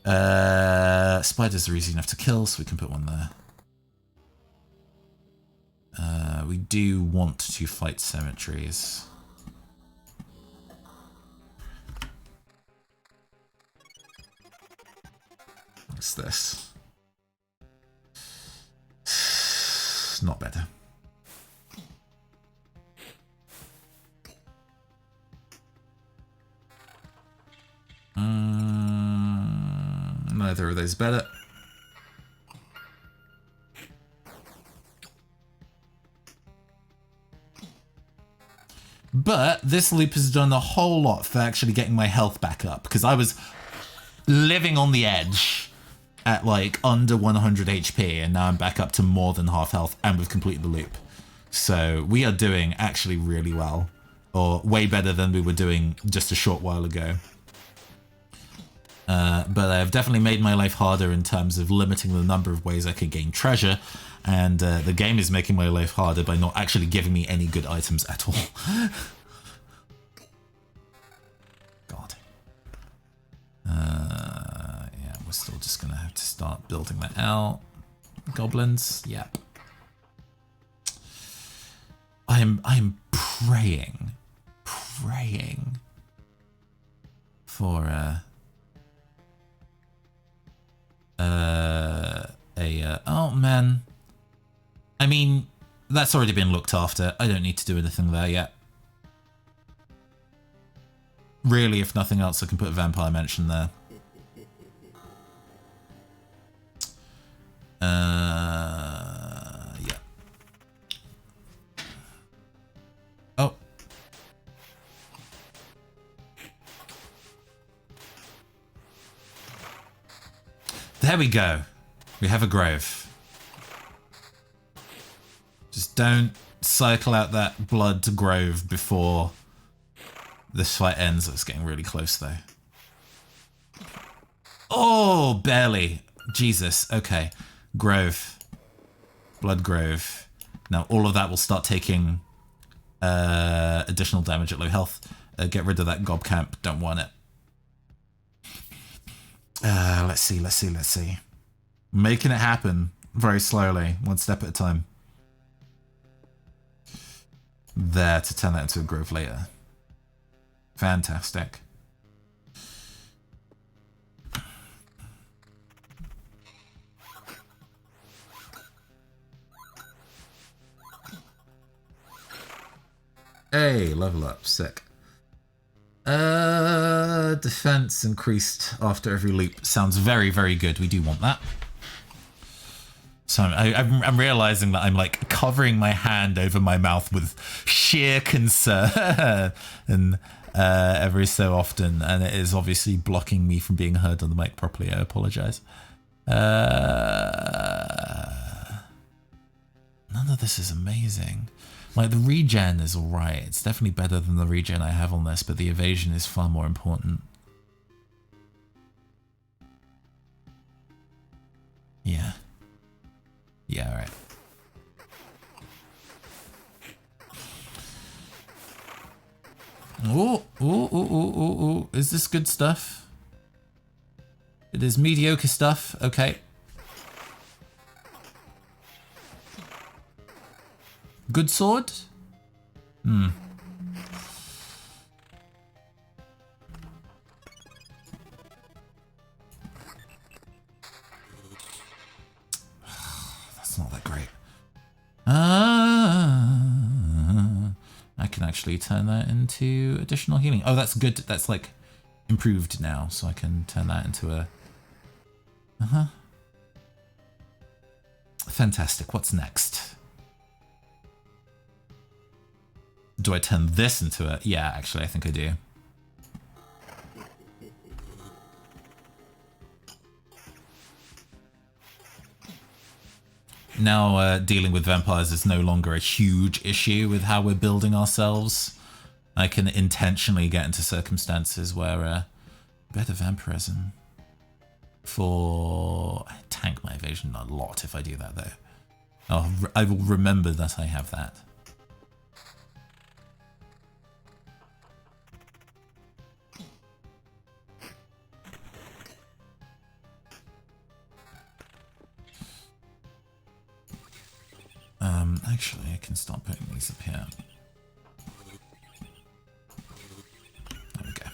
Spiders are easy enough to kill, so we can put one there. We do want to fight cemeteries. What's this? Not better. Neither of those better. But this loop has done a whole lot for actually getting my health back up, because I was living on the edge at like under 100 HP, and now I'm back up to more than half health, and we've completed the loop. So we are doing actually really well, or way better than we were doing just a short while ago. But I've definitely made my life harder in terms of limiting the number of ways I could gain treasure, and the game is making my life harder by not actually giving me any good items at all. God. Yeah, we're still just gonna have to start building that out. Goblins, yep. I'm praying for oh man. I mean, that's already been looked after. I don't need to do anything there yet. Really, if nothing else, I can put a vampire mansion there. Yeah. Oh. There we go. We have a grove. Just don't cycle out that blood grove before this fight ends. It's getting really close though. Oh, barely. Jesus. Okay. Grove. Blood grove. Now all of that will start taking additional damage at low health. Get rid of that gob camp. Don't want it. Let's see. Making it happen very slowly, one step at a time. There to turn that into a grove later. Fantastic. Hey, level up, sick. Defense increased after every loop. Sounds very, very good. We do want that. So I'm realizing that I'm like covering my hand over my mouth with sheer concern and every so often, and it is obviously blocking me from being heard on the mic properly. I apologize. None of this is amazing. Like, the regen is alright. It's definitely better than the regen I have on this, but the evasion is far more important. Yeah. Yeah, alright. Ooh. Is this good stuff? It is mediocre stuff. Okay. Good sword? That's not that great. I can actually turn that into additional healing. Oh, that's good. That's like improved now, so I can turn that into a... Fantastic. What's next? Do I turn this into a... Yeah, actually, I think I do. Now dealing with vampires is no longer a huge issue with how we're building ourselves. I can intentionally get into circumstances where better vampirism for... I tank my evasion a lot if I do that though. Oh, I will remember that I have that. Actually, I can start putting these up here. There we go.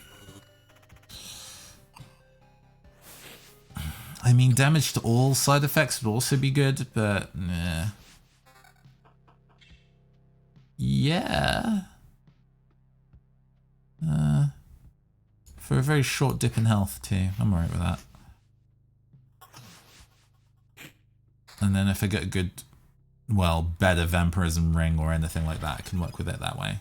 I mean, damage to all side effects would also be good, but nah. Yeah. For a very short dip in health too. I'm alright with that. And then if I get a good... well, better vampirism ring or anything like that, I can work with it that way.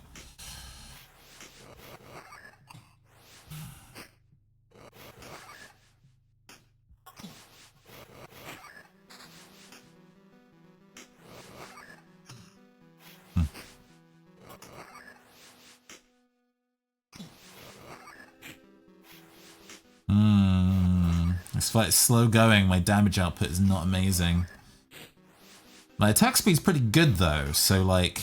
fight is slow going. My damage output is not amazing. My attack speed's pretty good though, so like...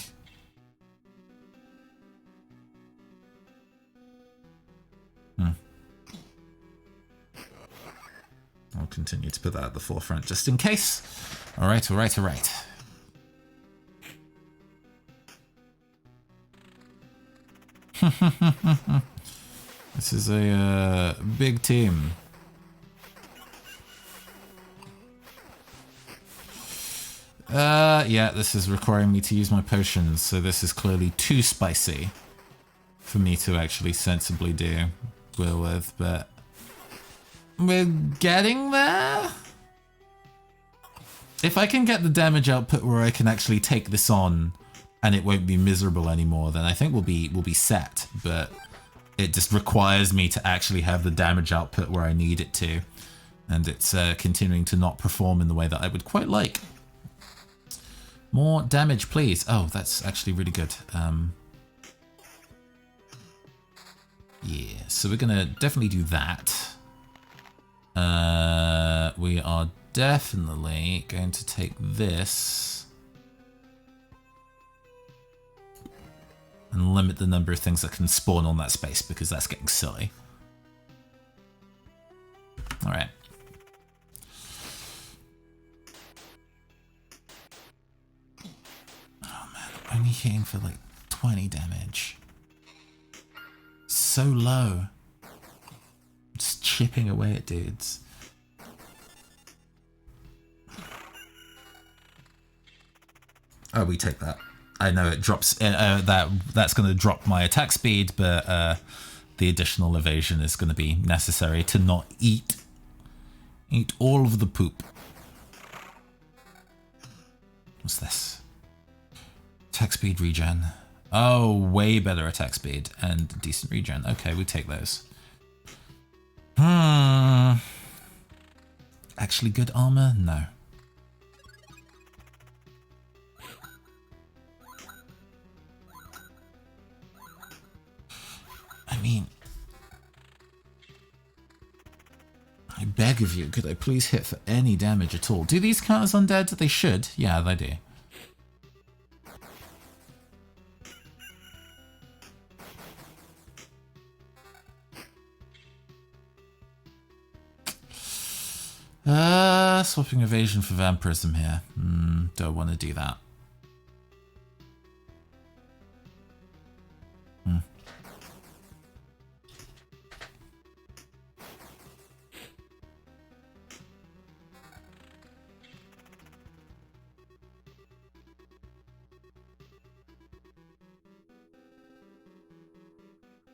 I'll continue to put that at the forefront just in case. Alright, alright, alright. This is a big team. Yeah, this is requiring me to use my potions, so this is clearly too spicy for me to actually sensibly deal with, but we're getting there. If I can get the damage output where I can actually take this on and it won't be miserable anymore, then I think we'll be set, but it just requires me to actually have the damage output where I need it to, and it's continuing to not perform in the way that I would quite like. More damage, please. Oh, that's actually really good. Yeah, so we're gonna definitely do that. We are definitely going to take this and limit the number of things that can spawn on that space, because that's getting silly. All right. Oh man, I'm only hitting for like 20 damage. So low. Just chipping away at dudes. Oh, we take that. I know it drops. That's going to drop my attack speed, but the additional evasion is going to be necessary to not eat all of the poop. What's this? Attack speed regen. Oh, way better attack speed and decent regen. Okay, we take those. Actually good armor? No. I mean, I beg of you, could I please hit for any damage at all? Do these count as undead? They should. Yeah, they do. Swapping evasion for vampirism here. Don't want to do that.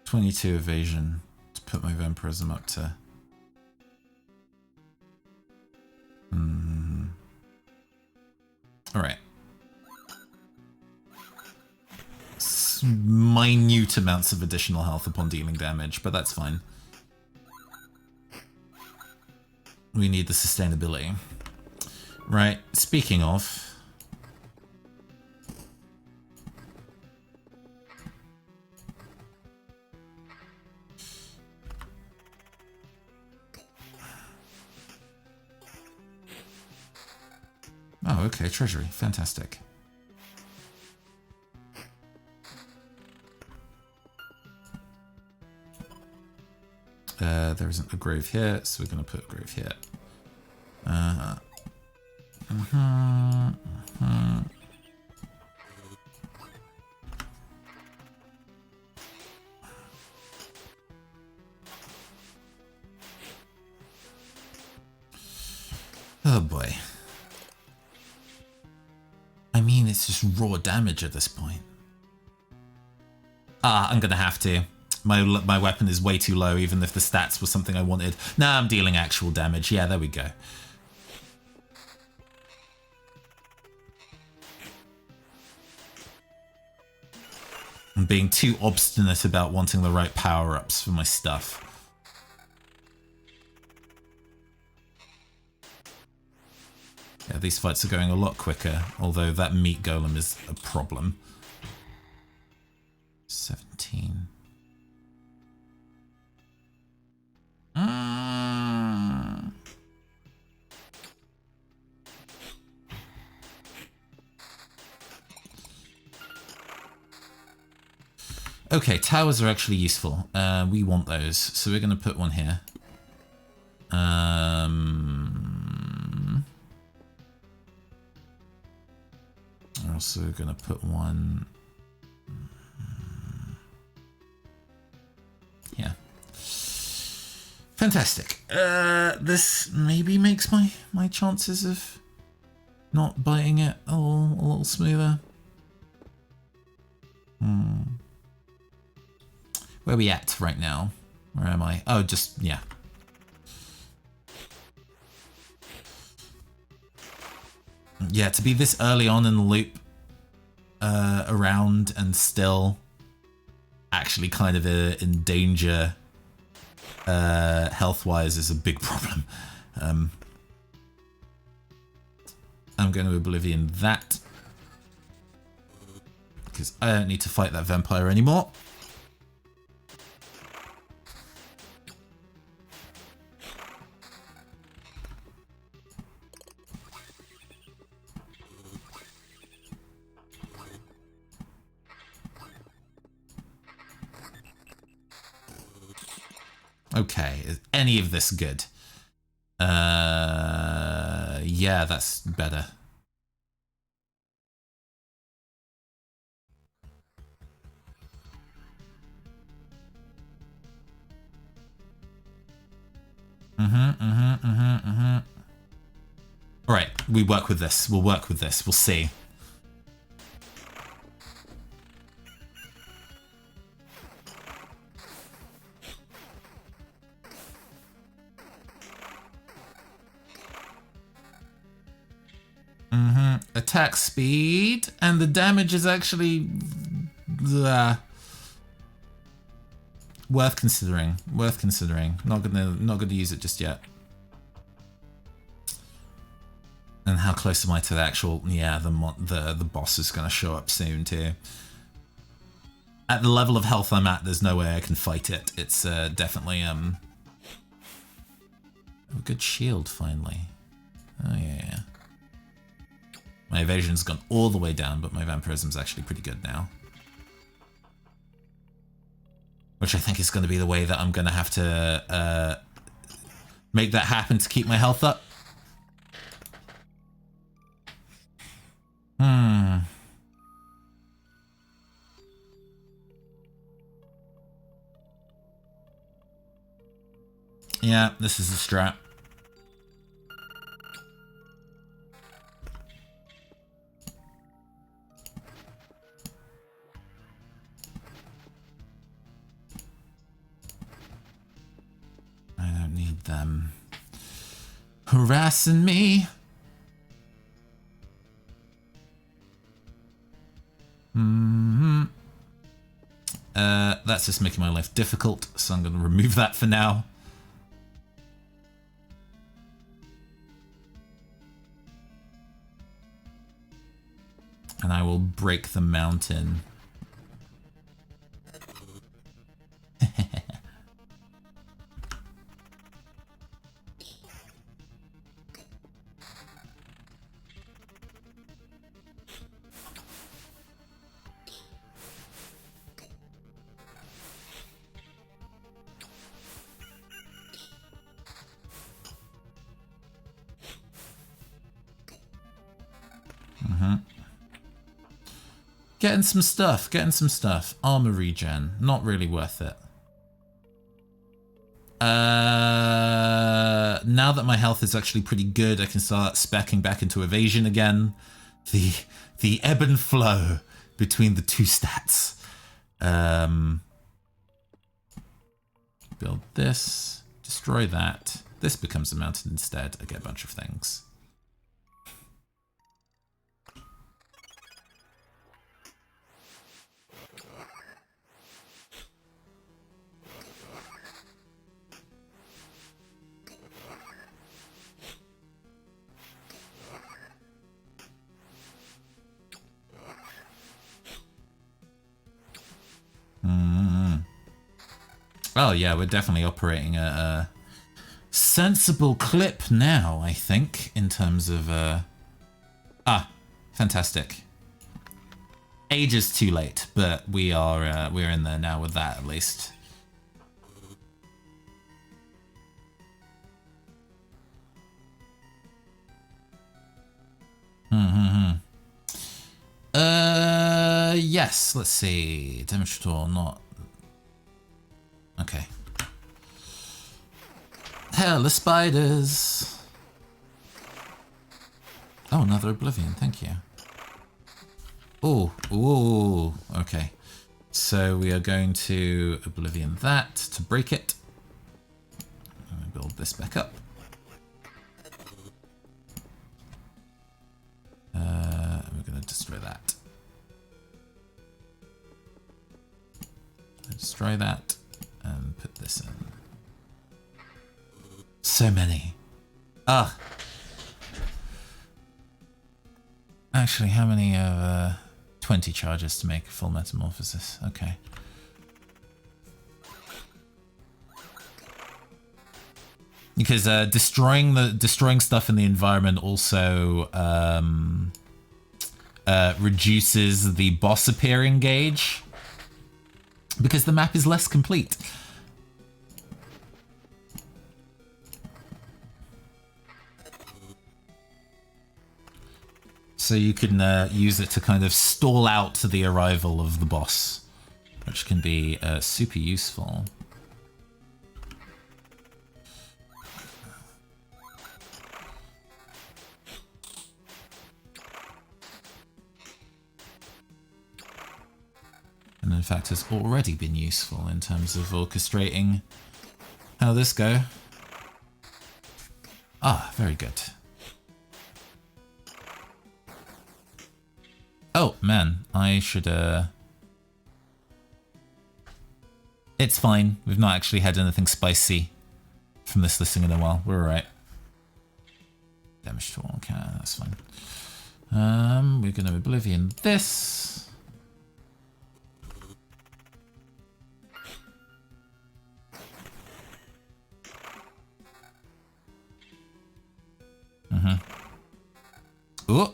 .22 evasion to put my vampirism up to. All right. Minute amounts of additional health upon dealing damage, but that's fine. We need the sustainability. Right, speaking of... Oh, okay, treasury. Fantastic. There isn't a grave here, so we're going to put a grave here. Oh boy. I mean, it's just raw damage at this point. I'm gonna have to. My weapon is way too low, even if the stats was something I wanted. Nah, I'm dealing actual damage. Yeah, there we go. I'm being too obstinate about wanting the right power-ups for my stuff. Yeah, these fights are going a lot quicker, although that meat golem is a problem. 17. Okay, towers are actually useful. We want those, so we're going to put one here. We're also going to put one here. Fantastic. This maybe makes my chances of not biting it a little smoother. Where are we at right now? Where am I? Oh, just, yeah. Yeah, to be this early on in the loop around and still actually kind of in danger health-wise is a big problem. I'm going to Oblivion that because I don't need to fight that vampire anymore. Okay, is any of this good? Yeah, that's better. All right, we work with this. We'll work with this. We'll see. Attack speed and the damage is actually worth considering. Worth considering. Not gonna use it just yet. And how close am I to the actual? Yeah, the boss is gonna show up soon too. At the level of health I'm at, there's no way I can fight it. It's definitely a good shield finally. Oh yeah. My evasion's gone all the way down, but my vampirism's actually pretty good now. Which I think is going to be the way that I'm going to have to make that happen to keep my health up. Yeah, this is the strat. I don't need them harassing me. That's just making my life difficult, so I'm going to remove that for now. And I will break the mountain. Getting some stuff. Armor regen, not really worth it. Now that my health is actually pretty good, I can start speccing back into evasion again. The ebb and flow between the two stats. Build this, destroy that. This becomes a mountain instead. I get a bunch of things. Oh yeah, we're definitely operating at a sensible clip now, I think, in terms of... fantastic. ages too late, but we're in there now with that at least. Yes, let's see. Demonstrator, not... Okay. Hell, the spiders! Oh, another Oblivion, thank you. Oh, ooh, okay. So we are going to Oblivion that to break it. I'm gonna build this back up. We're gonna destroy that. Destroy that and put this in. So many. Ah. Actually, how many of 20 charges to make a full metamorphosis? Okay. Because destroying stuff in the environment also reduces the boss appearing gauge. Because the map is less complete. So you can use it to kind of stall out the arrival of the boss, which can be super useful. And in fact has already been useful in terms of orchestrating how this go. Ah, very good. Oh man, I should It's fine. We've not actually had anything spicy from this listing in a while. We're alright. Damage to all, okay, that's fine. We're gonna Oblivion this. Oh!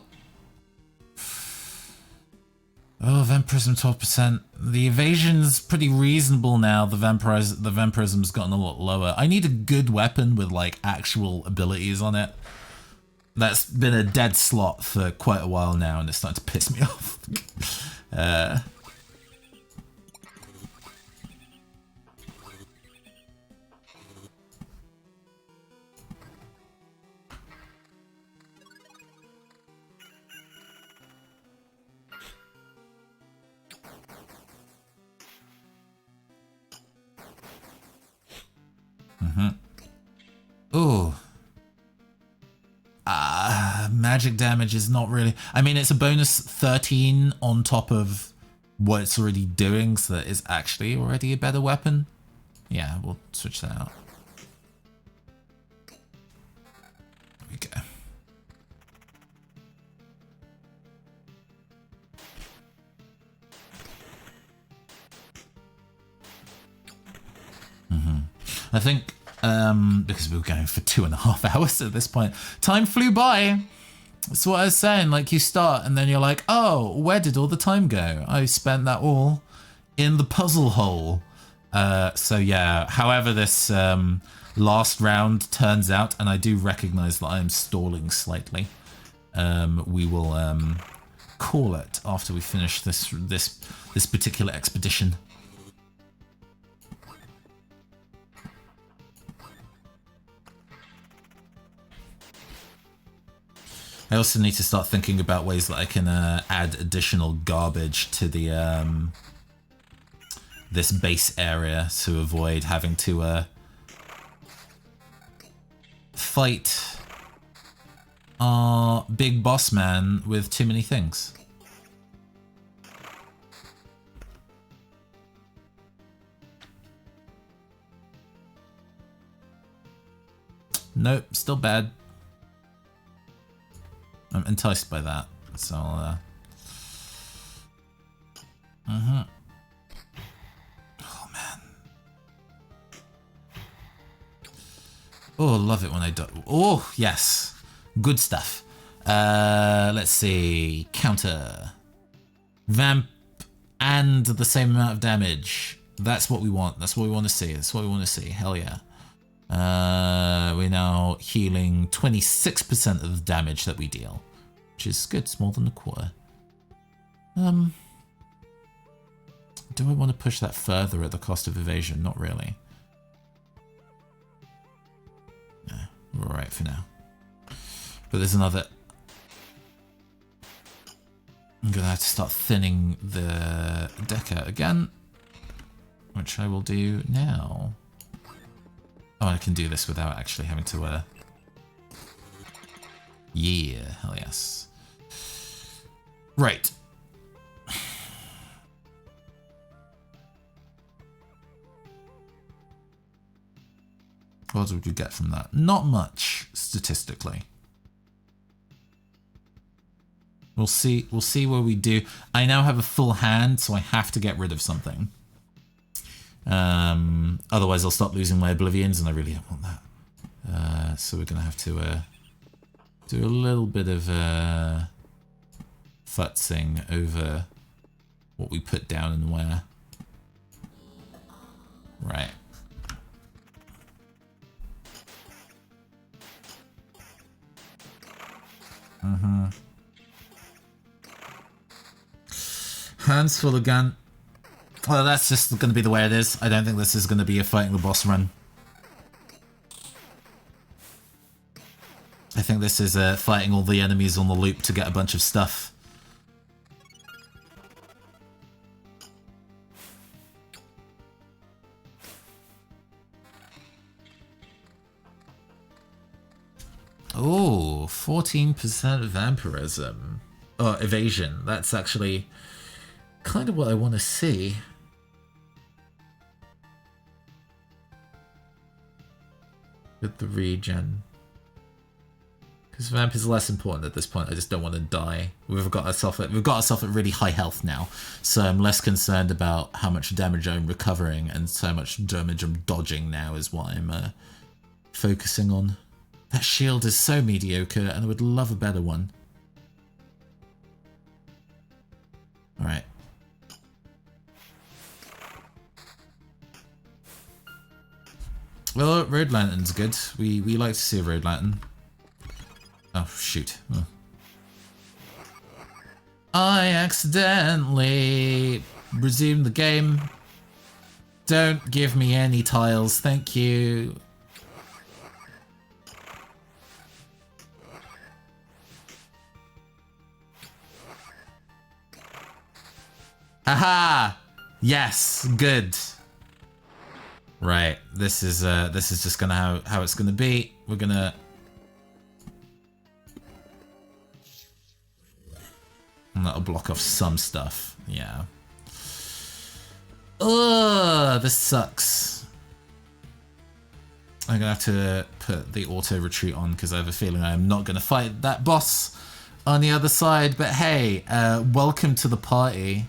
Oh, Vampirism 12%. The evasion's pretty reasonable now. The Vampirism's gotten a lot lower. I need a good weapon with, like, actual abilities on it. That's been a dead slot for quite a while now, and it's starting to piss me off. Ooh. Magic damage is not really... I mean, it's a bonus 13 on top of what it's already doing, so that is actually already a better weapon. Yeah, we'll switch that out. There we go. I think... because we were going for 2.5 hours at this point. Time flew by. That's what I was saying. Like, you start and then you're like, oh, where did all the time go? I spent that all in the puzzle hole. So yeah, however this last round turns out, and I do recognize that I am stalling slightly, we will call it after we finish this particular expedition. I also need to start thinking about ways that I can add additional garbage to the this base area to avoid having to fight our big boss man with too many things. Nope, still bad. I'm enticed by that, so oh man. Oh, love it when I do. Oh, yes. Good stuff. Let's see. Counter. Vamp and the same amount of damage. That's what we want. That's what we want to see. That's what we want to see. Hell yeah. We're now healing 26% of the damage that we deal, which is good. It's more than a quarter. Do I want to push that further at the cost of evasion? Not really. No, we're alright for now. But there's another... I'm gonna have to start thinning the deck out again, which I will do now. Oh, I can do this without actually having to, Yeah, hell yes. Right. What would you get from that? Not much, statistically. We'll see where we do. I now have a full hand, so I have to get rid of something. Otherwise I'll stop losing my oblivions, and I really don't want that. So we're gonna have to do a little bit of futzing over what we put down and where. Right. Hands full again. Well, that's just going to be the way it is. I don't think this is going to be a fighting the boss run. I think this is fighting all the enemies on the loop to get a bunch of stuff. Oh, 14% vampirism. Oh, evasion. That's actually kind of what I want to see. With the regen. Because vamp is less important at this point. I just don't want to die. We've got ourselves at really high health now. So I'm less concerned about how much damage I'm recovering and so much damage I'm dodging now is what I'm focusing on. That shield is so mediocre and I would love a better one. Alright. Well, Road Lantern's good. We like to see a Road Lantern. Oh, shoot. Oh. I accidentally resumed the game. Don't give me any tiles, thank you. Aha! Yes, good. Right, this is just gonna how it's gonna be. We're gonna and that'll block off some stuff. Yeah. Ugh, this sucks. I'm gonna have to put the auto retreat on because I have a feeling I am not gonna fight that boss on the other side. But hey, welcome to the party.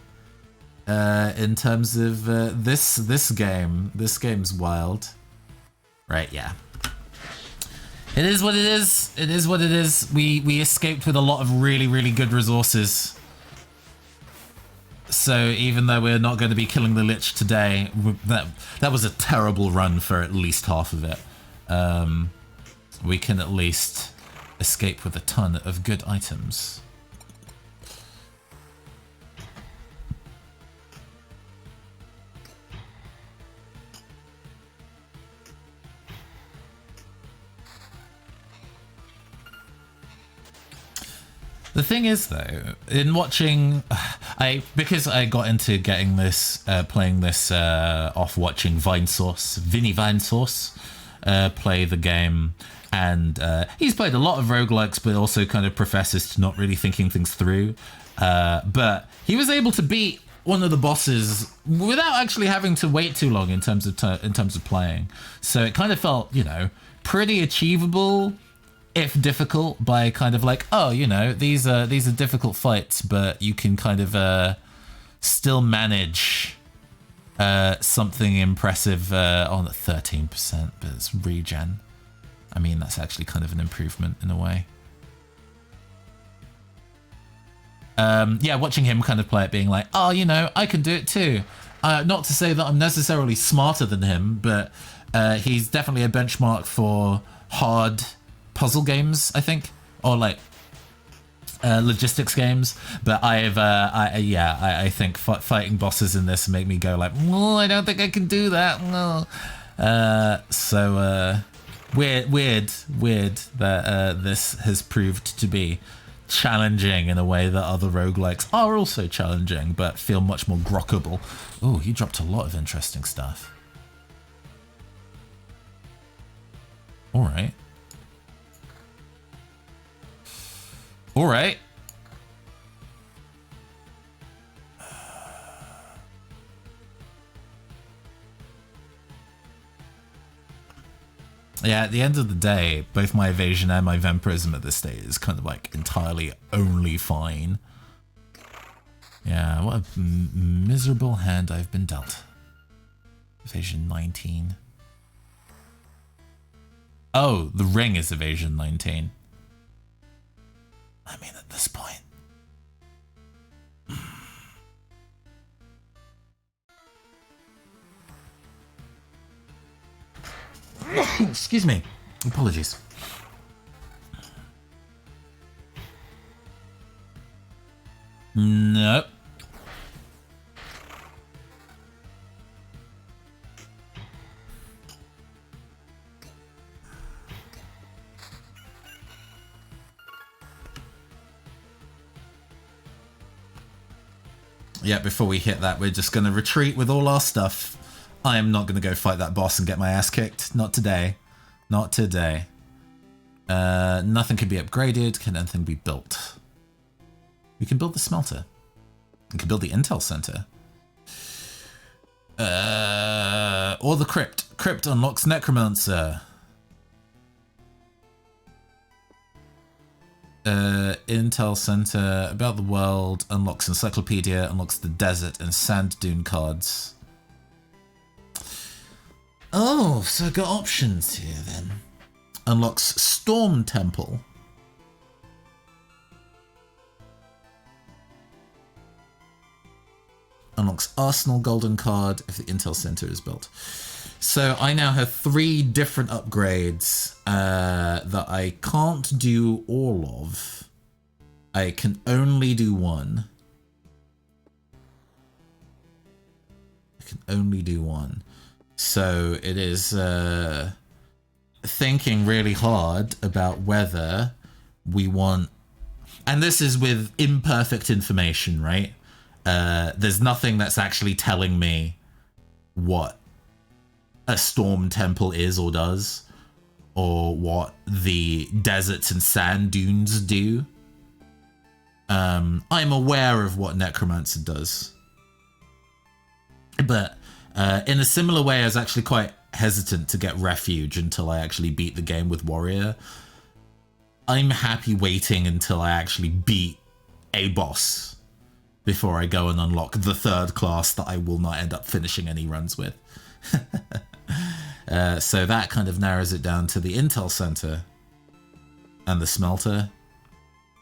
In terms of this game. This game's wild. Right, yeah. It is what it is. It is what it is. We escaped with a lot of really, really good resources. So even though we're not going to be killing the Lich today, that was a terrible run for at least half of it. We can at least escape with a ton of good items. The thing is, though, in watching, because I got into getting this, playing this off watching Vinny Vinesauce play the game, and he's played a lot of roguelikes, but also kind of professes to not really thinking things through. But he was able to beat one of the bosses without actually having to wait too long in terms of playing. So it kind of felt, you know, pretty achievable. If difficult, by kind of like, oh, you know, these are difficult fights, but you can kind of still manage something impressive on 13%, but it's regen. I mean, that's actually kind of an improvement in a way. Yeah, watching him kind of play it, being like, oh, you know, I can do it too. Not to say that I'm necessarily smarter than him, but he's definitely a benchmark for hard puzzle games, I think, or like logistics games. But I think fighting bosses in this make me go like, oh, I don't think I can do that. No. Weird that this has proved to be challenging in a way that other roguelikes are also challenging, but feel much more grokkable. Oh, you dropped a lot of interesting stuff. All right. All right. Yeah, at the end of the day, both my evasion and my vampirism at this stage is kind of like entirely only fine. Yeah, what a miserable hand I've been dealt. Evasion 19. Oh, the ring is evasion 19. I mean, at this point. Excuse me. Apologies. Nope. Yeah, before we hit that, we're just going to retreat with all our stuff. I am not going to go fight that boss and get my ass kicked. Not today. Not today. Nothing can be upgraded. Can anything be built? We can build the smelter. We can build the intel center. Or the crypt. Crypt unlocks necromancer. Intel center, about the world, unlocks encyclopedia, unlocks the desert and sand dune cards. Oh, so I got options here then. Unlocks Storm Temple. Unlocks Arsenal Golden Card if the Intel Center is built. So I now have 3 different upgrades that I can't do all of. I can only do one. I can only do one. So it is thinking really hard about whether we want... And this is with imperfect information, right? There's nothing that's actually telling me what a storm temple is or does, or what the deserts and sand dunes do. I'm aware of what Necromancer does. But in a similar way, I was actually quite hesitant to get Refuge until I actually beat the game with Warrior. I'm happy waiting until I actually beat a boss before I go and unlock the 3rd class that I will not end up finishing any runs with. So that kind of narrows it down to the Intel Center and the Smelter.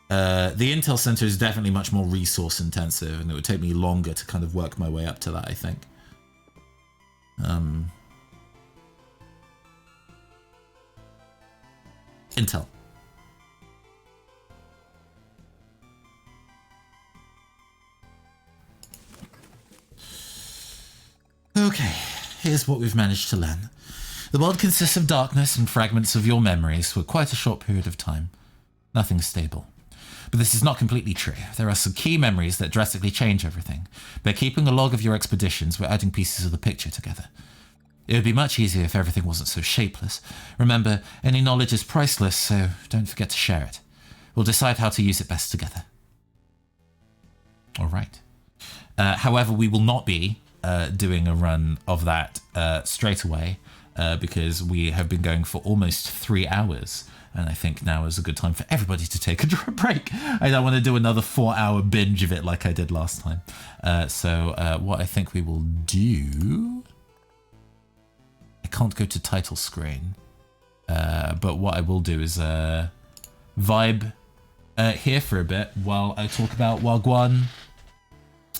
The Intel Center is definitely much more resource intensive, and it would take me longer to kind of work my way up to that, I think. Intel. Okay, here's what we've managed to learn. The world consists of darkness and fragments of your memories for quite a short period of time. Nothing stable. But this is not completely true. There are some key memories that drastically change everything. By keeping a log of your expeditions, we're adding pieces of the picture together. It would be much easier if everything wasn't so shapeless. Remember, any knowledge is priceless, so don't forget to share it. We'll decide how to use it best together. All right. However, we will not be doing a run of that straight away because we have been going for almost 3 hours. And I think now is a good time for everybody to take a break. I don't want to do another 4-hour binge of it like I did last time. So what I think we will do... I can't go to title screen. But what I will do is vibe here for a bit while I talk about Wagwan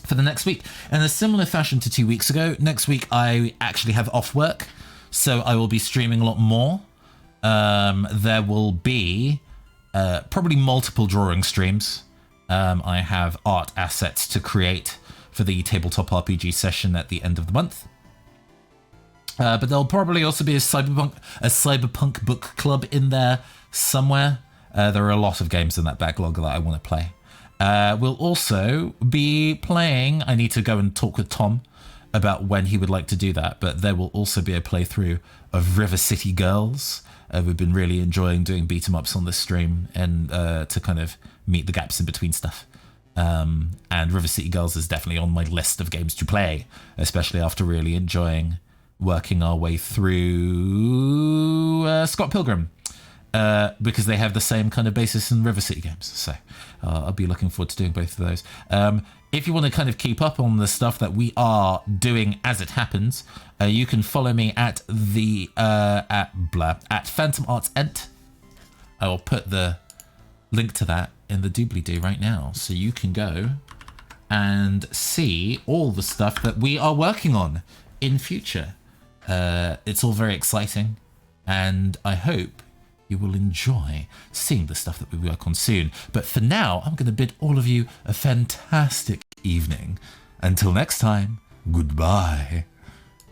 for the next week. In a similar fashion to 2 weeks ago, next week I actually have off work, so I will be streaming a lot more. There will be probably multiple drawing streams. I have art assets to create for the tabletop RPG session at the end of the month. But there'll probably also be a cyberpunk book club in there somewhere. There are a lot of games in that backlog that I want to play. We'll also be playing, I need to go and talk with Tom about when he would like to do that, but there will also be a playthrough of River City Girls. We've been really enjoying doing beat 'em ups on this stream and to kind of meet the gaps in between stuff. And River City Girls is definitely on my list of games to play, especially after really enjoying working our way through Scott Pilgrim, because they have the same kind of basis in River City games. So I'll be looking forward to doing both of those. If you want to kind of keep up on the stuff that we are doing as it happens, you can follow me at the at Phantom Arts Ent. I will put the link to that in the doobly-doo right now, so you can go and see all the stuff that we are working on in future. It's all very exciting, and I hope you will enjoy seeing the stuff that we work on soon. But for now, I'm going to bid all of you a fantastic evening. Until next time, goodbye.